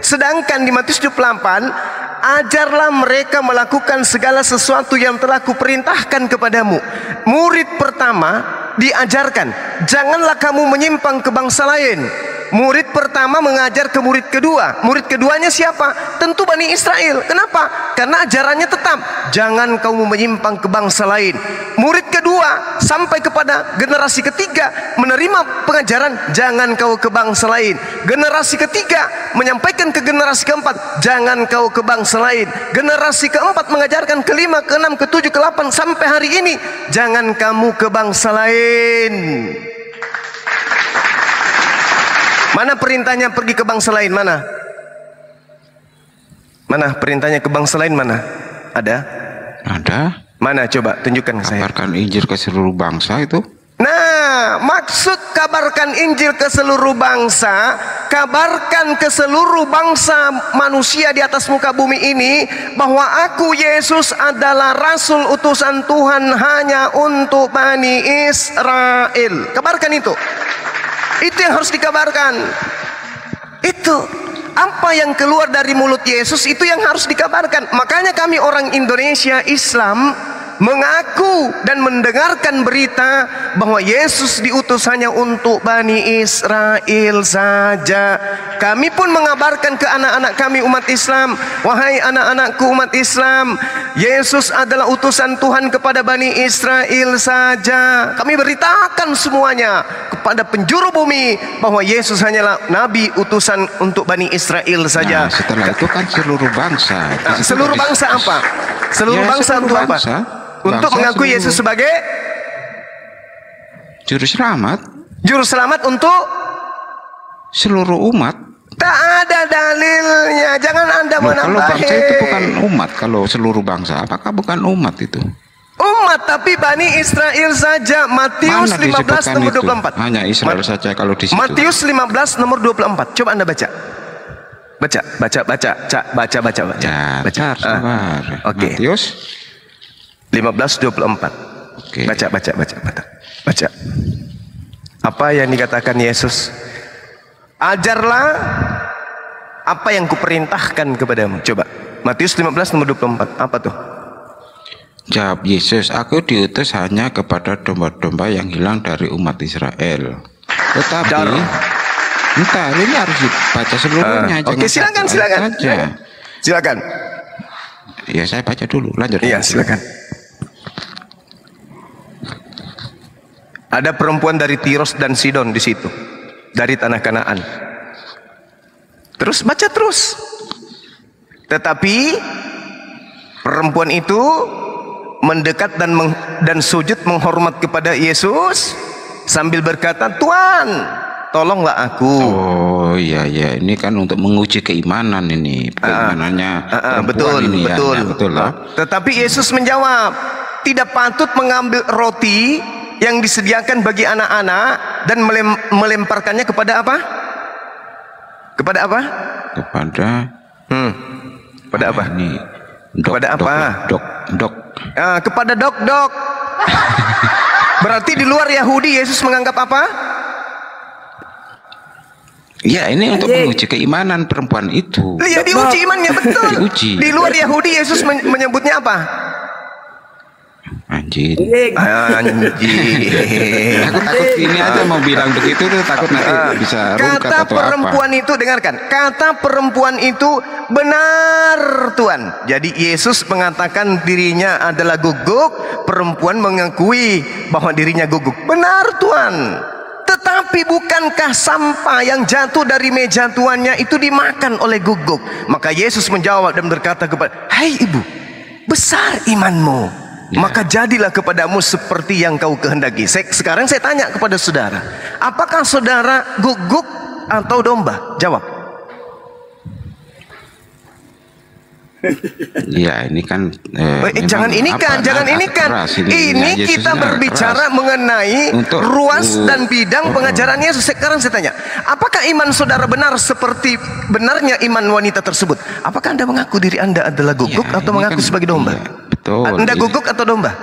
Sedangkan di Matius 28, ajarlah mereka melakukan segala sesuatu yang telah kuperintahkan kepadamu. Murid pertama diajarkan, janganlah kamu menyimpang ke bangsa lain. Murid pertama mengajar ke murid kedua. Murid keduanya siapa? Tentu Bani Israel. Kenapa? Karena ajarannya tetap, jangan kamu menyimpang ke bangsa lain. Murid kedua sampai kepada generasi ketiga menerima pengajaran, jangan kau ke bangsa lain. Generasi ketiga menyampaikan ke generasi keempat, jangan kau ke bangsa lain. Generasi keempat mengajarkan kelima, keenam, ketujuh, ke-8 sampai hari ini, jangan kamu ke bangsa lain. Mana perintahnya pergi ke bangsa lain? Mana? Mana perintahnya ke bangsa lain? Mana? Ada? Ada. Mana? Coba tunjukkan ke saya. Kabarkan Injil ke seluruh bangsa itu. Nah, maksud kabarkan Injil ke seluruh bangsa, kabarkan ke seluruh bangsa manusia di atas muka bumi ini bahwa aku Yesus adalah rasul utusan Tuhan hanya untuk Bani Israel. Kabarkan itu. Itu yang harus dikabarkan. Itu apa yang keluar dari mulut Yesus, itu yang harus dikabarkan. Makanya kami orang Indonesia Islam mengaku dan mendengarkan berita bahwa Yesus diutus hanya untuk Bani Israel saja. Kami pun mengabarkan ke anak-anak kami umat Islam, wahai anak-anakku umat Islam, Yesus adalah utusan Tuhan kepada Bani Israel saja. Kami beritakan semuanya kepada penjuru bumi bahwa Yesus hanyalah nabi utusan untuk Bani Israel saja. Nah, setelah itu kan seluruh bangsa. Seluruh bangsa apa? Seluruh bangsa untuk apa? Untuk mengakui Yesus sebagai juru selamat. Juru selamat untuk seluruh umat. Tak ada dalilnya. Jangan Anda menambahin. Kalau bangsa itu bukan umat, kalau seluruh bangsa, apakah bukan umat itu? Umat, tapi Bani Israel saja. Matius 15 nomor 24. Hanya Israel saja kalau di situ. Matius 15 nomor 24. Coba Anda baca. Baca. Oke. Matius 15:24. Oke. Baca. Apa yang dikatakan Yesus? Ajarlah apa yang kuperintahkan kepadamu. Coba. Matius 15 nomor 24. Apa tuh? Jawab Yesus, aku diutus hanya kepada domba-domba yang hilang dari umat Israel. Tetapi entar ini harus dibaca seluruhnya. Oke, silakan. Silakan. Ya, saya baca dulu. Lanjut. Iya, silakan. Ada perempuan dari Tiros dan Sidon di situ, dari tanah Kanaan. Terus baca terus. Tetapi perempuan itu mendekat dan sujud menghormat kepada Yesus sambil berkata, Tuhan, tolonglah aku. Oh iya, ini kan untuk menguji keimanan ini, keimanannya betul, ini betul. Ya, betul lah. Tetapi Yesus menjawab, tidak patut mengambil roti yang disediakan bagi anak-anak dan melemparkannya kepada apa? Kepada apa? Kepada apa? Ini kepada apa? Dok. Kepada dok. Berarti di luar Yahudi Yesus menganggap apa? Ya, ini untuk menguji keimanan perempuan itu. Ya, diuji imannya, betul. Diuji. Di luar Yahudi Yesus menyebutnya apa? Anjing. Takut ini aja mau bilang begitu tuh, takut nanti bisa rungkat kata atau perempuan apa. itu, dengarkan, kata perempuan itu benar Tuhan. Jadi Yesus mengatakan dirinya adalah guguk, perempuan mengakui bahwa dirinya guguk. Benar Tuhan. Tetapi bukankah sampah yang jatuh dari meja tuannya itu dimakan oleh guguk? Maka Yesus menjawab dan berkata kepada, hai ibu, besar imanmu. Maka jadilah kepadamu seperti yang kau kehendaki. Sekarang saya tanya kepada saudara, apakah saudara guguk atau domba? Jawab. Ya, ini kan jangan ini kan. Ini kita berbicara mengenai ruas dan bidang pengajaran Yesus. Sekarang saya tanya, apakah iman saudara benar seperti benarnya iman wanita tersebut? Apakah Anda mengaku diri Anda adalah guguk atau mengaku sebagai domba? Betul. Anda guguk atau domba?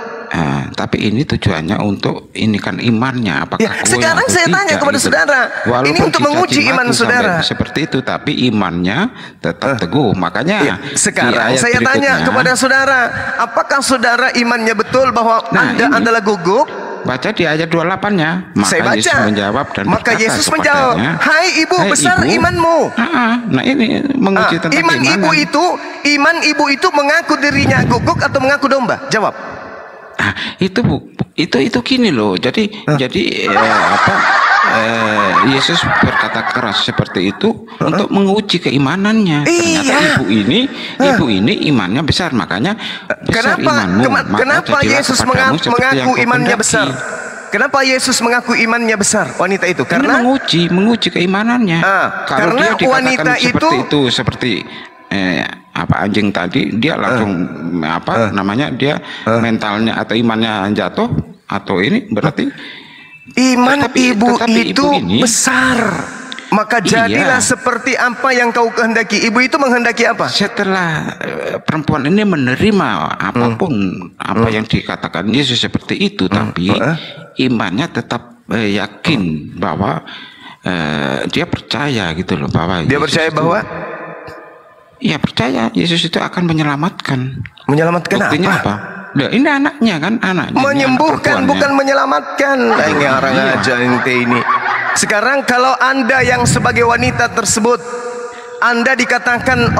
Tapi ini tujuannya untuk ini kan imannya. Apakah sekarang saya tanya kepada saudara, ini untuk menguji iman saudara. Seperti itu, tapi imannya tetap teguh. Makanya sekarang saya tanya kepada saudara, apakah saudara imannya betul bahwa Anda adalah guguk? Baca di ayat 28-nya. Maka saya baca. Yesus menjawab dan maka Yesus menjawab, hai ibu, besar imanmu. Nah, ini menguji tentang iman ibu itu mengaku dirinya guguk atau mengaku domba? Jawab. Itu gini loh. Jadi Yesus berkata keras seperti itu untuk menguji keimanannya. Ternyata ibu ini imannya besar, makanya besar imanmu. Kenapa Yesus mengaku imannya besar? Kenapa Yesus mengaku imannya besar wanita itu? Karena menguji keimanannya. Kalau karena dia wanita seperti anjing tadi, dia langsung dia mentalnya atau imannya jatuh atau ini berarti iman ibu itu besar. Maka jadilah seperti apa yang kau kehendaki. Ibu itu menghendaki apa? Setelah perempuan ini menerima apapun apa yang dikatakan Yesus seperti itu, tapi imannya tetap yakin bahwa dia percaya gitu loh, bahwa dia percaya bahwa percaya Yesus itu akan menyelamatkan. Menyelamatkan buktinya apa? Loh, ini anaknya kan, anaknya. Menyembuhkan bukan menyelamatkan. Ini orang aja ente ini. Sekarang kalau Anda yang sebagai wanita tersebut, Anda dikatakan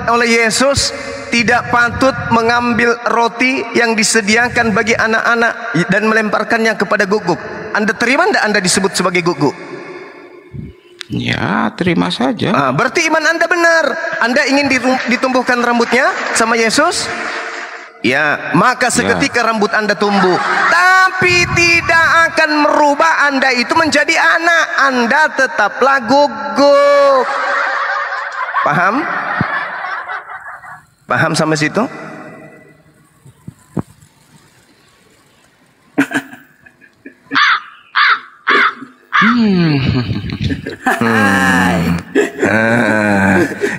oleh Yesus tidak patut mengambil roti yang disediakan bagi anak-anak dan melemparkannya kepada guguk. Anda terima tidak Anda disebut sebagai guguk? Ya, terima saja. Berarti iman Anda benar. Anda ingin ditumbuhkan rambutnya sama Yesus? Ya, maka seketika rambut Anda tumbuh. Tapi tidak akan merubah Anda itu menjadi anak. Anda tetaplah guguk. Paham? Paham sampai situ?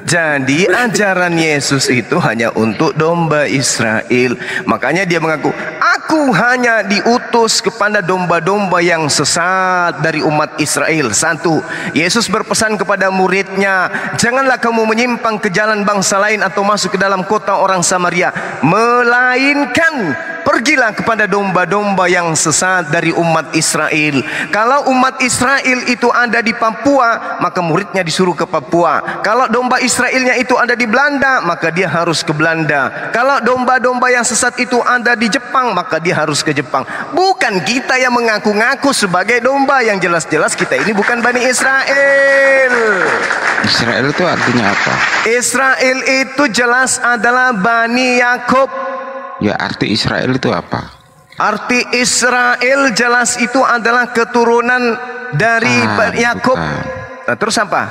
Jadi ajaran Yesus itu hanya untuk domba Israel. Makanya dia mengaku, aku hanya diutus kepada domba-domba yang sesat dari umat Israel. 1. Yesus berpesan kepada muridnya, janganlah kamu menyimpang ke jalan bangsa lain atau masuk ke dalam kota orang Samaria, melainkan pergilah kepada domba-domba yang sesat dari umat Israel. Kalau umat Israel itu ada di Papua, maka muridnya disuruh ke Papua. Kalau domba Israelnya itu ada di Belanda, maka dia harus ke Belanda. Kalau domba-domba yang sesat itu ada di Jepang, maka dia harus ke Jepang. Bukan kita yang mengaku-ngaku sebagai domba, yang jelas-jelas kita ini bukan Bani Israel. Israel itu artinya apa? Israel itu jelas adalah Bani Yakub. Ya, arti Israel itu apa? Arti Israel jelas itu adalah keturunan dari Yakub. Nah, terus apa?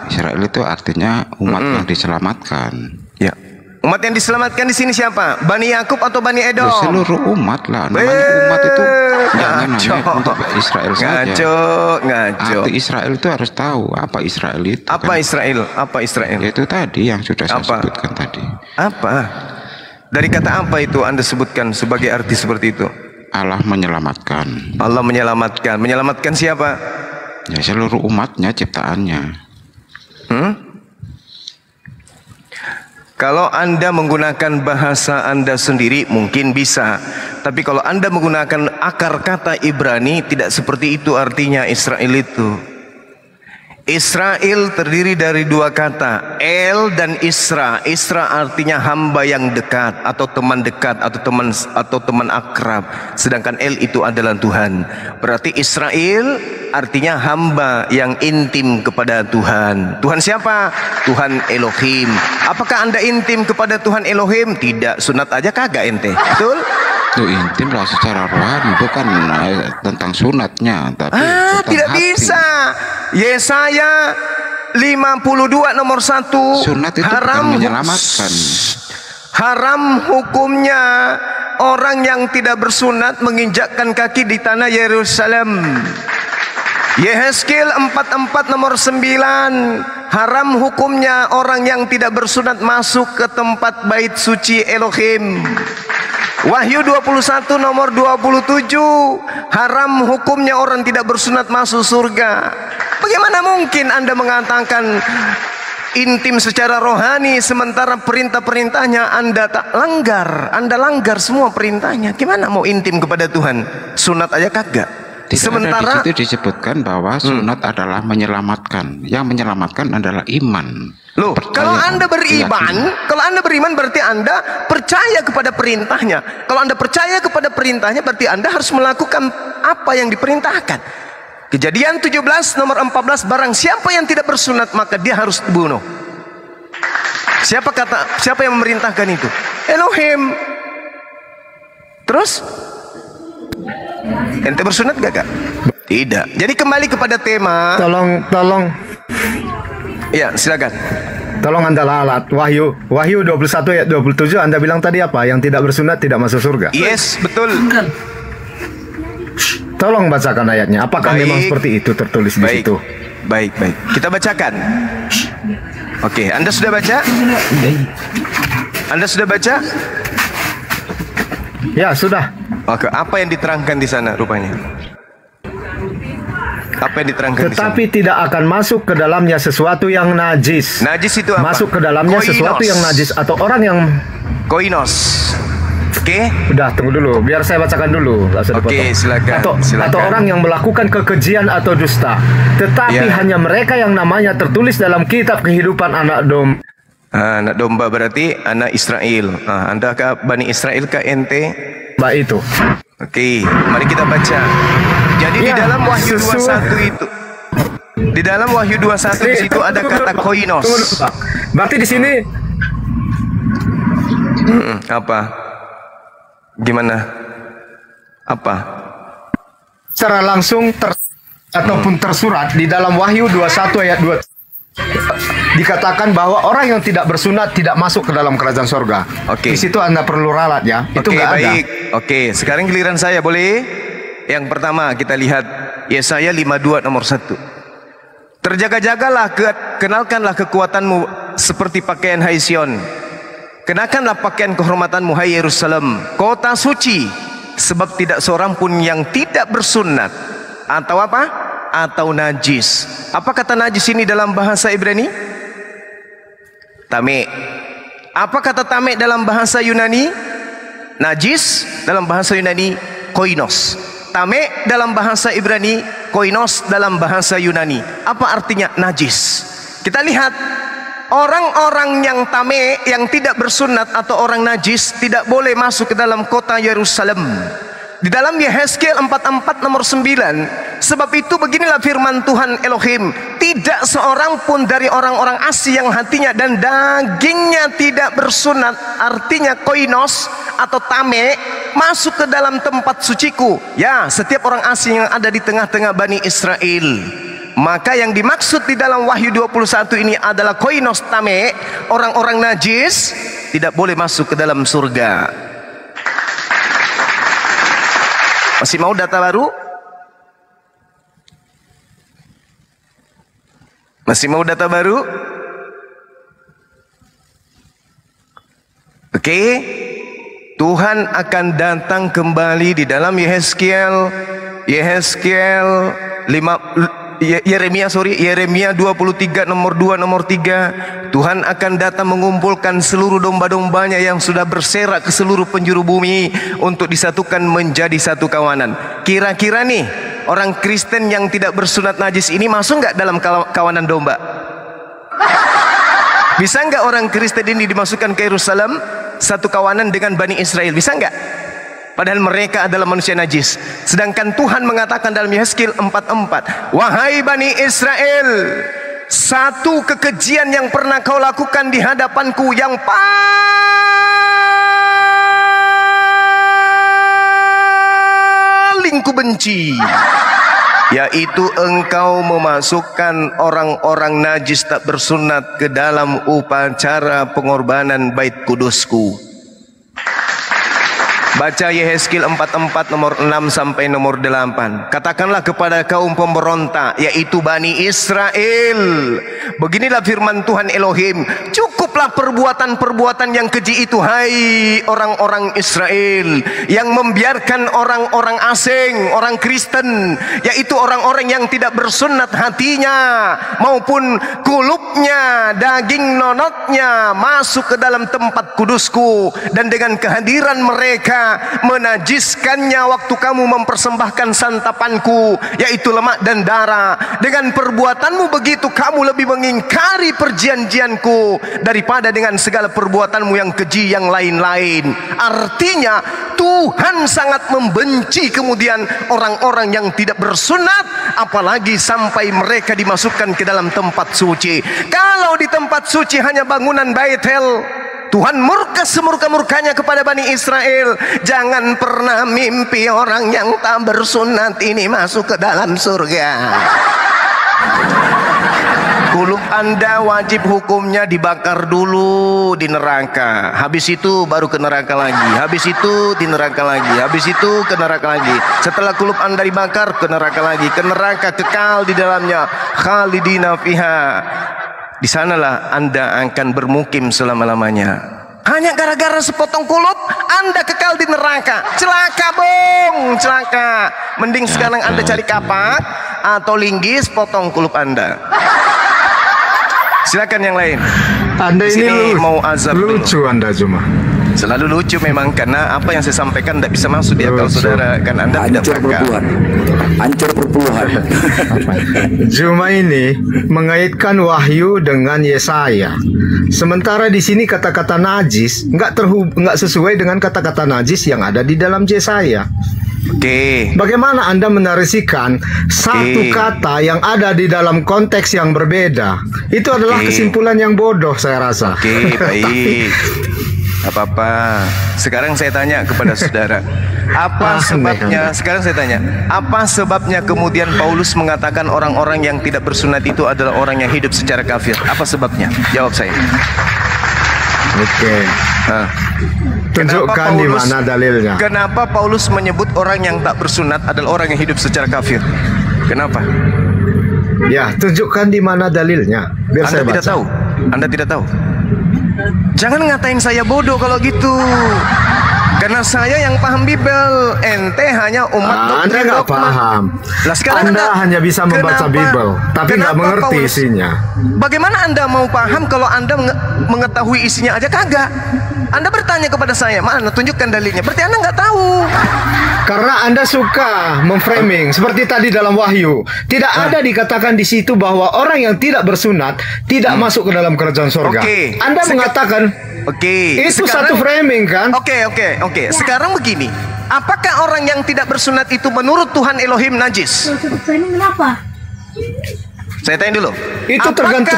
Israel itu artinya umat yang diselamatkan. Ya. Umat yang diselamatkan di sini siapa? Bani Yakub atau Bani Edom? Ya, seluruh umat lah. Namanya umat itu jangan hanya untuk Israel saja. Ngaco. Arti Israel itu harus tahu apa Israel itu. Apa kan? Israel? Apa Israel? Itu tadi yang sudah saya sebutkan tadi. Apa? Dari kata apa itu Anda sebutkan sebagai arti seperti itu? Allah menyelamatkan. Allah menyelamatkan. Menyelamatkan siapa? Ya, seluruh umatnya, ciptaannya. Kalau Anda menggunakan bahasa Anda sendiri mungkin bisa. Tapi kalau Anda menggunakan akar kata Ibrani, tidak seperti itu artinya Israel itu. Israel terdiri dari 2 kata, El dan Isra. Isra artinya hamba yang dekat atau teman dekat atau teman akrab. Sedangkan El itu adalah Tuhan. Berarti Israel artinya hamba yang intim kepada Tuhan. Tuhan siapa? Tuhan Elohim. Apakah Anda intim kepada Tuhan Elohim? Tidak. Sunat aja kagak ente. Betul? Itu intim lah secara rohani, bukan tentang sunatnya, tapi tidak hati. Bisa. Yesaya 52 nomor 1. Sunat itu haram menyelamatkan. Haram hukumnya orang yang tidak bersunat menginjakkan kaki di tanah Yerusalem. Yehezkiel 44 nomor 9. Haram hukumnya orang yang tidak bersunat masuk ke tempat bait suci Elohim. Wahyu 21 nomor 27. Haram hukumnya orang tidak bersunat masuk surga. Bagaimana mungkin Anda mengatakan intim secara rohani sementara perintah-perintahnya Anda tak langgar? Anda langgar semua perintahnya. Gimana mau intim kepada Tuhan? Sunat aja kagak. Sementara di situ disebutkan bahwa sunat adalah menyelamatkan. Yang menyelamatkan adalah iman. Loh, kalau Anda beriman berarti Anda percaya kepada perintahnya. Kalau Anda percaya kepada perintahnya berarti Anda harus melakukan apa yang diperintahkan. Kejadian 17 nomor 14, barang siapa yang tidak bersunat maka dia harus dibunuh. Siapa yang memerintahkan itu? Elohim. Terus ente bersunat gak? Tidak. Jadi kembali kepada tema. Tolong. Ya, silakan. Tolong Anda lalat. Wahyu 21 ayat 27 Anda bilang tadi apa? Yang tidak bersunat tidak masuk surga. Yes, betul. Tolong bacakan ayatnya. Apakah memang seperti itu tertulis di situ? Baik. Kita bacakan. Oke, Anda sudah baca? Anda sudah baca? Ya, sudah. Oke, apa yang diterangkan di sana rupanya? Apa yang diterangkan tetapi di sana? Tidak akan masuk ke dalamnya sesuatu yang najis. Najis itu apa? Masuk ke dalamnya sesuatu yang najis atau orang yang koinos. Oke. Udah, tunggu dulu. Biar saya bacakan dulu. Oke, silakan. Atau orang yang melakukan kekejian atau dusta. Tetapi hanya mereka yang namanya tertulis dalam kitab kehidupan anak domba. Anak domba berarti anak Israel. Anda kah Bani Israel kah ente? Mbak itu. Oke, mari kita baca. Jadi di dalam Wahyu 21 itu, di dalam Wahyu 21 di situ ada kata koinos. Berarti di sini apa? Gimana? Apa? Secara langsung ataupun tersurat di dalam Wahyu 21 ayat 2 dikatakan bahwa orang yang tidak bersunat tidak masuk ke dalam kerajaan sorga. Di situ Anda perlu ralat ya. Itu nggak ada. Baik. Oke, sekarang giliran saya, boleh? Yang pertama kita lihat Yesaya 52 nomor 1. Terjaga-jagalah, kenalkanlah kekuatanmu seperti pakaian Hai Sion. Kenakanlah pakaian kehormatanmu Hai Yerusalem, kota suci, sebab tidak seorang pun yang tidak bersunat atau apa? Atau najis. Apa kata najis ini dalam bahasa Ibrani? Tame. Apa kata tame dalam bahasa Yunani? Najis dalam bahasa Yunani koinos. Tame dalam bahasa Ibrani, koinos dalam bahasa Yunani. Apa artinya najis? Kita lihat orang-orang yang tame, yang tidak bersunat atau orang najis tidak boleh masuk ke dalam kota Yerusalem. Di dalam Yehezkiel 44 nomor 9, sebab itu beginilah firman Tuhan Elohim, tidak seorang pun dari orang-orang asli yang hatinya dan dagingnya tidak bersunat, artinya koinos atau tame, masuk ke dalam tempat suciku. Ya, setiap orang asing yang ada di tengah-tengah Bani Israel. Maka yang dimaksud di dalam Wahyu 21 ini adalah koinos tame, orang-orang najis tidak boleh masuk ke dalam surga. Masih mau data baru? Masih mau data baru? Oke. Tuhan akan datang kembali di dalam Yehezkiel 23 nomor 2 nomor 3. Tuhan akan datang mengumpulkan seluruh domba-dombanya yang sudah berserak ke seluruh penjuru bumi untuk disatukan menjadi satu kawanan. Kira-kira nih, orang Kristen yang tidak bersunat najis ini masuk nggak dalam kawanan domba? Bisa nggak orang Kristen ini dimasukkan ke Yerusalem satu kawanan dengan Bani Israel? Bisa nggak? Padahal mereka adalah manusia najis. Sedangkan Tuhan mengatakan dalam Yehezkiel 44, wahai Bani Israel, satu kekejian yang pernah kau lakukan di hadapanku yang paling kubenci, yaitu engkau memasukkan orang-orang najis tak bersunat ke dalam upacara pengorbanan bait kudusku. Baca Yehezkiel 44 nomor 6 sampai nomor 8. Katakanlah kepada kaum pemberontak, yaitu Bani Israel, beginilah firman Tuhan Elohim, cukuplah perbuatan-perbuatan yang keji itu, hai orang-orang Israel, yang membiarkan orang-orang asing, orang Kristen, yaitu orang-orang yang tidak bersunat hatinya maupun kulupnya, daging nonotnya, masuk ke dalam tempat kudusku, dan dengan kehadiran mereka menajiskannya waktu kamu mempersembahkan santapanku, yaitu lemak dan darah. Dengan perbuatanmu begitu kamu lebih mengingkari perjanjianku daripada dengan segala perbuatanmu yang keji yang lain-lain. Artinya Tuhan sangat membenci kemudian orang-orang yang tidak bersunat, apalagi sampai mereka dimasukkan ke dalam tempat suci. Kalau di tempat suci hanya bangunan Baitel, Tuhan murka semurka-murkanya kepada Bani Israel. Jangan pernah mimpi orang yang tak bersunat ini masuk ke dalam surga. Kulub Anda wajib hukumnya dibakar dulu di neraka. Habis itu baru ke neraka lagi. Habis itu di neraka lagi. Habis itu ke neraka lagi. Setelah kulub Anda dibakar, ke neraka lagi. Ke neraka kekal di dalamnya. Khalidina fiha. Di sanalah Anda akan bermukim selama-lamanya. Hanya gara-gara sepotong kulub Anda kekal di neraka. Celaka bung, celaka. Mending sekarang Anda cari kapak atau linggis, potong kulub Anda. Silakan yang lain. Anda ini mau azab lucu dulu. Anda cuma. Selalu lucu memang karena apa yang saya sampaikan tidak bisa masuk di akal saudara kan Anda tidak berakal. Hancur perpuluhan. Juma ini mengaitkan wahyu dengan Yesaya. Sementara di sini kata-kata najis nggak sesuai dengan kata-kata najis yang ada di dalam Yesaya. Oke. Bagaimana Anda menarasikan satu kata yang ada di dalam konteks yang berbeda? Itu adalah kesimpulan yang bodoh saya rasa. Oke, baik. Apa-apa. Sekarang saya tanya kepada saudara, apa sebabnya? Sekarang saya tanya, apa sebabnya kemudian Paulus mengatakan orang-orang yang tidak bersunat itu adalah orang yang hidup secara kafir? Apa sebabnya? Jawab saya. Oke. Tunjukkan di mana dalilnya. Kenapa Paulus menyebut orang yang tak bersunat adalah orang yang hidup secara kafir? Kenapa? Ya, tunjukkan di mana dalilnya. Biar Anda saya tidak baca. tahu. Anda tidak tahu. Jangan ngatain saya bodoh kalau gitu. Karena saya yang paham Bible, ente hanya umat Anda nggak paham. Lah sekarang Anda hanya bisa membaca Bible, tapi nggak mengerti Paulus, isinya. Bagaimana Anda mau paham kalau Anda mengetahui isinya aja kagak? Anda bertanya kepada saya, mana tunjukkan dalilnya. Berarti Anda nggak tahu. Karena Anda suka memframing seperti tadi dalam Wahyu. Tidak ada dikatakan di situ bahwa orang yang tidak bersunat tidak masuk ke dalam kerajaan surga. Oke. Anda mengatakan itu satu framing kan? Oke. Sekarang begini, apakah orang yang tidak bersunat itu menurut Tuhan Elohim najis? Kenapa? Saya tanya dulu. Itu tergantung.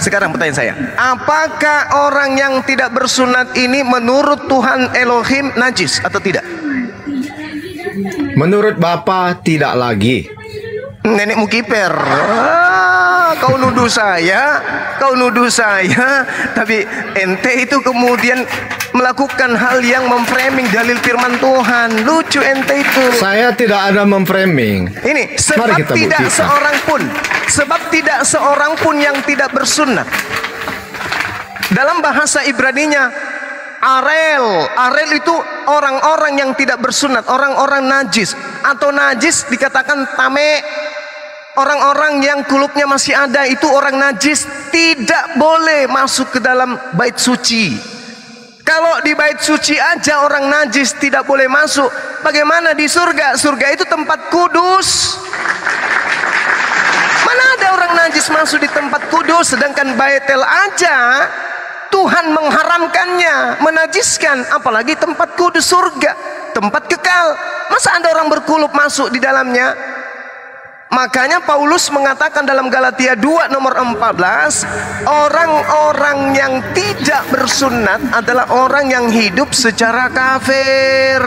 Sekarang pertanyaan saya. Apakah orang yang tidak bersunat ini menurut Tuhan Elohim najis atau tidak? Menurut Bapak tidak lagi. Nenekmu kiper. Kau nuduh saya, tapi ente itu kemudian melakukan hal yang memframing dalil firman Tuhan. Lucu ente itu. Saya tidak ada memframing. Ini sebab tidak seorang pun yang tidak bersunnah. Dalam bahasa Ibraninya Arel itu orang-orang yang tidak bersunat, orang-orang najis, atau najis dikatakan tame. Orang-orang yang kulupnya masih ada itu orang najis, tidak boleh masuk ke dalam bait suci. Kalau di bait suci aja orang najis tidak boleh masuk, bagaimana di surga? Surga itu tempat kudus. Mana ada orang najis masuk di tempat kudus, sedangkan Baitel aja Tuhan mengharamkannya, menajiskan, apalagi tempat kudus surga, tempat kekal. Masa ada orang berkulup masuk di dalamnya? Makanya Paulus mengatakan dalam Galatia 2 nomor 14, orang-orang yang tidak bersunat adalah orang yang hidup secara kafir.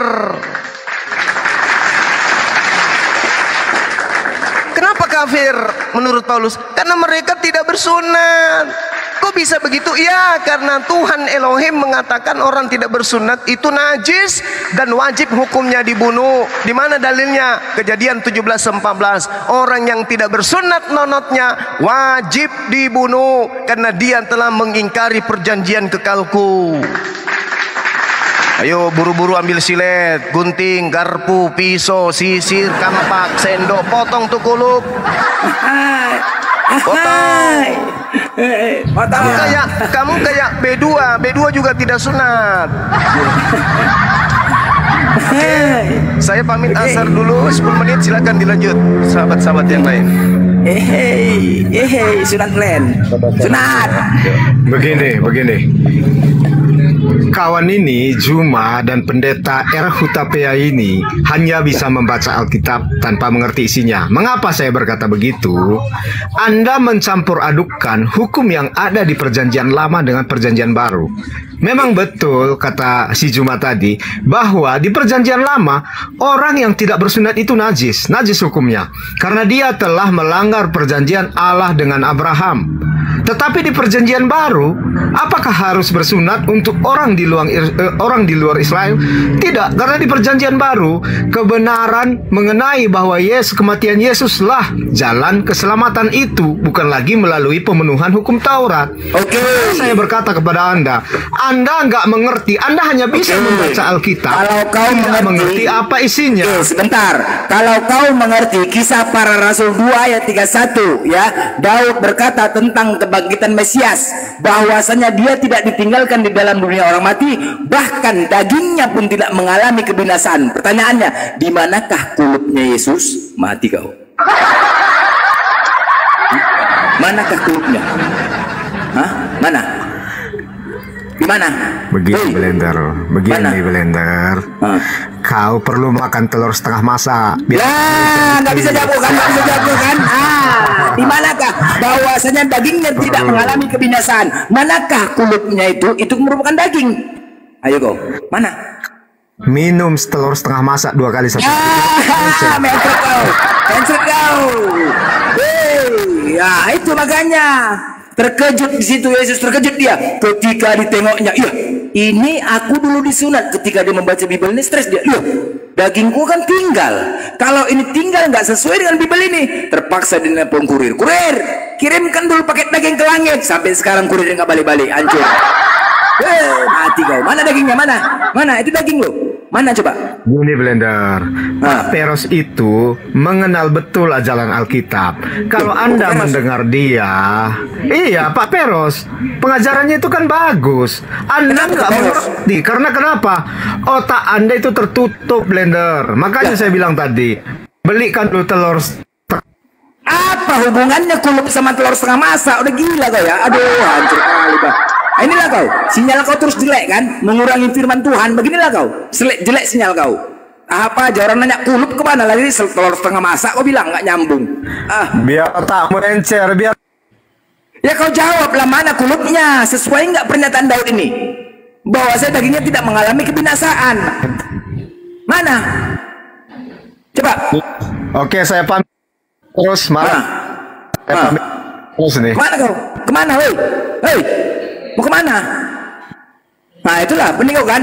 Kenapa kafir menurut Paulus? Karena mereka tidak bersunat. Kok bisa begitu? Ya, karena Tuhan Elohim mengatakan orang tidak bersunat itu najis dan wajib hukumnya dibunuh. Di mana dalilnya? Kejadian 17:14. Orang yang tidak bersunat nonotnya wajib dibunuh karena dia telah mengingkari perjanjian kekalku. Ayo buru-buru ambil silet, gunting, garpu, pisau, sisir, kampak, sendok, potong tuh kulup. Potong. Kamu kayak B2 juga tidak sunat. Saya pamit asar dulu 10 menit, silakan dilanjut sahabat-sahabat yang lain. Sunat plan. Sunat. Begini. Kawan ini, Juma dan pendeta Erhutapea ini hanya bisa membaca Alkitab tanpa mengerti isinya. Mengapa saya berkata begitu? Anda mencampur adukkan hukum yang ada di perjanjian lama dengan perjanjian baru. Memang betul kata si Juma tadi bahwa di perjanjian lama orang yang tidak bersunat itu najis hukumnya karena dia telah melanggar perjanjian Allah dengan Abraham. Tetapi di perjanjian baru, apakah harus bersunat untuk orang di luar Israel? Tidak, karena di perjanjian baru kebenaran mengenai bahwa kematian Yesuslah jalan keselamatan itu, bukan lagi melalui pemenuhan hukum Taurat. Oke. Saya berkata kepada Anda nggak mengerti. Anda hanya bisa membaca Alkitab. Kalau kau mengerti apa isinya. Sebentar. Kalau kau mengerti Kisah Para Rasul 2 ayat 31, ya, Daud berkata tentang kebangkitan Mesias, bahwasanya dia tidak ditinggalkan di dalam dunia orang mati, bahkan dagingnya pun tidak mengalami kebinasaan. Pertanyaannya, di manakah kulupnya Yesus? Mati kau. Manakah kulupnya? Hah? Mana? Di mana? Begini Blender. Kau perlu makan telur setengah masak. Nggak bisa jawab kan? Di manakah bahwasanya dagingnya tidak mengalami kebinasaan? Manakah kulupnya itu? Itu merupakan daging. Ayo kau, mana? Minum telur setengah masak 2 kali sehari. Mencret kau. Ya itu makanya. Terkejut di situ Yesus, terkejut dia ketika ditengoknya. Iya, ini aku dulu disunat. Ketika dia membaca Bible ini stres dia. Iya, dagingku kan tinggal. Kalau ini tinggal nggak sesuai dengan Bible ini, terpaksa dinelpon kurir. Kurir, kirimkan dulu paket daging ke langit. Sampai sekarang kurirnya nggak balik-balik, hancur. Mati kau. Mana dagingnya? Mana? Itu daging lo. Mana coba? Gini Blender, Pak Peros itu mengenal betul ajaran Alkitab. Kalau Anda mendengar dia, iya Pak Peros, pengajarannya itu kan bagus. Anda nggak mengerti, karena kenapa? Otak Anda itu tertutup Blender. Makanya saya bilang tadi, belikan dulu telur. Apa hubungannya kulup sama telur setengah masak? Udah gila kau ya? Aduh, hancur kali Pak. Inilah kau, sinyal kau terus jelek kan, mengurangi firman Tuhan. Beginilah kau, jelek sinyal kau. Apa aja orang nanya kulup kemana lagi? Telur setengah masak kau bilang nggak nyambung. Biar tak mencer, biar. Ya kau jawablah, mana kulupnya? Sesuai nggak pernyataan Daud ini? Bahwa saya dagingnya tidak mengalami kebinasaan. Mana? Coba. Oke, saya pamit. Terus mana? Saya pamit. Terus nih. Mana kau? Kemana, hei? Mau kemana? Nah itulah pening kau kan.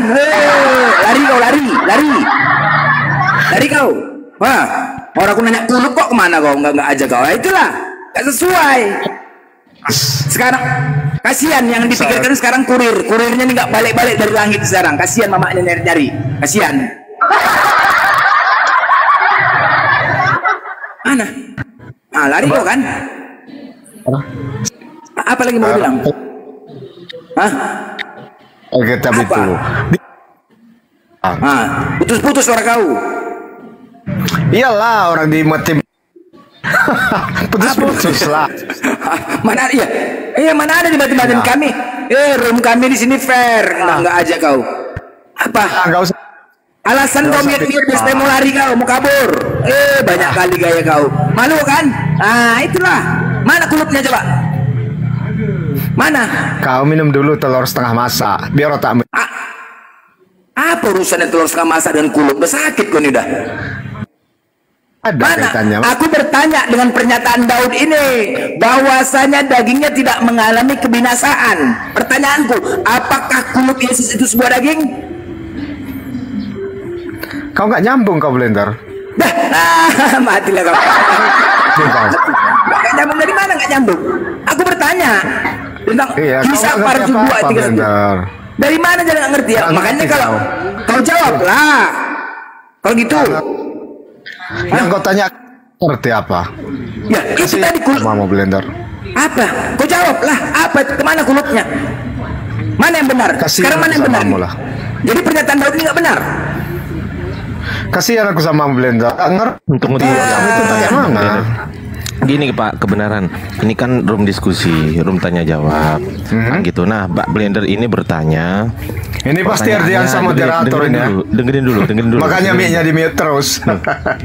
Lari kau. Wah, orang aku nanya kulup kok kemana kau? Nggak aja kau. Nah, itulah nggak sesuai. Sekarang kasihan yang dipikirkan sekarang kurirnya ini nggak balik-balik dari langit sekarang. Kasihan mamanya nyari. Kasihan. Mana? Lari kau kan? Apa lagi mau bilang? Oke, tapi itu. Putus-putus suara kau. Iyalah orang di tim. Putus-putus lah. Mana iya? Mana ada di batin-batin kami? Room kami di sini fair. Nggak aja kau. Apa? Nggak usah. Alasan kau mute-mute biar mau lari kau, mau kabur. Banyak kali gaya kau. Malu kan? Itulah. Mana kulupnya coba? Mana? Kau minum dulu telur setengah masak biar otak. Apa urusannya telur setengah masak dan kulup? Sakit kau ini dah. Ada mana? kaitannya. Aku bertanya dengan pernyataan Daud ini, bahwasanya dagingnya tidak mengalami kebinasaan. Pertanyaanku, apakah kulup Yesus itu sebuah daging? Kau nggak nyambung kau Blender. Matilah kau. Nggak nyambung dari mana? Nggak nyambung. Aku bertanya tentang kisah para jubuat 3. Dari mana jadi nggak ngerti ya? Makanya kalau kau jawab lah. Kalau gitu. Yang kau tanya ngerti apa? Ya itu tadi kulup. Mau Blender. Apa? Kau jawab lah. Apa? Kemana kulupnya? Mana yang benar? Sekarang mana yang benar? Jadi pernyataan Daud ini nggak benar. Kasihan aku sama Blender. Tunggu itu bagaimana? Gini Pak, kebenaran ini kan room diskusi, room tanya jawab, gitu. Nah, Pak Blender ini bertanya. Ini pasti Ardian sama moderator ini ya. Dengerin dulu. Makanya mic-nya di mute terus.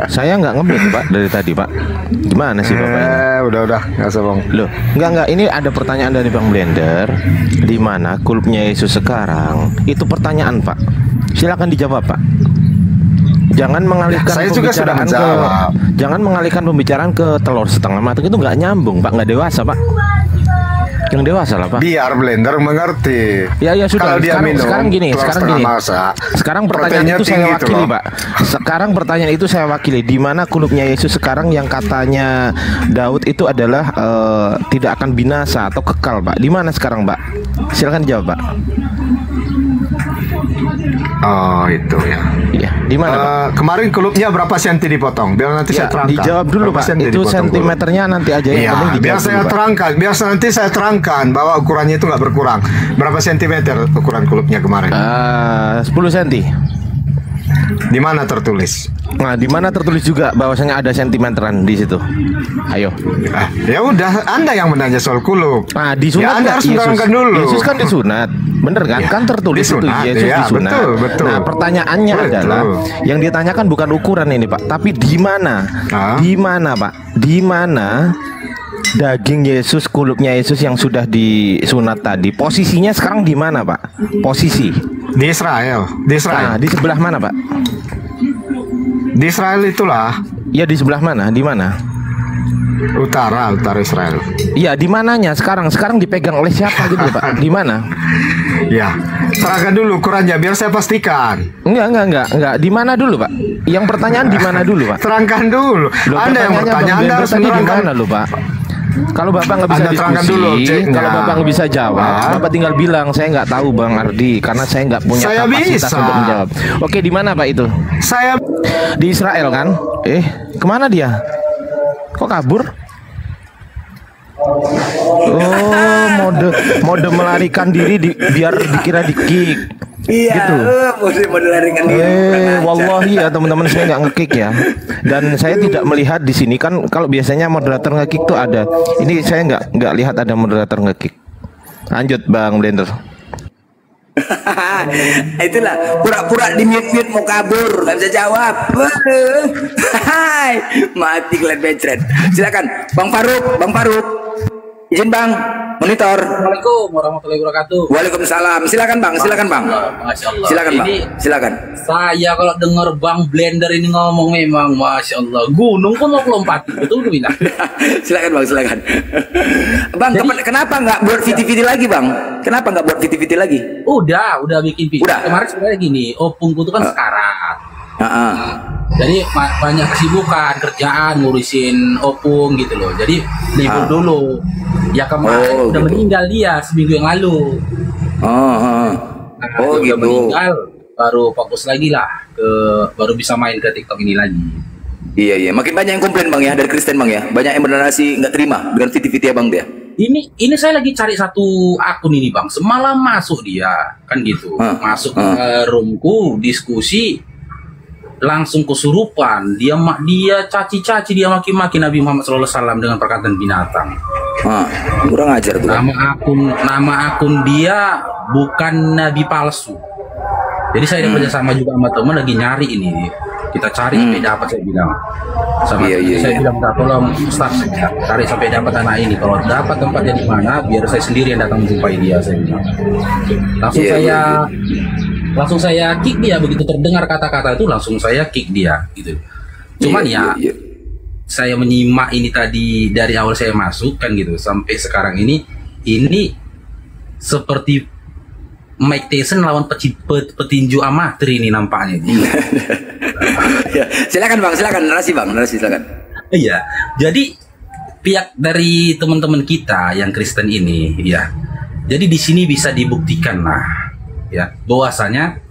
Saya nggak nge-mute Pak dari tadi Pak. Gimana sih Bapak ini? Udah, nggak usah Bang. Loh, enggak. Ini ada pertanyaan dari Bang Blender. Di mana kulupnya Yesus sekarang? Itu pertanyaan Pak. Silakan dijawab Pak. Jangan mengalihkan jangan mengalihkan pembicaraan ke telur setengah matang, itu nggak nyambung Pak, nggak dewasa Pak. Yang dewasa lah Pak. Biar Blender mengerti. Ya sudah. Kalau dia minum, sekarang gini. Sekarang pertanyaan itu saya wakili Pak. Sekarang pertanyaan itu saya wakili. Di mana kulupnya Yesus sekarang yang katanya Daud itu adalah tidak akan binasa atau kekal Pak? Di mana sekarang Pak? Silakan jawab Pak. Oh itu ya. Iya, di mana Pak? Kemarin kulupnya berapa senti dipotong? Biar nanti Ya, saya terangkan. dijawab dulu Berapa Pak. senti Itu dipotong sentimeternya nanti aja yang Iya, penting dijawab biar dulu, saya Pak. terangkan, biar nanti saya terangkan bahwa ukurannya itu nggak berkurang. Berapa sentimeter ukuran kulupnya kemarin? 10 cm. Di mana tertulis? Nah, di mana tertulis juga bahwasanya ada sentimeteran di situ. Ayo. Ya udah, Anda yang menanya soal kulup. Nah, disunat Ya, Anda nggak harus menerangkan dulu. Yesus kan disunat. Bener kan? Ya, Kan tertulis disunat, itu Yesus ya, disunat. betul. Nah, pertanyaannya Betul. adalah yang ditanyakan bukan ukuran ini, Pak, tapi di mana? Di mana, Pak? Di mana daging Yesus, kulupnya Yesus yang sudah disunat tadi? Posisinya sekarang di mana, Pak? Posisi di Israel. Di Israel. Nah, di sebelah mana, Pak? Di Israel itulah. Ya, di sebelah mana? Di mana? Utara Israel. Iya, di mananya sekarang? Sekarang dipegang oleh siapa gitu, Pak? Di mana? Ya, terangkan dulu ukurannya biar saya pastikan. Enggak. Di mana dulu, Pak? Yang pertanyaan di mana dulu, Pak? Terangkan dulu. Loh, Anda yang pertanyaannya bertanya, Bang Anda Blender harus tadi di menerangkan. mana loh, Pak? Kalau Bapak nggak bisa Anda terangkan diskusi, dulu objeknya. kalau Bapak nggak bisa jawab, Bapak tinggal bilang saya nggak tahu Bang Ardi karena saya nggak punya Saya kapasitas bisa. untuk menjawab. Oke, di mana Pak itu? Saya Di Israel kan? Kemana dia? Kok kabur? Oh, mode melarikan diri biar dikira di-kick. Iya, Gitu. mode larikan diri. Wallahi ya teman-teman, saya nggak nge-kick ya. Dan saya tidak melihat di sini kan kalau biasanya moderator nge-kick tuh ada. Ini saya nggak lihat ada moderator nge-kick. Lanjut Bang Blender. Itulah pura-pura di mute mau kabur, nggak bisa jawab. Hai, mati kalian becret. Silakan, Bang Faruk. Izin Bang, monitor. Assalamualaikum warahmatullahi wabarakatuh. Waalaikumsalam. Silakan Bang. Masya Allah. Silakan Bang. Ini Silakan. saya kalau dengar Bang Blender ini ngomong memang Masya Allah. Gunung pun mau lompat. Betul tidak? Silakan Bang, silakan. Bang, kenapa nggak buat VT lagi Bang? Kenapa nggak buat VT lagi? Udah bikin video. Udah. Kemarin sebenarnya gini, opungku itu kan sekarat. Jadi banyak kesibukan kerjaan ngurusin opung gitu loh. Jadi libur dulu. Ya kemarin udah meninggal dia seminggu yang lalu. Udah gitu. meninggal, baru fokus lagi lah baru bisa main ke TikTok ini lagi. Iya. Makin banyak yang komplain Bang ya dari Kristen Bang ya. Banyak yang bernarasi nggak terima dengan VT Abang dia. Ini saya lagi cari satu akun ini Bang. Semalam masuk dia kan gitu. Masuk ke roomku diskusi. Langsung kesurupan, dia caci-caci, dia maki-maki Nabi Muhammad SAW dengan perkataan binatang. Kurang ajar tuh. Nama akun dia bukan Nabi palsu. Jadi saya kerja sama juga sama teman lagi nyari ini. Kita cari sampai dapat, saya bilang. Saya bilang tolong Ustaz, cari sampai dapat anak ini. Kalau dapat tempatnya di mana, biar saya sendiri yang datang menjumpai dia. Saya bilang. Langsung saya kick dia, begitu terdengar kata-kata itu langsung saya kick dia gitu. Cuman saya menyimak ini tadi dari awal saya masuk kan gitu sampai sekarang ini seperti Mike Tyson lawan petinju amatir ini nampaknya. Silakan Bang, narasi silakan. Iya. Jadi pihak dari teman-teman kita yang Kristen ini ya. Jadi di sini bisa dibuktikan lah ya bahwasanya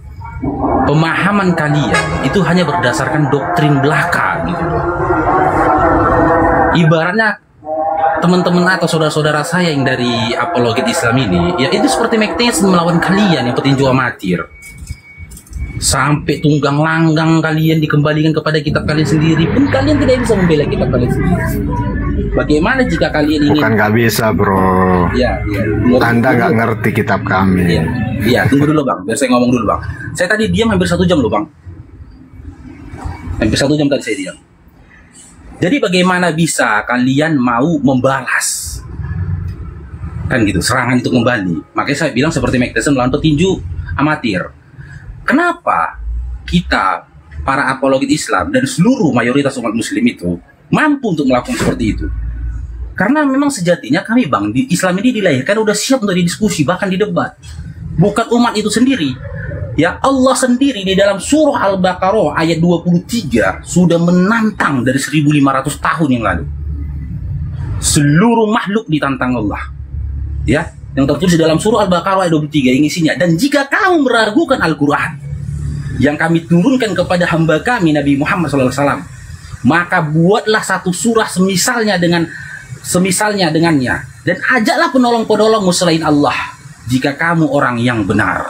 pemahaman kalian itu hanya berdasarkan doktrin belaka gitu. Ibaratnya teman-teman atau saudara-saudara saya yang dari apologet Islam ini ya itu seperti Mike Tyson melawan kalian yang petinju amatir. Sampai tunggang langgang kalian dikembalikan kepada kitab kalian sendiri pun kalian tidak bisa membela kitab kalian sendiri. Bagaimana jika kalian ingin? Bukan nggak bisa bro. Ya. Anda nggak ngerti kitab kami. Iya, tunggu dulu Bang. Biar saya ngomong dulu Bang. Saya tadi diam hampir 1 jam loh Bang. Hampir 1 jam tadi saya diam. Jadi bagaimana bisa kalian mau membalas? Kan gitu, serangan itu kembali. Makanya saya bilang seperti Mike Tyson melawan petinju amatir. Kenapa kita para apologet Islam dan seluruh mayoritas umat muslim itu mampu untuk melakukan seperti itu? Karena memang sejatinya kami Bang di Islam ini dilahirkan udah siap untuk didiskusi bahkan didebat. Bukan umat itu sendiri. Ya Allah sendiri di dalam surah Al-Baqarah ayat 23 sudah menantang dari 1500 tahun yang lalu. Seluruh makhluk ditantang Allah. Ya, yang tertulis di dalam surah Al-Baqarah ayat 23 yang isinya, dan jika kamu meragukan Al-Quran, yang kami turunkan kepada hamba kami Nabi Muhammad SAW, maka buatlah satu surah semisalnya dengannya, dan ajaklah penolong-penolongmu selain Allah jika kamu orang yang benar.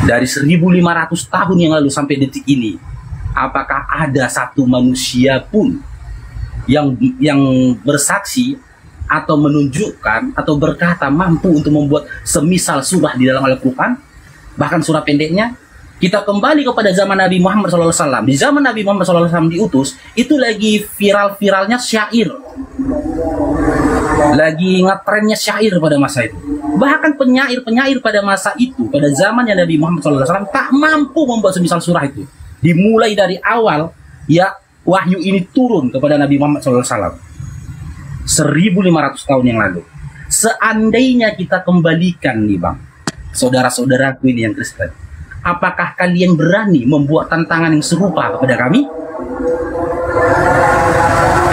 Dari 1500 tahun yang lalu sampai detik ini, apakah ada satu manusia pun yang bersaksi atau menunjukkan atau berkata mampu untuk membuat semisal surah di dalam Al-Quran, bahkan surah pendeknya? Kita kembali kepada zaman Nabi Muhammad SAW. Di zaman Nabi Muhammad SAW diutus, itu lagi viral-viralnya syair, lagi ngetrennya syair pada masa itu. Bahkan penyair-penyair pada masa itu, pada zamannya Nabi Muhammad SAW, tak mampu membuat semisal surah itu. Dimulai dari awal, ya, wahyu ini turun kepada Nabi Muhammad SAW 1500 tahun yang lalu. Seandainya kita kembalikan nih bang, saudara-saudaraku ini yang Kristen, apakah kalian berani membuat tantangan yang serupa kepada kami?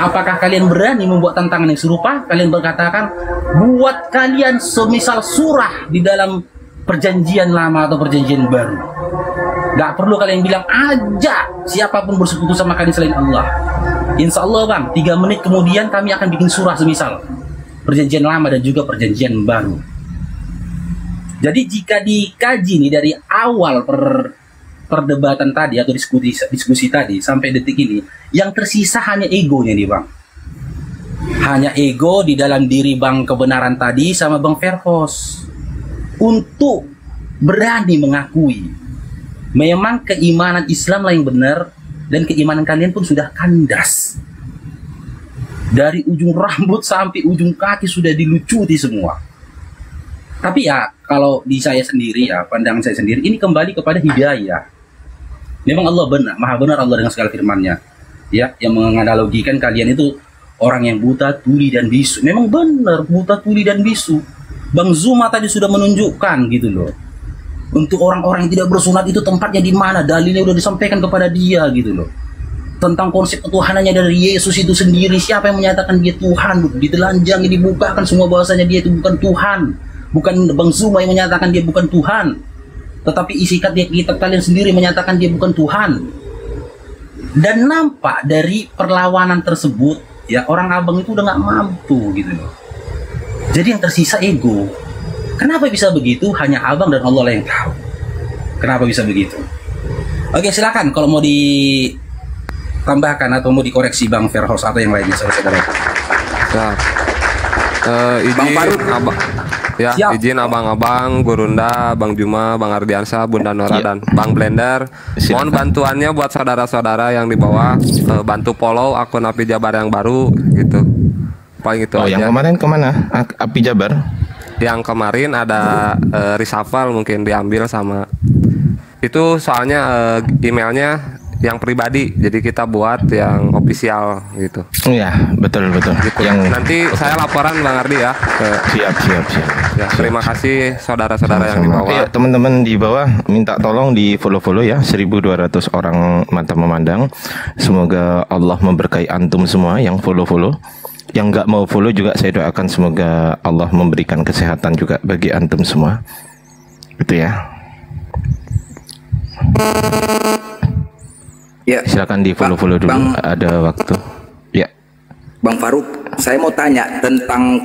Apakah kalian berani membuat tantangan yang serupa? Kalian berkatakan, buat kalian semisal surah di dalam perjanjian lama atau perjanjian baru. Gak perlu kalian bilang, ajak siapapun bersekutu sama kalian selain Allah. Insya Allah bang, 3 menit kemudian kami akan bikin surah semisal perjanjian lama dan juga perjanjian baru. Jadi jika dikaji nih dari awal perdebatan tadi atau diskusi tadi sampai detik ini, yang tersisa hanya egonya nih bang. Hanya ego di dalam diri bang kebenaran tadi sama bang Verhos untuk berani mengakui memang keimanan Islam lah yang benar, dan keimanan kalian pun sudah kandas. Dari ujung rambut sampai ujung kaki sudah dilucuti semua. Tapi ya, kalau di saya sendiri ya, pandangan saya sendiri, ini kembali kepada hidayah. Memang Allah benar, maha benar Allah dengan segala firman-Nya. Ya, yang menganalogikan kalian itu orang yang buta, tuli, dan bisu. Memang benar, buta, tuli, dan bisu. Bang Zuma tadi sudah menunjukkan gitu loh. Untuk orang-orang yang tidak bersunat itu tempatnya di mana? Dalilnya udah disampaikan kepada dia gitu loh. Tentang konsep ketuhanannya dari Yesus itu sendiri, siapa yang menyatakan dia Tuhan? Ditelanjangi, dibukakan semua bahwasanya dia itu bukan Tuhan. Bukan Bang Zuma yang menyatakan dia bukan Tuhan, tetapi isi kitab kalian sendiri menyatakan dia bukan Tuhan. Dan nampak dari perlawanan tersebut, ya orang abang itu udah nggak mampu gitu loh. Jadi yang tersisa ego. Kenapa bisa begitu? Hanya abang dan Allah lah yang tahu. Kenapa bisa begitu? Oke, silakan kalau mau ditambahkan atau mau dikoreksi Bang Verhos atau yang lainnya, saudara-saudara. Bang Faruk, ya, izin abang-abang, Gurunda, Bang Juma, Bang Ardiansa, Bunda Nora, dan Bang Blender. Mohon bantuannya buat saudara-saudara yang di bawah, bantu follow akun Api Jabar yang baru gitu. Paling itu aja. Yang kemarin kemana? Api Jabar? Yang kemarin ada reshuffle, mungkin diambil sama itu, soalnya emailnya yang pribadi, jadi kita buat yang official gitu. Iya, betul. Gitu. Yang nanti saya laporan Bang Ardi ya ke... Siap. Ya, terima kasih saudara-saudara yang di bawah. Ya, teman-teman di bawah minta tolong di follow ya, 1.200 orang mata memandang. Semoga Allah memberkahi antum semua yang follow. Yang nggak mau follow juga saya doakan semoga Allah memberikan kesehatan juga bagi antum semua. Gitu ya. Ya. Silakan di follow dulu, ada waktu. Ya. Bang Faruk, saya mau tanya tentang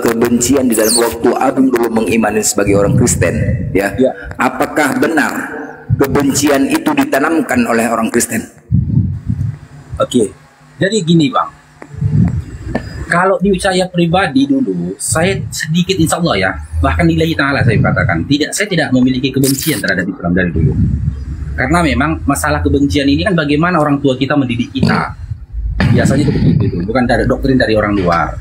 kebencian di dalam waktu Abang dulu mengimani sebagai orang Kristen, ya. Apakah benar kebencian itu ditanamkan oleh orang Kristen? Oke. Jadi gini Bang, kalau di saya pribadi dulu, saya sedikit insya Allah ya, bahkan nilai ta'ala saya katakan, saya tidak memiliki kebencian terhadap Islam dari dulu. Karena memang masalah kebencian ini kan bagaimana orang tua kita mendidik kita. Biasanya itu begitu, bukan dari doktrin dari orang luar.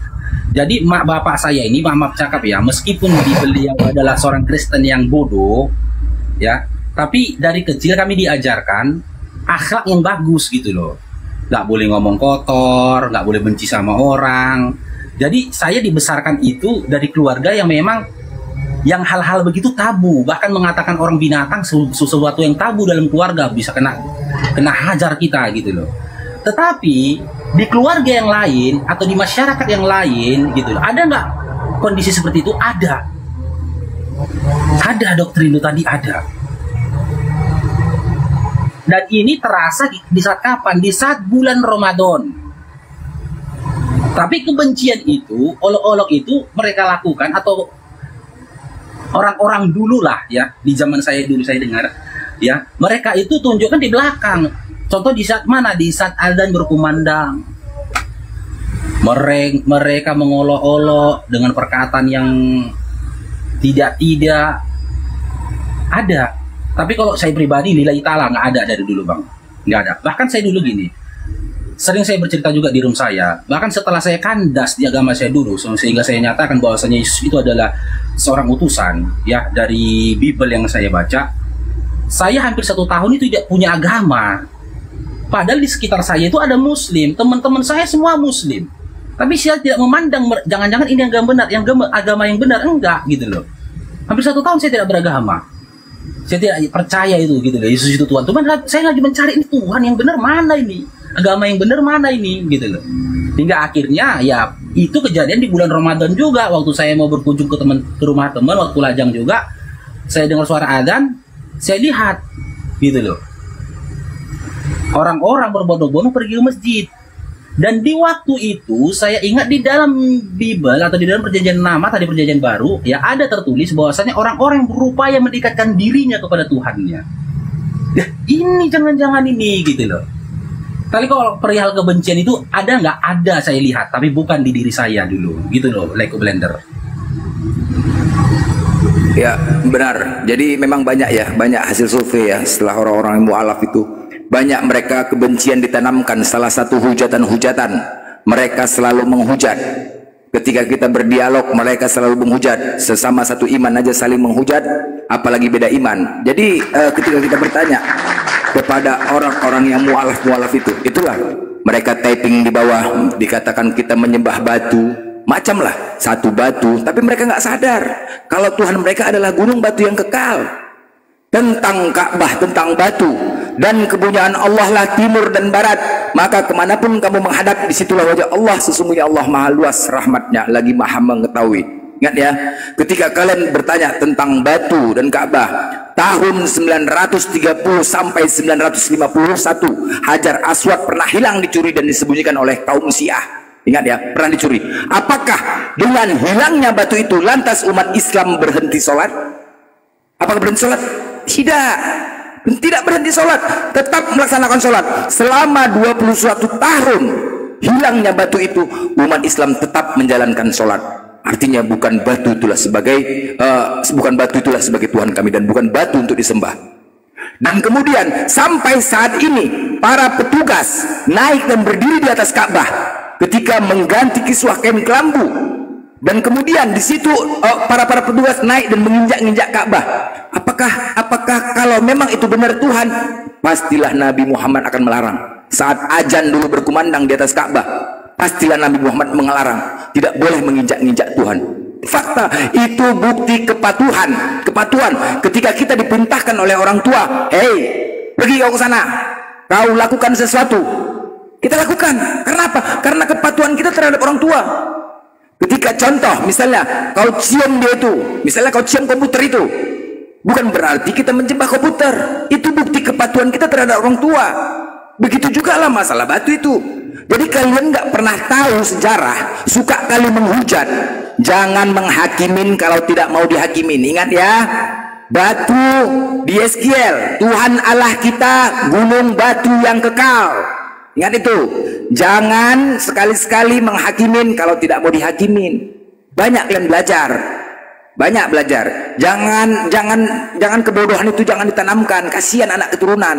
Jadi mak bapak saya ini, maaf cakap ya, meskipun beliau adalah seorang Kristen yang bodoh, ya, tapi dari kecil kami diajarkan akhlak yang bagus gitu loh. Nggak boleh ngomong kotor, nggak boleh benci sama orang. Jadi saya dibesarkan itu dari keluarga yang memang yang hal-hal begitu tabu, bahkan mengatakan orang binatang sesuatu yang tabu dalam keluarga bisa kena hajar kita gitu loh. Tetapi di keluarga yang lain atau di masyarakat yang lain gitu loh, ada nggak kondisi seperti itu? Ada doktrin itu tadi ada. Dan ini terasa di saat kapan? Di saat bulan Ramadan. Tapi kebencian itu, olok-olok itu mereka lakukan, atau orang-orang dulu lah ya, di zaman saya dulu saya dengar ya, mereka itu tunjukkan di belakang. Contoh di saat mana? Di saat adzan berkumandang, mereka mengolok-olok dengan perkataan yang tidak ada. Tapi kalau saya pribadi lillahi ta'ala nggak ada dari dulu bang, nggak ada. Bahkan saya dulu gini, sering saya bercerita juga di room saya, bahkan setelah saya kandas di agama saya dulu, sehingga saya nyatakan bahwasanya Yesus itu adalah seorang utusan ya dari Bible yang saya baca, saya hampir 1 tahun itu tidak punya agama. Padahal di sekitar saya itu ada muslim, teman-teman saya semua muslim, tapi saya tidak memandang jangan-jangan ini agama benar, agama yang benar, enggak gitu loh. Hampir 1 tahun saya tidak beragama, saya tidak percaya itu gitu loh, Yesus itu Tuhan. Cuman saya lagi mencari ini Tuhan yang benar mana ini, agama yang benar mana ini gitu loh. Hingga akhirnya ya itu kejadian di bulan Ramadan juga, waktu saya mau berkunjung ke rumah teman waktu lajang juga, saya dengar suara adzan, saya lihat gitu loh, orang-orang berbondong-bondong pergi ke masjid. Dan di waktu itu saya ingat di dalam Bible atau di dalam perjanjian lama, tadi perjanjian baru ya, ada tertulis bahwasanya orang-orang yang berupaya mendekatkan dirinya kepada Tuhannya. Ya, ini jangan-jangan ini gitu loh. Tapi kalau perihal kebencian itu ada nggak? Ada, saya lihat, tapi bukan di diri saya dulu gitu loh, like blender. Ya benar. Jadi memang banyak ya, banyak hasil survei ya, setelah orang-orang yang mu'alaf itu banyak mereka kebencian ditanamkan. Salah satu hujatan-hujatan, mereka selalu menghujat. Ketika kita berdialog, mereka selalu menghujat. Sesama satu iman aja saling menghujat, apalagi beda iman. Jadi ketika kita bertanya kepada orang-orang yang mu'alaf itu, itulah mereka typing di bawah, dikatakan kita menyembah batu, macam lah satu batu, tapi mereka nggak sadar kalau Tuhan mereka adalah gunung batu yang kekal. Tentang Ka'bah, tentang batu, dan kepunyaan Allah lah timur dan barat, maka kemanapun kamu menghadap, disitulah wajah Allah. Sesungguhnya Allah maha luas rahmatnya, lagi maha mengetahui. Ingat ya, ketika kalian bertanya tentang batu dan Ka'bah, tahun 930 sampai 951 Hajar Aswad pernah hilang, dicuri dan disembunyikan oleh kaum Syiah. Ingat ya, pernah dicuri. Apakah dengan hilangnya batu itu lantas umat Islam berhenti sholat? Apakah berhenti sholat? Tidak berhenti sholat, tetap melaksanakan sholat. Selama 21 tahun hilangnya batu itu, umat Islam tetap menjalankan sholat. Artinya bukan batu itulah sebagai Tuhan kami, dan bukan batu untuk disembah. Dan kemudian sampai saat ini para petugas naik dan berdiri di atas Ka'bah ketika mengganti kiswah kain kelambu, dan kemudian di situ para petugas naik dan menginjak-injak Ka'bah. Apakah kalau memang itu benar Tuhan, pastilah Nabi Muhammad akan melarang. Saat azan dulu berkumandang di atas Ka'bah, pastilah Nabi Muhammad mengelarang, tidak boleh menginjak-injak Tuhan. Fakta itu bukti kepatuhan. Ketika kita diperintahkan oleh orang tua, hei, pergi kau ke sana, kau lakukan sesuatu, kita lakukan. Karena apa? Karena kepatuhan kita terhadap orang tua. Ketika contoh, misalnya kau cium dia itu, misalnya kau cium komputer itu, bukan berarti kita menyembah komputer. Itu bukti kepatuhan kita terhadap orang tua. Begitu juga lah masalah batu itu. Jadi kalian nggak pernah tahu sejarah, suka kali menghujat. Jangan menghakimin kalau tidak mau dihakimin. Ingat ya, batu di Yeskiel, Tuhan Allah kita gunung batu yang kekal. Ingat itu. Jangan sekali-sekali menghakimin kalau tidak mau dihakimin. Banyak kalian belajar. Jangan kebodohan itu jangan ditanamkan. Kasihan anak keturunan.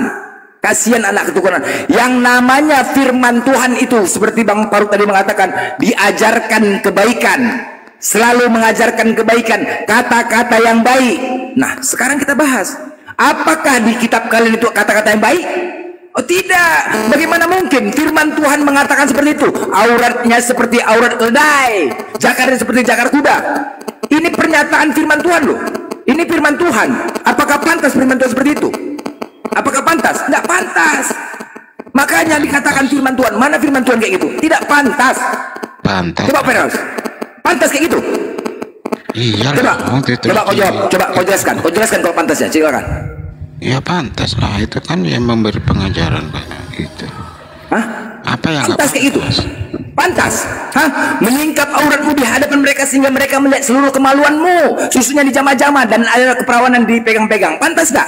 Yang namanya firman Tuhan itu, seperti Bang Faruk tadi mengatakan, diajarkan kebaikan, selalu mengajarkan kebaikan, kata-kata yang baik. Nah, sekarang kita bahas, apakah di kitab kalian itu kata-kata yang baik? Oh tidak, bagaimana mungkin firman Tuhan mengatakan seperti itu? Auratnya seperti aurat keledai, jakarnya seperti jakar kuda. Ini pernyataan firman Tuhan loh. Ini firman Tuhan. Apakah pantas firman Tuhan seperti itu? Apakah pantas? Tidak pantas. Makanya dikatakan firman Tuhan. Mana firman Tuhan kayak gitu? Tidak pantas. Coba Peros, pantas kayak gitu? Iya. Coba kau jawab. Coba kau jelaskan. Kau jelaskan kalau pantasnya. Silakan. Ya pantas lah, itu kan yang memberi pengajaran kayak gitu. Hah? Apa yang nggak Pantas kayak gitu? Pantas? Hah? Menyingkap auratmu di hadapan mereka sehingga mereka melihat seluruh kemaluanmu, susunya dijama-jama dan ada keperawanan dipegang-pegang. Pantas gak?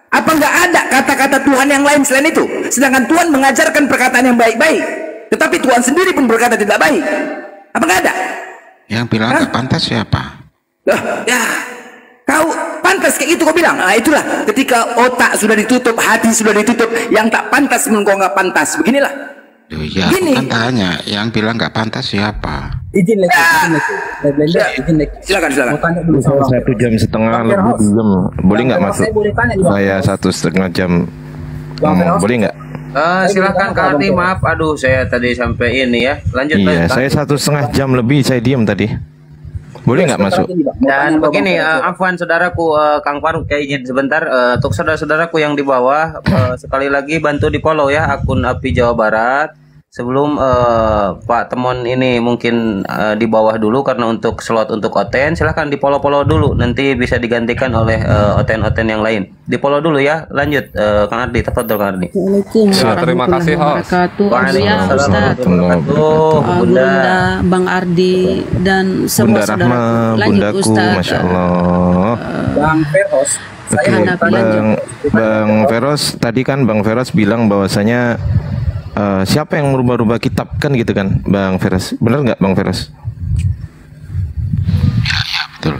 Apa nggak ada kata-kata Tuhan yang lain selain itu? Sedangkan Tuhan mengajarkan perkataan yang baik-baik, tetapi Tuhan sendiri pun berkata tidak baik. Apa nggak ada? Yang bilang nggak pantas siapa? Ya, kau pantas kayak gitu kau bilang. Nah itulah ketika otak sudah ditutup, hati sudah ditutup, yang tak pantas kau nggak pantas. Beginilah. Duh, ya, Gini. kan tanya, yang bilang nggak pantas siapa? Izin lagi, izin lagi. Silakan. Mau tanya dulu sama Bang. 1 jam setengah lebih diem. Boleh nggak masuk? Saya boleh tanya nih, Bang. Saya 1,5 jam. Boleh nggak? Silakan Kak Ardi, maaf, aduh saya tadi sampai ini ya. Lanjut. Iya, saya 1,5 jam lebih saya diem tadi. Boleh nggak masuk? Dan begini, afwan saudaraku, Kang Faruk kayaknya sebentar, untuk saudara-saudaraku yang di bawah, sekali lagi bantu di follow ya akun API Jawa Barat. Sebelum Pak Temon ini mungkin di bawah dulu karena untuk slot untuk Oten, silahkan di follow dulu, nanti bisa digantikan oleh Oten yang lain. Di follow dulu ya. Lanjut Kang Ardi, tafadhol Kang Ardi. Waalaikumsalam Terima kasih host. Waalaikumsalam Bunda, Bang Ardi dan semua Bunda saudara. Rahma, bundaku, masya Allah. Bang Feros. Oke, Bang Feros tadi kan Bang Feros bilang bahwasanya siapa yang merubah-rubah kitab kan gitu kan, Bang Feros? Bener nggak Bang Feros? Ya, betul.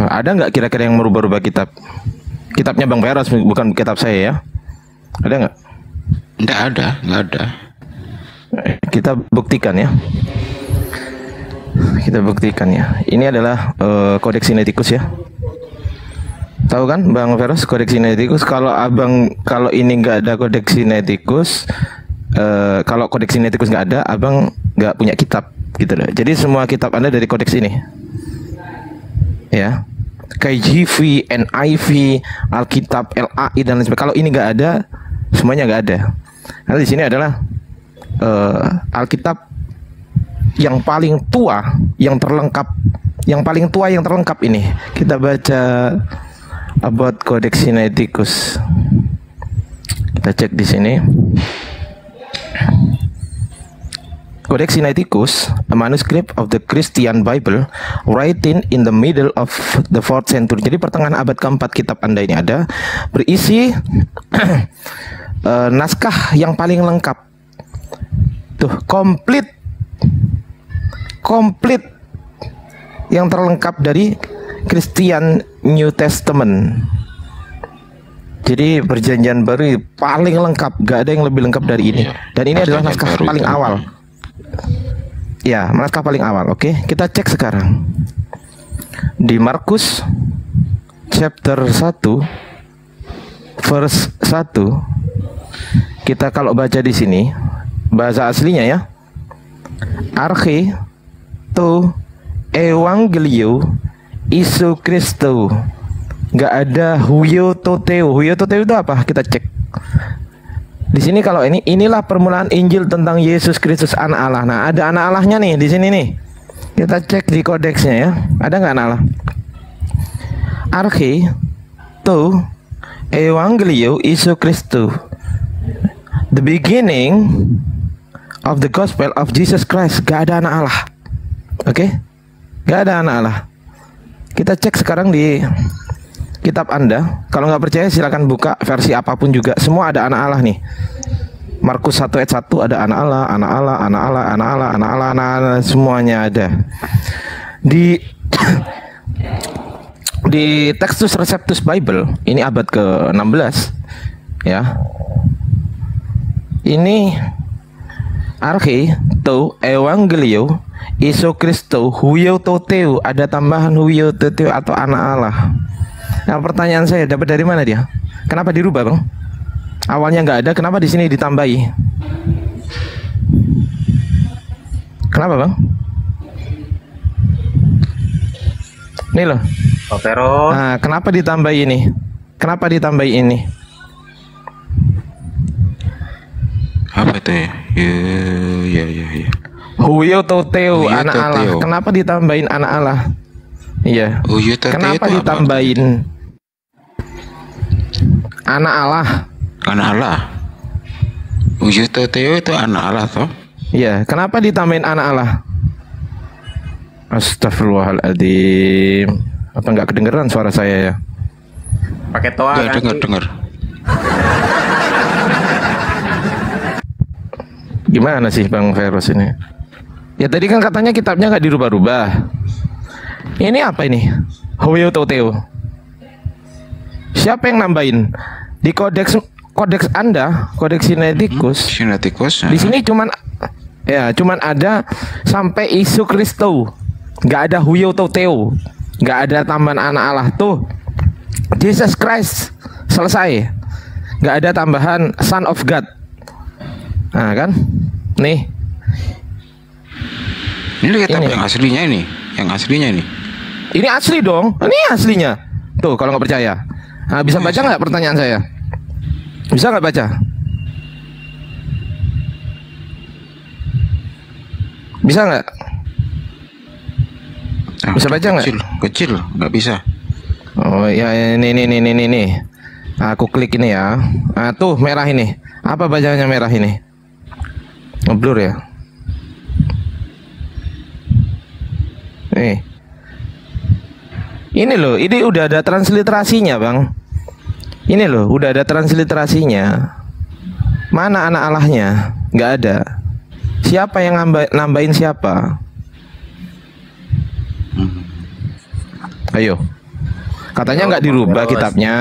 Ada nggak kira-kira yang merubah-rubah kitab? Kitabnya Bang Feros, bukan kitab saya ya? Ada nggak? Nggak ada. Kita buktikan ya. Ini adalah Kodeks Sinaiticus ya. Tahu kan Bang Feros Kodeks Sinaiticus? Kalau ini nggak ada Kodeks Sinaiticus, kalau Kodeks Sinaiticus nggak ada, abang nggak punya kitab gitu loh. Jadi semua kitab Anda dari kodeks ini ya, KJV, NIV, Alkitab, LAI dan lain sebagainya. Kalau ini nggak ada, semuanya nggak ada. Nah di sini adalah Alkitab yang paling tua, yang terlengkap, ini. Kita baca about Kodeks Sinaiticus. Kita cek di sini. Codex Sinaiticus, a manuscript of the Christian Bible, written in the middle of the 4th century. Jadi pertengahan abad keempat kitab Anda ini ada, berisi naskah yang paling lengkap. Tuh, komplit yang terlengkap dari Christian New Testament. Jadi perjanjian baru paling lengkap, gak ada yang lebih lengkap dari ini. Dan ini adalah naskah paling awal. Ya, naskah paling awal. Oke, kita cek sekarang di Markus chapter 1 verse 1. Kita kalau baca di sini bahasa aslinya ya, arche to evangelio Isu Kristo. Nggak ada huyototeo. Huyototeo itu apa? Kita cek. Di sini kalau inilah permulaan Injil tentang Yesus Kristus anak Allah. Nah, ada anak Allahnya nih di sini nih. Kita cek di kodeksnya ya. Ada nggak anak Allah? Arche to evangelio Isu Kristo. The beginning of the gospel of Jesus Christ. Gak ada anak Allah. Oke? Gak ada anak Allah. Kita cek sekarang di kitab Anda. Kalau nggak percaya silakan buka versi apapun juga. Semua ada anak Allah nih. Markus 1 ayat 1 ada anak Allah, anak Allah, anak Allah, anak Allah, anak Allah, anak Allah, semuanya ada. Di Textus Receptus Bible, ini abad ke-16 ya. Ini arche to evangelio Isu Kristo huyototeo, ada tambahan huyototeo atau anak Allah. Nah, pertanyaan saya, dapat dari mana dia? Kenapa dirubah, Bang? Awalnya nggak ada, kenapa di sini ditambahi? Kenapa, Bang? Ini loh. Nah, kenapa ditambahi ini? Kenapa ditambahi ini? Apa itu ya? Ya. Huyototeo, anak Allah. Kenapa ditambahin anak Allah? Iya. Kenapa ditambahin Anak Allah. Anak Allah. Huyutoteo itu anak Allah toh? Iya, kenapa ditambahin anak Allah? Astagfirullahaladzim. Apa nggak kedengeran suara saya ya? Pakai toa kan? Dengar. Gimana sih Bang Feros ini? Ya tadi kan katanya kitabnya nggak dirubah-rubah. Ini apa ini? Huyutoteo. Siapa yang nambahin? Di kodeks Anda, kodeks Sinaiticus. Di sini cuman ada sampai Isu Kristo. Nggak ada Huyutoteo. Nggak ada tambahan anak Allah tuh. Jesus Christ selesai. Nggak ada tambahan Son of God. Nah kan? Nih. Ini kitab yang aslinya ini. Yang aslinya ini. Ini asli dong. Ini aslinya. Tuh kalau nggak percaya. Nah, bisa baca nggak pertanyaan saya? Bisa nggak baca? Bisa nggak? Bisa baca nggak? Kecil, nggak bisa. Oh ya ini. Aku klik ini ya. Nah, tuh merah ini. Apa bacanya merah ini? Ngeblur ya. Nih. Ini loh, ini udah ada transliterasinya, Bang. Ini loh, udah ada transliterasinya. Mana anak Allahnya? Nggak ada. Siapa yang nambahin siapa? Ayo. Katanya nggak dirubah kitabnya.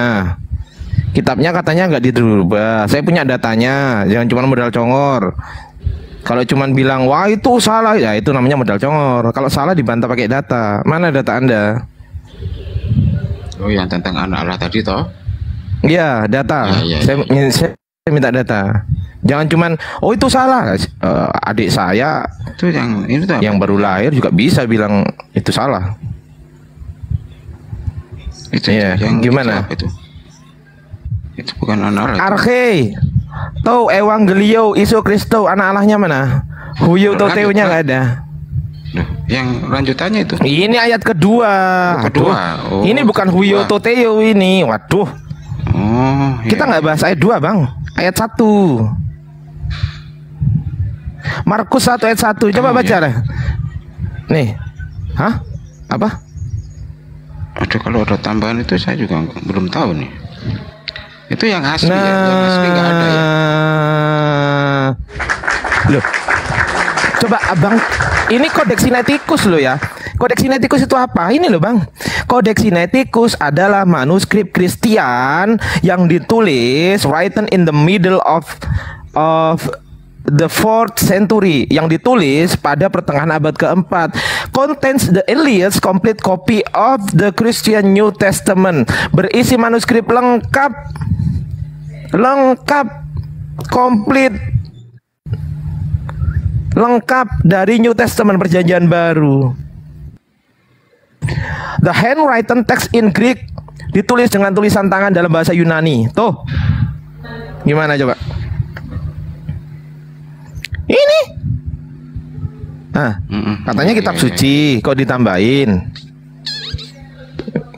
Kitabnya katanya nggak dirubah. Saya punya datanya. Jangan cuma modal congor. Kalau cuma bilang wah itu salah, ya itu namanya modal congor. Kalau salah dibantah pakai data. Mana data Anda? Oh, yang tentang anak Allah tadi toh? Iya, data. Ya. Saya minta data. Jangan cuman oh itu salah. Adik saya itu yang baru lahir juga bisa bilang itu salah. Itu ya, yang gimana? Itu bukan anak Allah. Arche. Tahu Evangelio Isu Kristo anak Allahnya mana? Huyutoteo-nya nggak ada. Yang lanjutannya itu. Ini ayat kedua. Oh, ini bukan Huyutoteo ini. Waduh. Oh, kita nggak bahas ayat 2, Bang. Ayat 1. Markus 1 ayat 1. Coba baca deh. Nih. Hah? Apa? Aduh, kalau ada tambahan itu saya juga belum tahu nih. Itu yang asli ya. Yang asli nggak ada ya. Loh. Coba Abang, ini kodeks Sinaiticus loh ya. Kodeks Sinaiticus itu apa? Ini loh Bang. Kodeks Sinaiticus adalah manuskrip Kristen yang ditulis written in the middle of the 4th century, yang ditulis pada pertengahan abad keempat. Contains the earliest complete copy of the Christian New Testament. Berisi manuskrip lengkap, komplit, lengkap dari New Testament Perjanjian Baru. The handwritten text in Greek, ditulis dengan tulisan tangan dalam bahasa Yunani. Tuh, gimana coba? Ini, katanya kitab suci, kok ditambahin?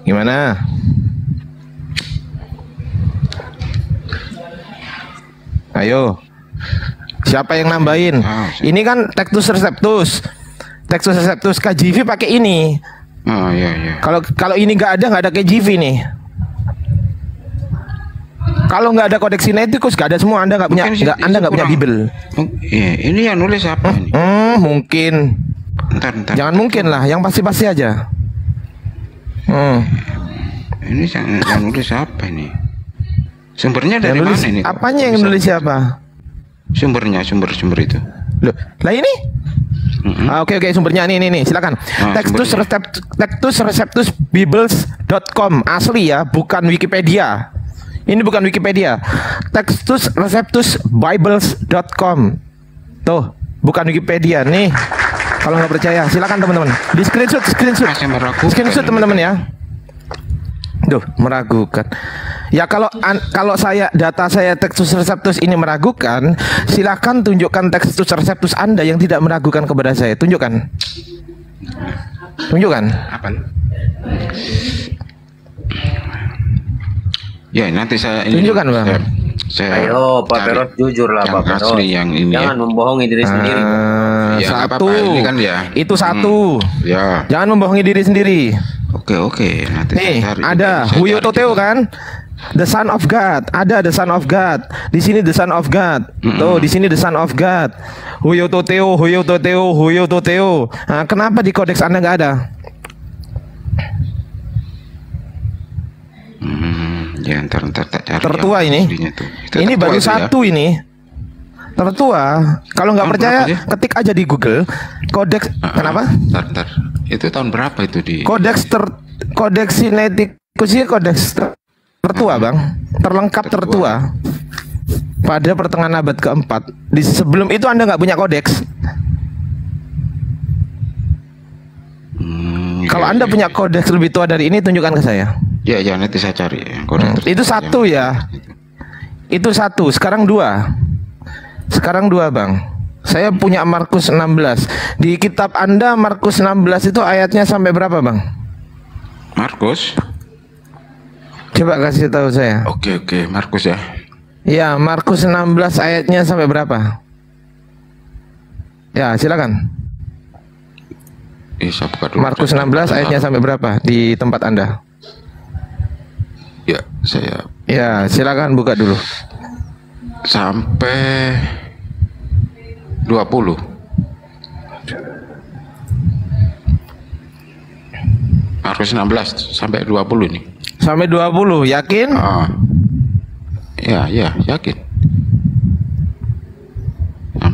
Gimana? Ayo, siapa yang nambahin? Ini kan Textus Receptus. Textus Receptus KJV pakai ini. Oh iya. Kalau ini nggak ada KJV nih. Kalau nggak ada kodeks Sinaiticus, nggak ada semua. Anda nggak punya, Anda nggak punya Bible. Iya, ini yang nulis apa ini? Mungkin. Ntar. Jangan mungkin lah, yang pasti-pasti aja. Ini yang nulis apa ini? Sumbernya dari mana ini? Apanya yang nulis siapa? Sumber itu. Loh, lah ini? Oke, sumbernya ini. Silakan. Textus Receptus Bibles.com, asli ya, bukan Wikipedia. Ini bukan Wikipedia. Textus Receptus Bibles.com. Tuh, bukan Wikipedia nih. Kalau nggak percaya, silakan teman-teman. Di screenshot teman-teman ya. Duh, meragukan. Ya kalau data saya Textus Receptus ini meragukan, silakan tunjukkan Textus Receptus Anda yang tidak meragukan kepada saya. Tunjukkan. Apa? Ya, nanti saya ini Tunjukkan, Bang. Saya Ayo, Pak Peros jujur lah, yang Pak Peros. asli yang ini. Jangan membohongi diri sendiri. Ya, nggak Satu. apa-apa, ini kan ya. Itu satu. Ya. Jangan membohongi diri sendiri. Oke. Nanti Nih, saya cari. ada Huyo Toteo kan? The Son of God. Ada The Son of God. Di sini The Son of God. Tuh, di sini The Son of God. Huyo Toteo. Nah, kenapa di kodeks Anda nggak ada? Ya, ntar tak cari. Tertua yang ini. aslinya tuh. Itu Ini tertua baru itu ya. satu ini. Tertua. Kalau nggak Tahun percaya, berapa dia? ketik aja di Google. Kodeks. Kenapa? Ntar. Itu tahun berapa itu di? Kodeks Sinaiticus ini kodeks tertua, Bang. Terlengkap tertua. Pada pertengahan abad keempat. Di sebelum itu Anda nggak punya kodeks. Kalau Anda punya kodeks lebih tua dari ini, tunjukkan ke saya. Ya, nanti saya cari kodeks. Itu satu ya. Itu satu. Sekarang dua. Bang. Saya punya Markus 16. Di kitab Anda Markus 16 itu ayatnya sampai berapa, Bang? Markus? Coba kasih tahu saya. Oke, Markus ya. Ya, Markus 16 ayatnya sampai berapa? Ya, silakan. Saya buka dulu. Markus 16 ayatnya sampai berapa di tempat Anda? Ya, saya. Ya, silakan buka dulu. Sampai 20. Markus 16 sampai 20 nih. Sampai 20, yakin? Ya, yakin.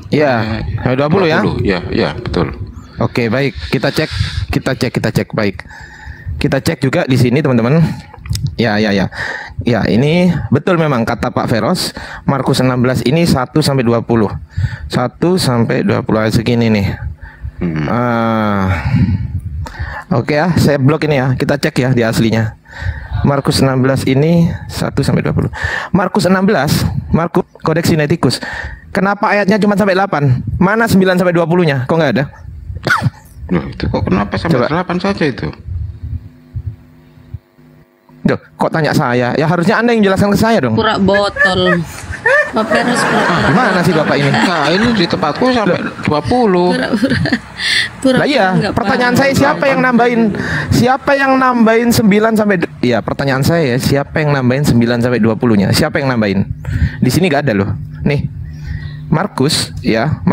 Ya, sampai 20 ya? Ya, betul. Oke, baik. Kita cek baik. Kita cek juga di sini, teman-teman. Ya. Ya, ini betul memang kata Pak Feros. Markus 16 ini 1 sampai 20. 1 sampai 20 ayat segini nih. Oke ya, saya blok ini ya. Kita cek ya di aslinya. Markus 16 ini 1 sampai 20. Markus 16, Markus Kodeks Sinaiticus. Kenapa ayatnya cuma sampai 8? Mana 9 sampai 20-nya? Kok nggak ada? Loh, itu kok kenapa sampai 8 saja itu? Duh, kok tanya saya? Ya harusnya Anda yang jelaskan ke saya dong. Pura botol. Pak Peros pura-pura. Gimana sih Bapak ini? Nah, ini di tempatku sampai 20. Lah iya, pertanyaan saya siapa yang nambahin? Siapa yang nambahin 9 sampai Iya, pertanyaan saya siapa yang nambahin 9 sampai 20-nya? Siapa yang nambahin? Di sini nggak ada loh. Nih. Markus ya.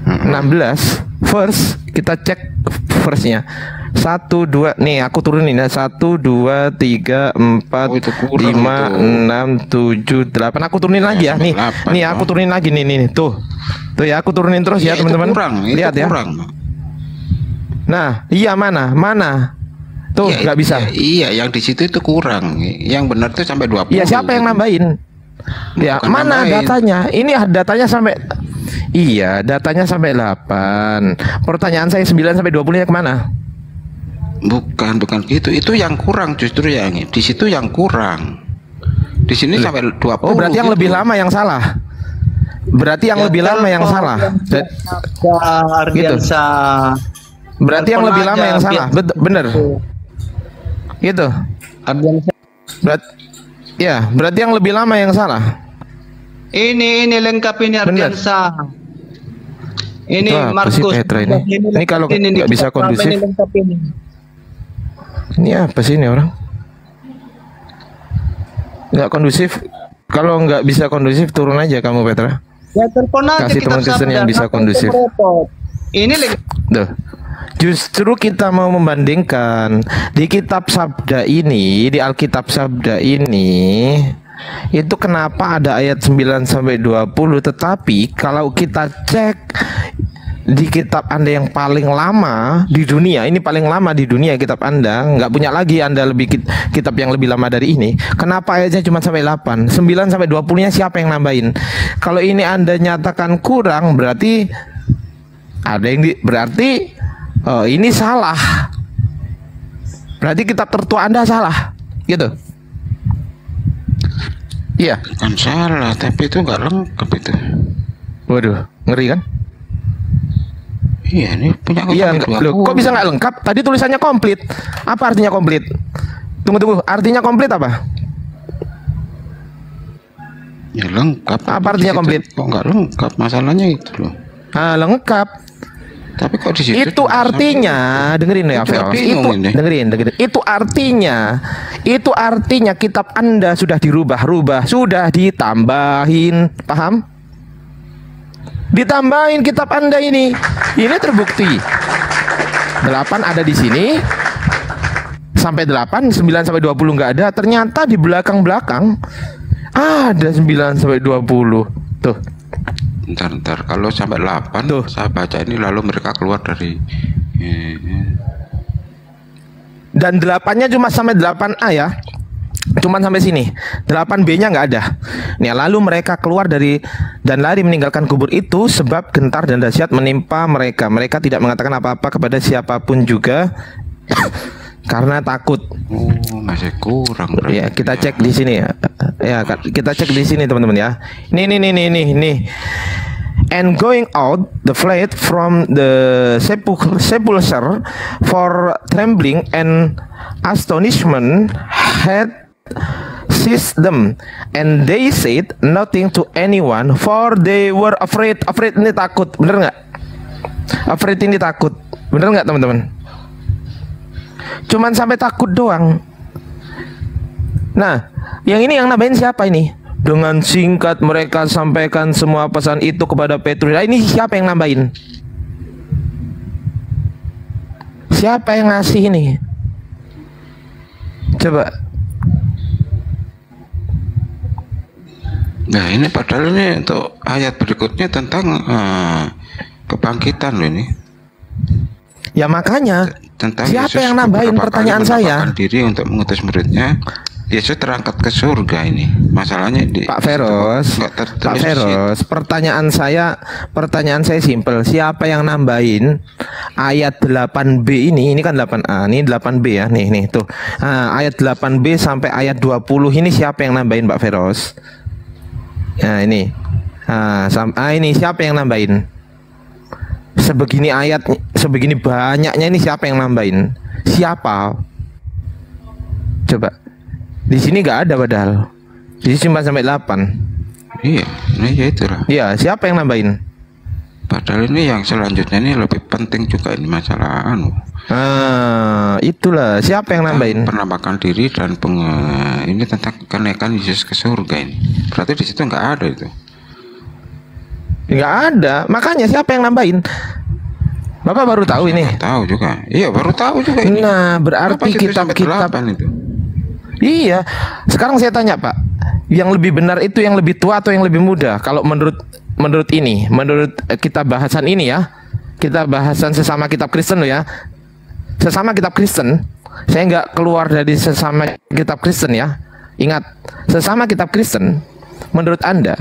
16 verse, kita cek verse-nya. 1 2 nih aku turunin ya. 1 2 3 4 5 6 7 8. Aku turunin lagi ya. Nih aku turunin lagi nih. Tuh ya, aku turunin terus ya, teman-teman. Lihat ya. Nah, iya mana? Tuh nggak bisa. Iya, yang di situ itu kurang. Yang benar tuh sampai 20. Iya, siapa yang nambahin? Ya, mana datanya? Ini datanya sampai. Iya, datanya sampai 8. Pertanyaan saya 9 sampai 20-nya kemana? Bukan gitu. Itu yang kurang justru yang di situ yang kurang. Di sini sampai 20. Oh, berarti yang lebih lama yang salah. Berarti yang lebih lama yang salah. Gitu. Berarti yang lebih lama yang salah. Bener. Gitu. Berarti yang lebih lama yang salah. Ini lengkap ini Ardiansa. Ini Markus. Ini kalau nggak bisa kondusif. Ini apa sih ini orang? Nggak kondusif. Kalau nggak bisa kondusif, turun aja kamu, Petra. Ya, telepon aja. Kasih teman Kristen yang bisa kondusif. Ini justru kita mau membandingkan di kitab Sabda ini, di Alkitab Sabda ini, itu kenapa ada ayat 9 sampai 20, tetapi kalau kita cek di kitab Anda yang paling lama di dunia, ini paling lama di dunia kitab Anda, nggak punya lagi Anda lebih kitab yang lebih lama dari ini. Kenapa ayatnya cuma sampai 8? 9 sampai 20-nya siapa yang nambahin? Kalau ini Anda nyatakan kurang, berarti ada yang berarti ini salah. Berarti kitab tertua Anda salah. Gitu. Iya. Bukan salah, tapi itu nggak lengkap itu. Waduh, ngeri kan? Iya, ini punya loh, kok bisa nggak lengkap? Tadi tulisannya komplit. Apa artinya komplit? Tunggu, artinya komplit apa? Ya lengkap. Apa artinya komplit? Kok nggak lengkap? Masalahnya itu loh. Lengkap. Tapi kok di situ itu artinya dengerin ya, Fel. Dengerin. Itu artinya kitab Anda sudah dirubah-rubah, sudah ditambahin, paham? Ditambahin kitab Anda ini. Ini terbukti. 8 ada di sini. Sampai 8, 9 sampai 20 nggak ada. Ternyata di belakang-belakang ada 9 sampai 20. Tuh. Ntar kalau sampai 8 tuh saya baca ini lalu mereka keluar dari dan 8-nya cuma sampai 8A ya, cuman sampai sini. 8B-nya nggak ada. Nih, lalu mereka keluar dari dan lari meninggalkan kubur itu sebab gentar dan dahsyat menimpa mereka. Mereka tidak mengatakan apa-apa kepada siapapun juga karena takut. Masih kurang. Ya, kita cek di sini ya. Ya, kita cek di sini teman-teman ya. Nih. And going out the flight from the sepulchre for trembling and astonishment had seized them, and they said nothing to anyone, for they were afraid. Afraid ini takut, bener nggak? Afraid ini takut, bener nggak teman-teman? Cuman sampai takut doang. Nah, yang ini yang nambahin siapa ini? Dengan singkat mereka sampaikan semua pesan itu kepada Petrus. Nah, ini siapa yang nambahin? Siapa yang ngasih ini? Coba. Nah, ini padahal ini untuk ayat berikutnya tentang kebangkitan loh ini. Ya makanya tentang siapa Yesus yang nambahin pertanyaan saya? Diri untuk mengutus muridnya. Yesus terangkat ke surga ini. Masalahnya di Pak Feros, pertanyaan saya simpel. Siapa yang nambahin ayat 8B ini? Ini kan 8A, ini 8B ya. Nih tuh. Ayat 8B sampai ayat 20 ini siapa yang nambahin Pak Feros? Nah, ini. Ini siapa yang nambahin? Sebegini ayat, sebegini banyaknya ini siapa yang nambahin? Siapa? Coba. Di sini nggak ada padahal. Di sini cuma sampai 8. Iya, nah ya itulah. Iya, siapa yang nambahin? Padahal ini yang selanjutnya ini lebih penting juga ini masalah itulah siapa yang nambahin? Penampakan diri dan ini tentang kenaikan Yesus ke surga ini. Berarti di situ nggak ada itu. Nggak ada. Makanya siapa yang nambahin? Bapak baru tahu ini. Tahu juga. Iya, baru tahu juga ini. Nah, berarti kitab-kitab itu. Iya. Sekarang saya tanya, Pak, yang lebih benar itu yang lebih tua atau yang lebih muda? Kalau menurut kita bahasan ini ya, kita bahasan sesama kitab Kristen loh ya, sesama kitab Kristen. Saya nggak keluar dari sesama kitab Kristen ya. Ingat, sesama kitab Kristen. Menurut Anda,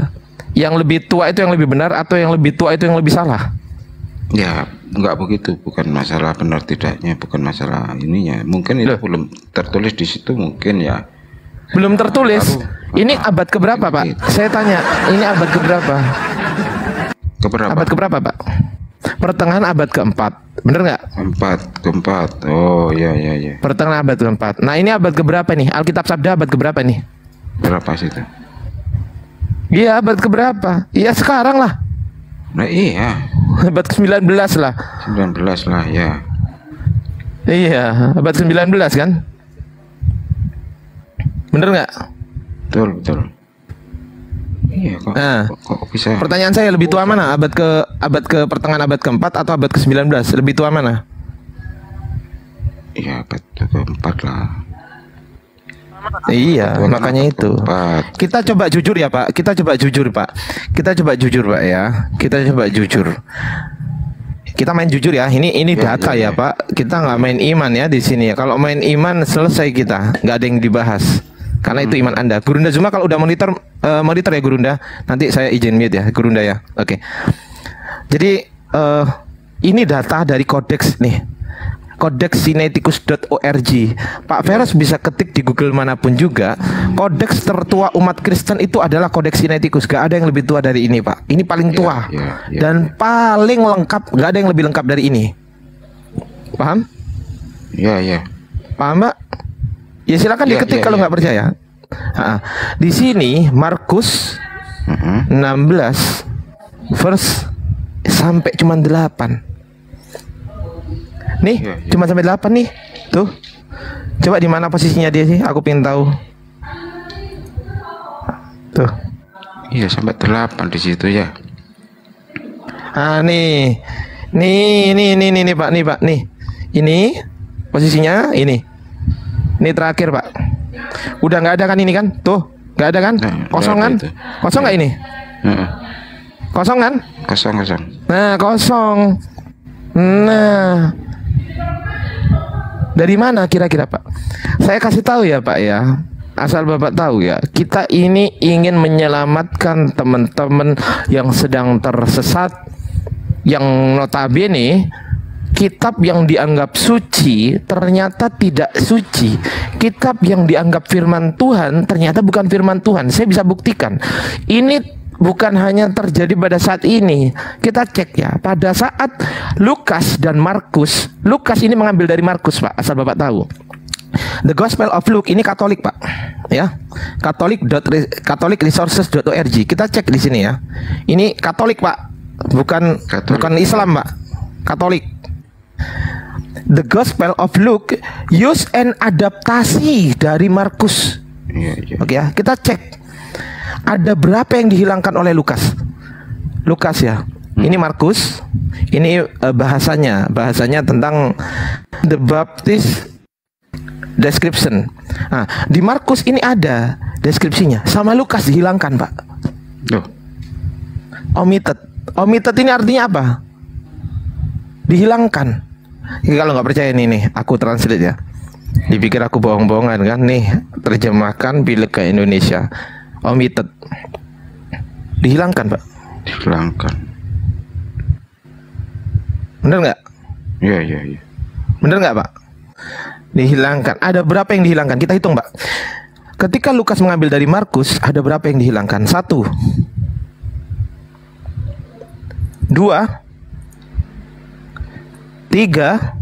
yang lebih tua itu yang lebih benar atau yang lebih tua itu yang lebih salah? Ya, enggak begitu, bukan masalah benar tidaknya, bukan masalah ininya. Mungkin itu belum tertulis di situ, mungkin ya. Belum tertulis. Ini abad keberapa, Pak? Saya tanya, ini abad keberapa? Abad keberapa, Pak? Pertengahan abad keempat, bener nggak? Keempat. Oh, ya. Pertengahan abad keempat. Nah, ini abad keberapa nih? Alkitab Sabda abad keberapa nih? Berapa sih itu? Iya, abad keberapa? Iya, sekarang lah. Nah, iya. Abad ke-19 lah. 19 lah, ya. Iya, abad ke-19 kan? Bener nggak? Betul. Iya, kok bisa. Pertanyaan saya, lebih tua mana? Abad ke pertengahan abad keempat atau abad ke-19? Lebih tua mana? Iya, abad keempat lah. Iya, makanya itu. Kita coba jujur ya, Pak. Kita coba jujur, Pak ya. Kita coba jujur. Kita main jujur ya. Ini data ya, Pak. Kita nggak main iman ya di sini ya. Kalau main iman selesai kita, nggak ada yang dibahas. Karena itu iman Anda. Gurunda Zuma kalau udah monitor ya Gurunda. Nanti saya izin mute ya, Gurunda ya. Oke. Jadi ini data dari kodeks nih. Kodexsinaiticus.org. Pak Feros bisa ketik di Google manapun juga. Kodeks tertua umat Kristen itu adalah Kodeks Sinaiticus. Gak ada yang lebih tua dari ini, Pak. Ini paling tua dan paling lengkap. Gak ada yang lebih lengkap dari ini. Paham? Iya. Paham, Mbak? Ya silakan diketik kalau nggak percaya. Di sini Markus 16 verse sampai cuma 8. Nih, cuma sampai 8 nih. Tuh. Coba di mana posisinya dia sih? Aku pengen tahu. Tuh. Iya, sampai 8 di situ ya. Ah, nih. Nih, Pak, nih. Ini posisinya ini. Ini terakhir, Pak. Udah nggak ada kan ini kan? Tuh, nggak ada kan? Kosong kan? Kosong nggak ini? Kosong kan? Kosong. Nah, kosong. Nah, dari mana kira-kira, Pak? Saya kasih tahu ya, Pak ya. Asal Bapak tahu ya, kita ini ingin menyelamatkan teman-teman yang sedang tersesat, yang notabene kitab yang dianggap suci ternyata tidak suci. Kitab yang dianggap firman Tuhan ternyata bukan firman Tuhan. Saya bisa buktikan. Ini bukan hanya terjadi pada saat ini. Kita cek ya, pada saat Lukas dan Markus. Lukas ini mengambil dari Markus, Pak, asal Bapak tahu. The Gospel of Luke ini Katolik, Pak. Ya. Katolikresources.org. Kita cek di sini ya. Ini Katolik, Pak. Bukan Islam, Pak. Katolik. The Gospel of Luke use an adaptasi dari Markus. Oke ya, kita cek. Ada berapa yang dihilangkan oleh Lukas? Lukas ya. Ini Markus. Ini bahasanya tentang the Baptist description. Nah, di Markus ini ada deskripsinya. Sama Lukas dihilangkan, Pak. Omitted. Omitted ini artinya apa? Dihilangkan. Jadi kalau nggak percaya nih, aku translate ya. Dipikir aku bohong-bohongan kan? Nih, terjemahkan pilih ke Indonesia. Omitted. Dihilangkan, Pak. Dihilangkan. Bener nggak? Iya. Bener nggak, Pak? Dihilangkan. Ada berapa yang dihilangkan? Kita hitung, Pak. Ketika Lukas mengambil dari Markus, ada berapa yang dihilangkan? 1, 2, 3,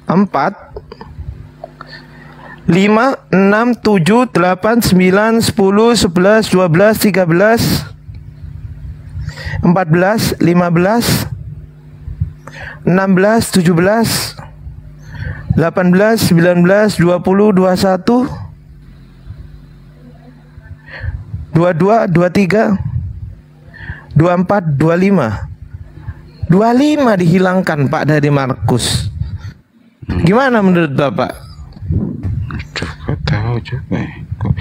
4, 5, 6, 7, 8, 9, 10, 11, 12, 13, 14, 15, 16, 17, 18, 19, 20, 21, 22, 23, 24, 25. 25 dihilangkan, Pak, dari Markus. Gimana menurut Bapak? Kok tahu juga.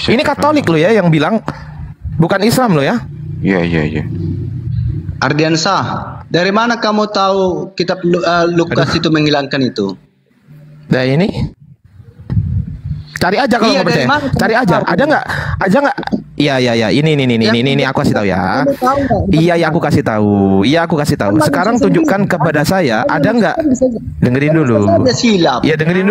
Ini Katolik lo ya yang bilang, bukan Islam lo ya? Iya. Ardiansah, dari mana kamu tahu kitab Lukas itu menghilangkan itu? Nah ini, cari aja kalau nggak percaya. Cari aja. Ada nggak? Iya. Ini aku kasih tahu ya. Iya, aku kasih tahu. Sekarang tunjukkan kepada saya. Ada nggak? Dengerin dulu. Iya, dengerin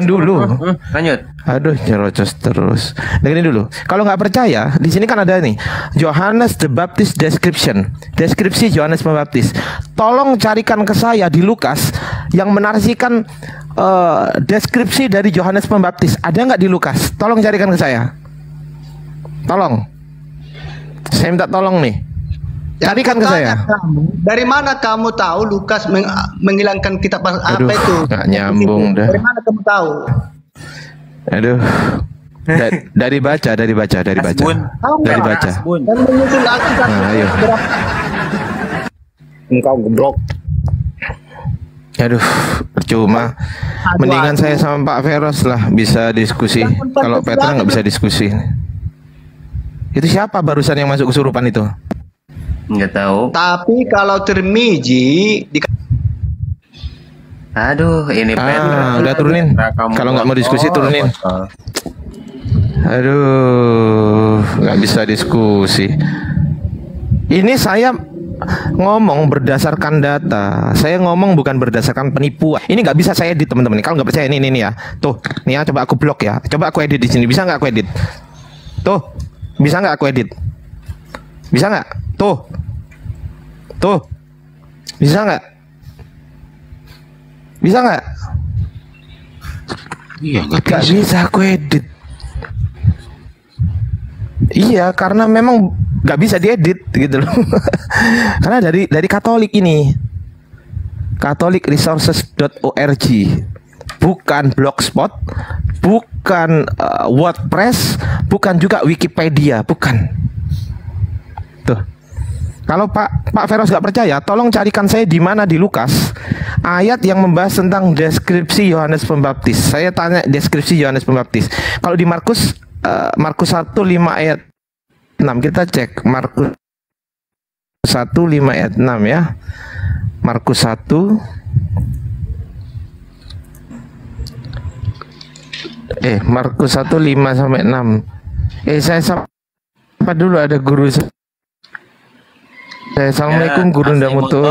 dulu. Lanjut. Aduh, nyerocos terus. Dengerin dulu. Kalau nggak percaya, di sini kan ada nih, Johannes the Baptist description. Deskripsi Yohanes Pembaptis. Tolong carikan ke saya di Lukas yang menarasikan deskripsi dari Yohanes Pembaptis. Ada nggak di Lukas? Tolong carikan ke saya. Tolong. Saya minta tolong nih. Carikan ke saya. Dari mana kamu tahu Lukas menghilangkan kitab apa itu? Nggak nyambung dah. Dari mana kamu tahu? Aduh. Dari baca. Dan menyusul Alkitab. Nah, ayo. Engkau goblok. Aduh, percuma. Mendingan saya sama Pak Feros lah bisa diskusi. Kalau Petra nggak bisa diskusi. Itu siapa barusan yang masuk kesurupan itu? Nggak tahu. Tapi kalau Tirmizi Aduh, ini udah turunin. Kalau nggak mau diskusi turunin. Aduh, nggak bisa diskusi. Ini saya ngomong berdasarkan data. Saya ngomong bukan berdasarkan penipuan. Ini nggak bisa saya edit, teman-teman. Kalau nggak percaya ini ya. Tuh, nih ya, coba aku blok ya. Coba aku edit di sini. Bisa nggak aku edit? Tuh, bisa nggak aku edit? Bisa nggak? Tuh, bisa nggak? Bisa nggak? Iya, nggak bisa aku edit. Iya, karena memang nggak bisa diedit gitu loh. Karena dari Katolik ini, katolikresources.org, bukan Blogspot, bukan WordPress, bukan juga Wikipedia, bukan. Tuh. Kalau Pak Feros nggak percaya, tolong carikan saya di mana di Lukas ayat yang membahas tentang deskripsi Yohanes Pembaptis. Saya tanya deskripsi Yohanes Pembaptis. Kalau di Markus 1:5 ayat 6, kita cek Markus 1:5 ayat 6 ya. Markus 1 Markus 1:5-6. Saya sapa dulu, ada guru saya. Assalamualaikum guru Ndamuto.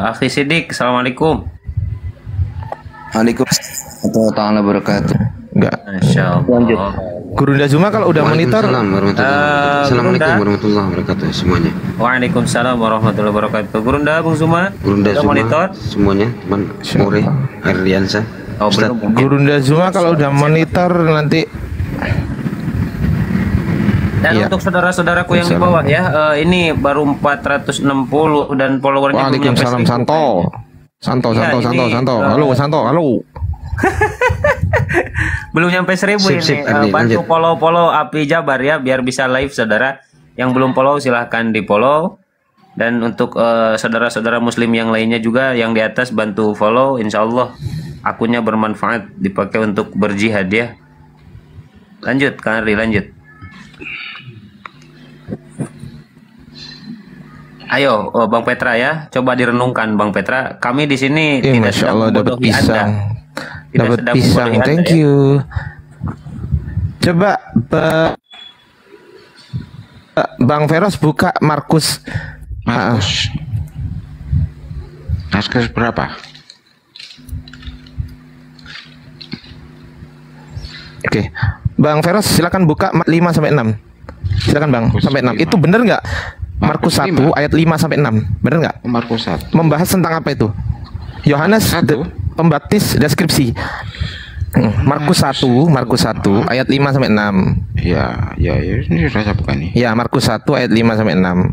Akhi Sidik, assalamualaikum. Waalaikumsalam warahmatullahi wabarakatuh. Enggak. Lanjut. Guru Ndazuma kalau udah monitor. Assalamualaikum warahmatullahi wabarakatuh semuanya. Waalaikumsalam warahmatullahi wabarakatuh. Guru Nda, Bung Zuma. Guru Ndazuma monitor semuanya, teman sore Ardiansa. Guru Ndazuma kalau udah monitor nanti. Dan untuk saudara-saudaraku yang di bawah ya, ini baru 460 dan followernya belum nyampe 1000. Santo. Halo, Santo, halo. Belum nyampe 1000 ini. Bantu follow Api Jabar ya, biar bisa live saudara. Yang belum follow silahkan di follow. Dan untuk saudara-saudara muslim yang lainnya juga yang di atas bantu follow. Insya Allah akunnya bermanfaat, dipakai untuk berjihad ya. Lanjut Kang Ardi, lanjut. Ayo Bang Petra ya, coba direnungkan Bang Petra. Kami di sini tidak sedang membodohi Anda. Dapat pisang, thank you. Coba Bang Feros buka Markus berapa? Oke, Bang Feros silakan buka 5-6. Silakan Bang, sampai 6. Itu bener nggak? Markus 1 ayat 5-6, bener nggak? Markus 1. Membahas tentang apa itu? Yohanes Pembaptis deskripsi. Markus 1 ayat 5-6. Ya, ini sudah saya buka nih. Ya, Markus 1 ayat 5-6.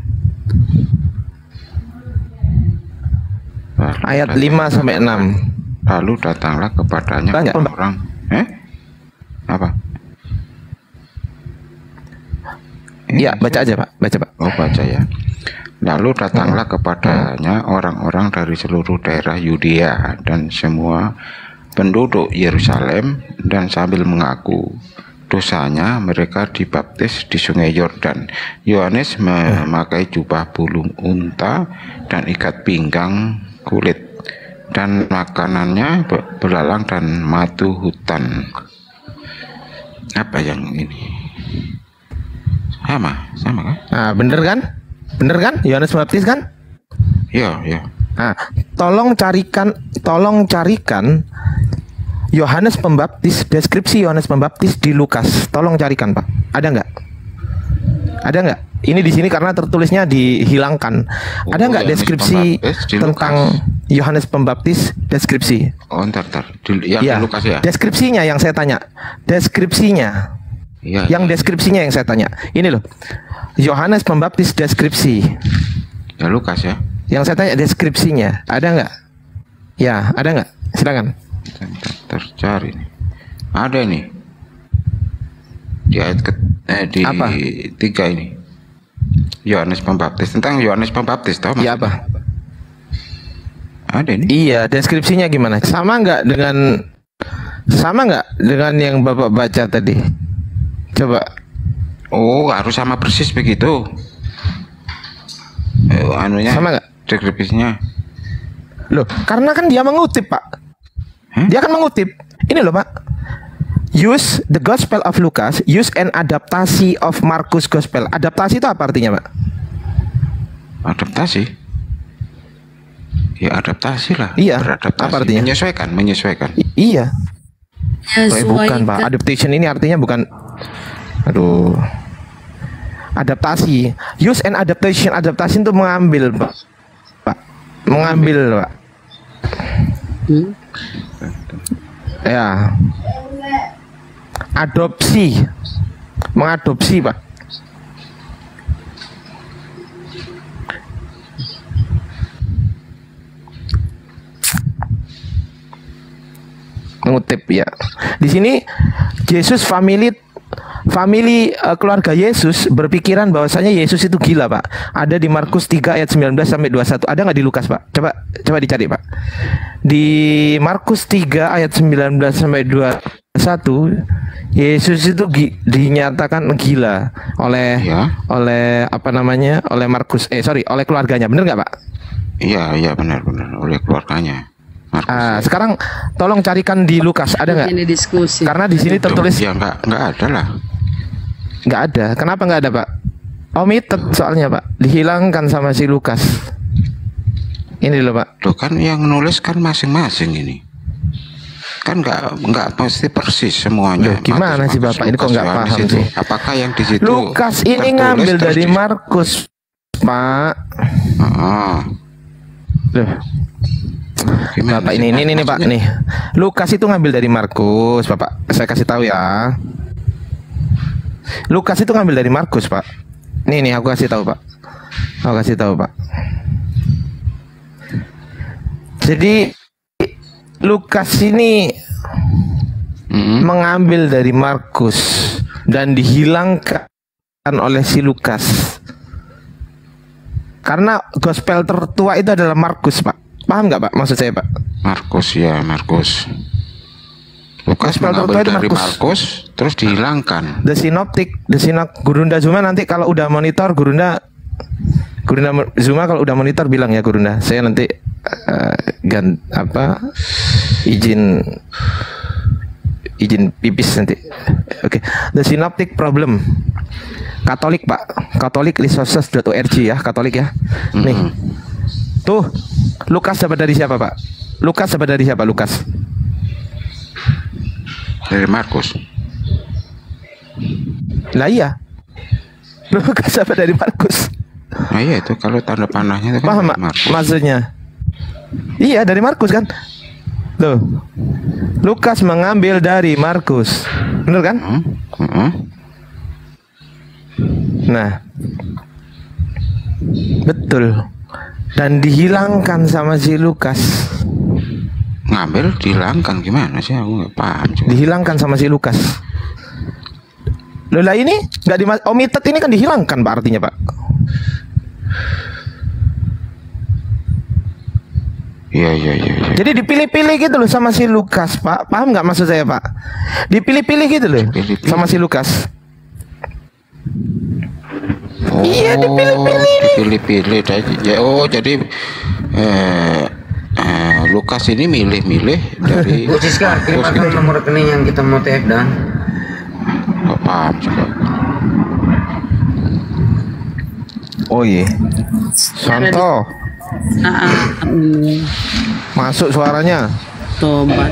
Ayat 5-6. Lalu datanglah kepadanya orang. Apa? Ya, baca aja Pak, baca Pak. Oh, baca ya. Lalu datanglah kepadanya orang-orang dari seluruh daerah Yudea dan semua penduduk Yerusalem, dan sambil mengaku dosanya mereka dibaptis di sungai Yordan. Yohanes memakai jubah bulu unta dan ikat pinggang kulit, dan makanannya belalang dan madu hutan. Apa yang ini? Sama kan? Nah, bener kan? Yohanes Pembaptis kan? Iya. Nah, tolong carikan Yohanes Pembaptis, deskripsi Yohanes Pembaptis di Lukas. Tolong carikan, Pak. Ada nggak? Ini di sini karena tertulisnya dihilangkan. Ada nggak deskripsi tentang Yohanes Pembaptis deskripsi? Oh, ntar. Di Lukas ya? Deskripsinya yang saya tanya. Deskripsinya. Deskripsinya yang saya tanya. Ini loh. Yohanes Pembaptis deskripsi. Ya Lukas ya. Yang saya tanya deskripsinya. Ada nggak? Ya, ada nggak? Silakan. Tercari. Ada ini. Di ayat di apa? 3 ini. Yohanes Pembaptis, tentang Yohanes Pembaptis, tahu ya apa? Ada ini. Iya, deskripsinya gimana? Sama nggak dengan yang Bapak baca tadi? Coba. Oh, harus sama persis begitu. Anunya sama nggak? Deskripsinya. Loh, karena kan dia mengutip, Pak. Dia kan mengutip. Ini loh, Pak. Use the Gospel of Lucas, use an adaptasi of Markus Gospel. Adaptasi itu apa artinya, Pak? Adaptasi? Ya adaptasi lah. Iya. Beradaptasi. Apa artinya? Menyesuaikan. Iya. Bukan, Pak. Adaptation ini artinya bukan. Aduh. Adaptasi. Use an adaptation. Adaptation itu mengambil, Pak. Mengambil, Pak. Ya. Adopsi. Mengadopsi, Pak. mengutip ya. Di sini Yesus family keluarga Yesus berpikiran bahwasanya Yesus itu gila, Pak. Ada di Markus 3 ayat 19 sampai 21. Ada nggak di Lukas, Pak? Coba dicari, Pak. Di Markus 3 ayat 19 sampai 21, Yesus itu dinyatakan gila oleh oleh Markus oleh keluarganya. Bener nggak, Pak? Iya benar oleh keluarganya. Sekarang tolong carikan di Lukas, ada nggak? Ini diskusi. Karena di sini tertulis ya nggak ada lah. Nggak ada. Kenapa nggak ada, Pak? Omitted soalnya, Pak. Dihilangkan sama si Lukas. Ini loh, Pak. Loh kan yang nulis kan masing-masing ini. Kan nggak pasti persis semuanya. Loh, gimana sih Bapak? Ini kok nggak paham sih? Apakah yang di situ Lukas ini ngambil dari Markus, Pak. Loh. Bapak ini Pak nih. Lukas itu ngambil dari Markus, Bapak. Saya kasih tahu ya. Lukas itu ngambil dari Markus, Pak. Nih aku kasih tahu, Pak. Pak. Jadi Lukas ini mengambil dari Markus dan dihilangkan oleh si Lukas. Karena gospel tertua itu adalah Markus, Pak. Paham nggak, Pak? Maksud saya, Pak? Markus. Lukas mengambil dari Markus terus dihilangkan. The Synoptic Gurunda Zuma nanti kalau udah monitor Gurunda Zuma kalau udah monitor bilang ya Gurunda. Saya nanti izin pipis nanti. Oke. The Synoptic Problem. Katolik, Pak. Katolikresources.org ya, Katolik ya. Nih. Tuh, Lukas dapat dari siapa, Pak? Lukas? Dari Markus. Lah iya. Lukas dapat dari Markus. Nah iya itu kalau tanda panahnya itu kan paham, maksudnya? Iya, dari Markus kan? Tuh. Lukas mengambil dari Markus. Benar kan? Nah. Betul. Dan dihilangkan sama si Lukas. Ngambil dihilangkan gimana sih? Aku nggak paham. Dihilangkan sama si Lukas. Loh lah ini nggak omitted ini kan dihilangkan, Pak, artinya, Pak. Iya. Jadi dipilih-pilih gitu loh sama si Lukas, Pak. Paham nggak maksud saya, Pak? Dipilih-pilih gitu loh sama si Lukas. Iya, dipilih-pilih. Jadi Lukas ini milih-milih dari Bu Siska, kirimkan nomor rekening yang kita mau TF dan nggak paham juga. Oh iya, Santo. Masuk suaranya. Tobat.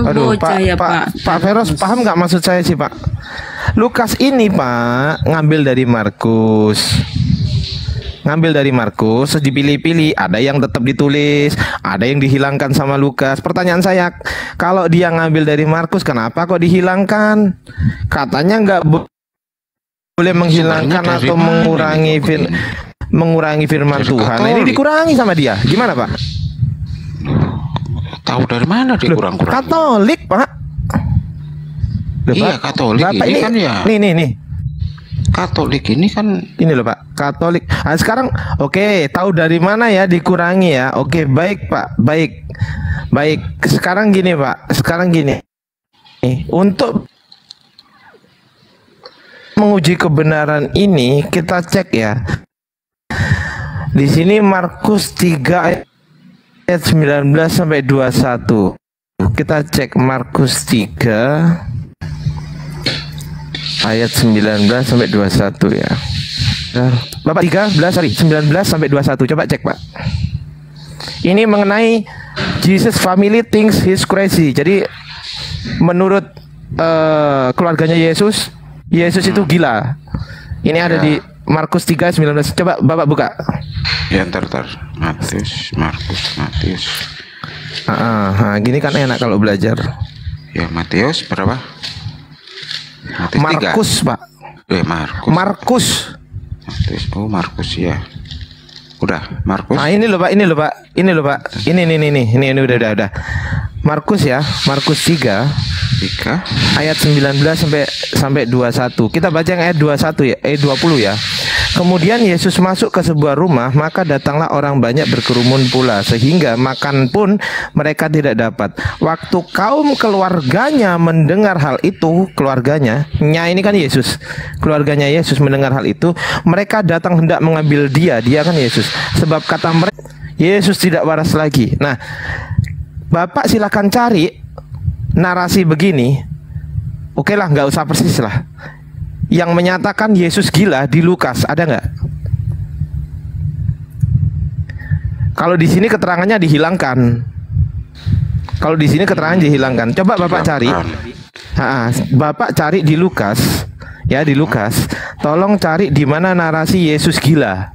Aduh, Pak Feros paham nggak maksud saya sih, Pak? Lukas ini, Pak, ngambil dari Markus. Terus dipilih-pilih, ada yang tetap ditulis, ada yang dihilangkan sama Lukas. Pertanyaan saya, kalau dia ngambil dari Markus, kenapa kok dihilangkan? Katanya nggak boleh menghilangkan atau mengurangi firman Tuhan. Nah, ini dikurangi sama dia. Gimana, Pak? Tahu dari mana dikurang-kurang? Katolik, Pak. Iya, Katolik. Bapak ini kan ya. Nih. Katolik ini kan ini loh, Pak. Katolik. Nah, sekarang oke, tahu dari mana ya dikurangi ya? Oke, baik, Pak. Baik. Sekarang gini, Pak. Untuk menguji kebenaran ini kita cek ya. Di sini Markus 3 ayat 19 sampai 21. Kita cek Markus 3 ayat 19 sampai 21 ya. Bapak 19 sampai 21. Coba cek, Pak. Ini mengenai Jesus family thinks he's crazy. Jadi menurut keluarganya Yesus itu gila. Ini ada di Markus 3 19. Coba Bapak buka. Ya, ntar. Markus. Gini kan enak kalau belajar. Ya, Matius berapa? Markus, Pak. Markus. Markus. Markus ya. Udah, Markus. Nah, ini loh Pak. Ini udah. Markus ya, Markus 3 ayat 19 sampai 21. Kita baca yang ayat 21 ya, 20 ya. Kemudian Yesus masuk ke sebuah rumah, maka datanglah orang banyak berkerumun pula, sehingga makan pun mereka tidak dapat. Waktu kaum keluarganya mendengar hal itu, keluarganya ini kan Yesus, keluarganya Yesus mendengar hal itu, mereka datang hendak mengambil dia kan Yesus. Sebab kata mereka, Yesus tidak waras lagi. Nah, Bapak silakan cari narasi begini. Oke lah, nggak usah persis lah. Yang menyatakan Yesus gila di Lukas ada nggak? Kalau di sini keterangannya dihilangkan. Kalau di sini keterangannya dihilangkan. Coba Bapak cari. Bapak cari di Lukas, ya di Lukas. Tolong cari di mana narasi Yesus gila.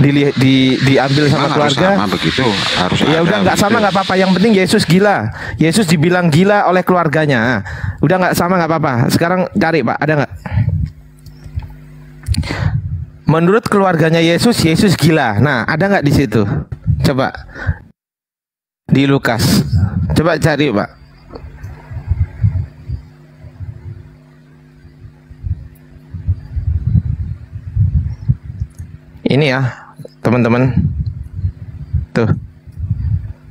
Diambil sama keluarga. Sama begitu, harus ya udah nggak sama nggak apa-apa, yang penting Yesus gila. Yesus dibilang gila oleh keluarganya. Udah nggak sama nggak apa-apa. Sekarang cari Pak, ada nggak? Menurut keluarganya Yesus gila. Nah, ada nggak di situ? Coba di Lukas. Coba cari Pak. Ini ya teman-teman. Tuh,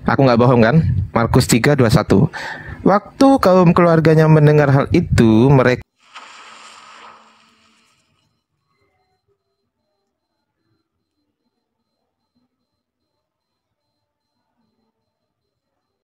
aku nggak bohong kan? Markus 3:21. Waktu kaum keluarganya mendengar hal itu, mereka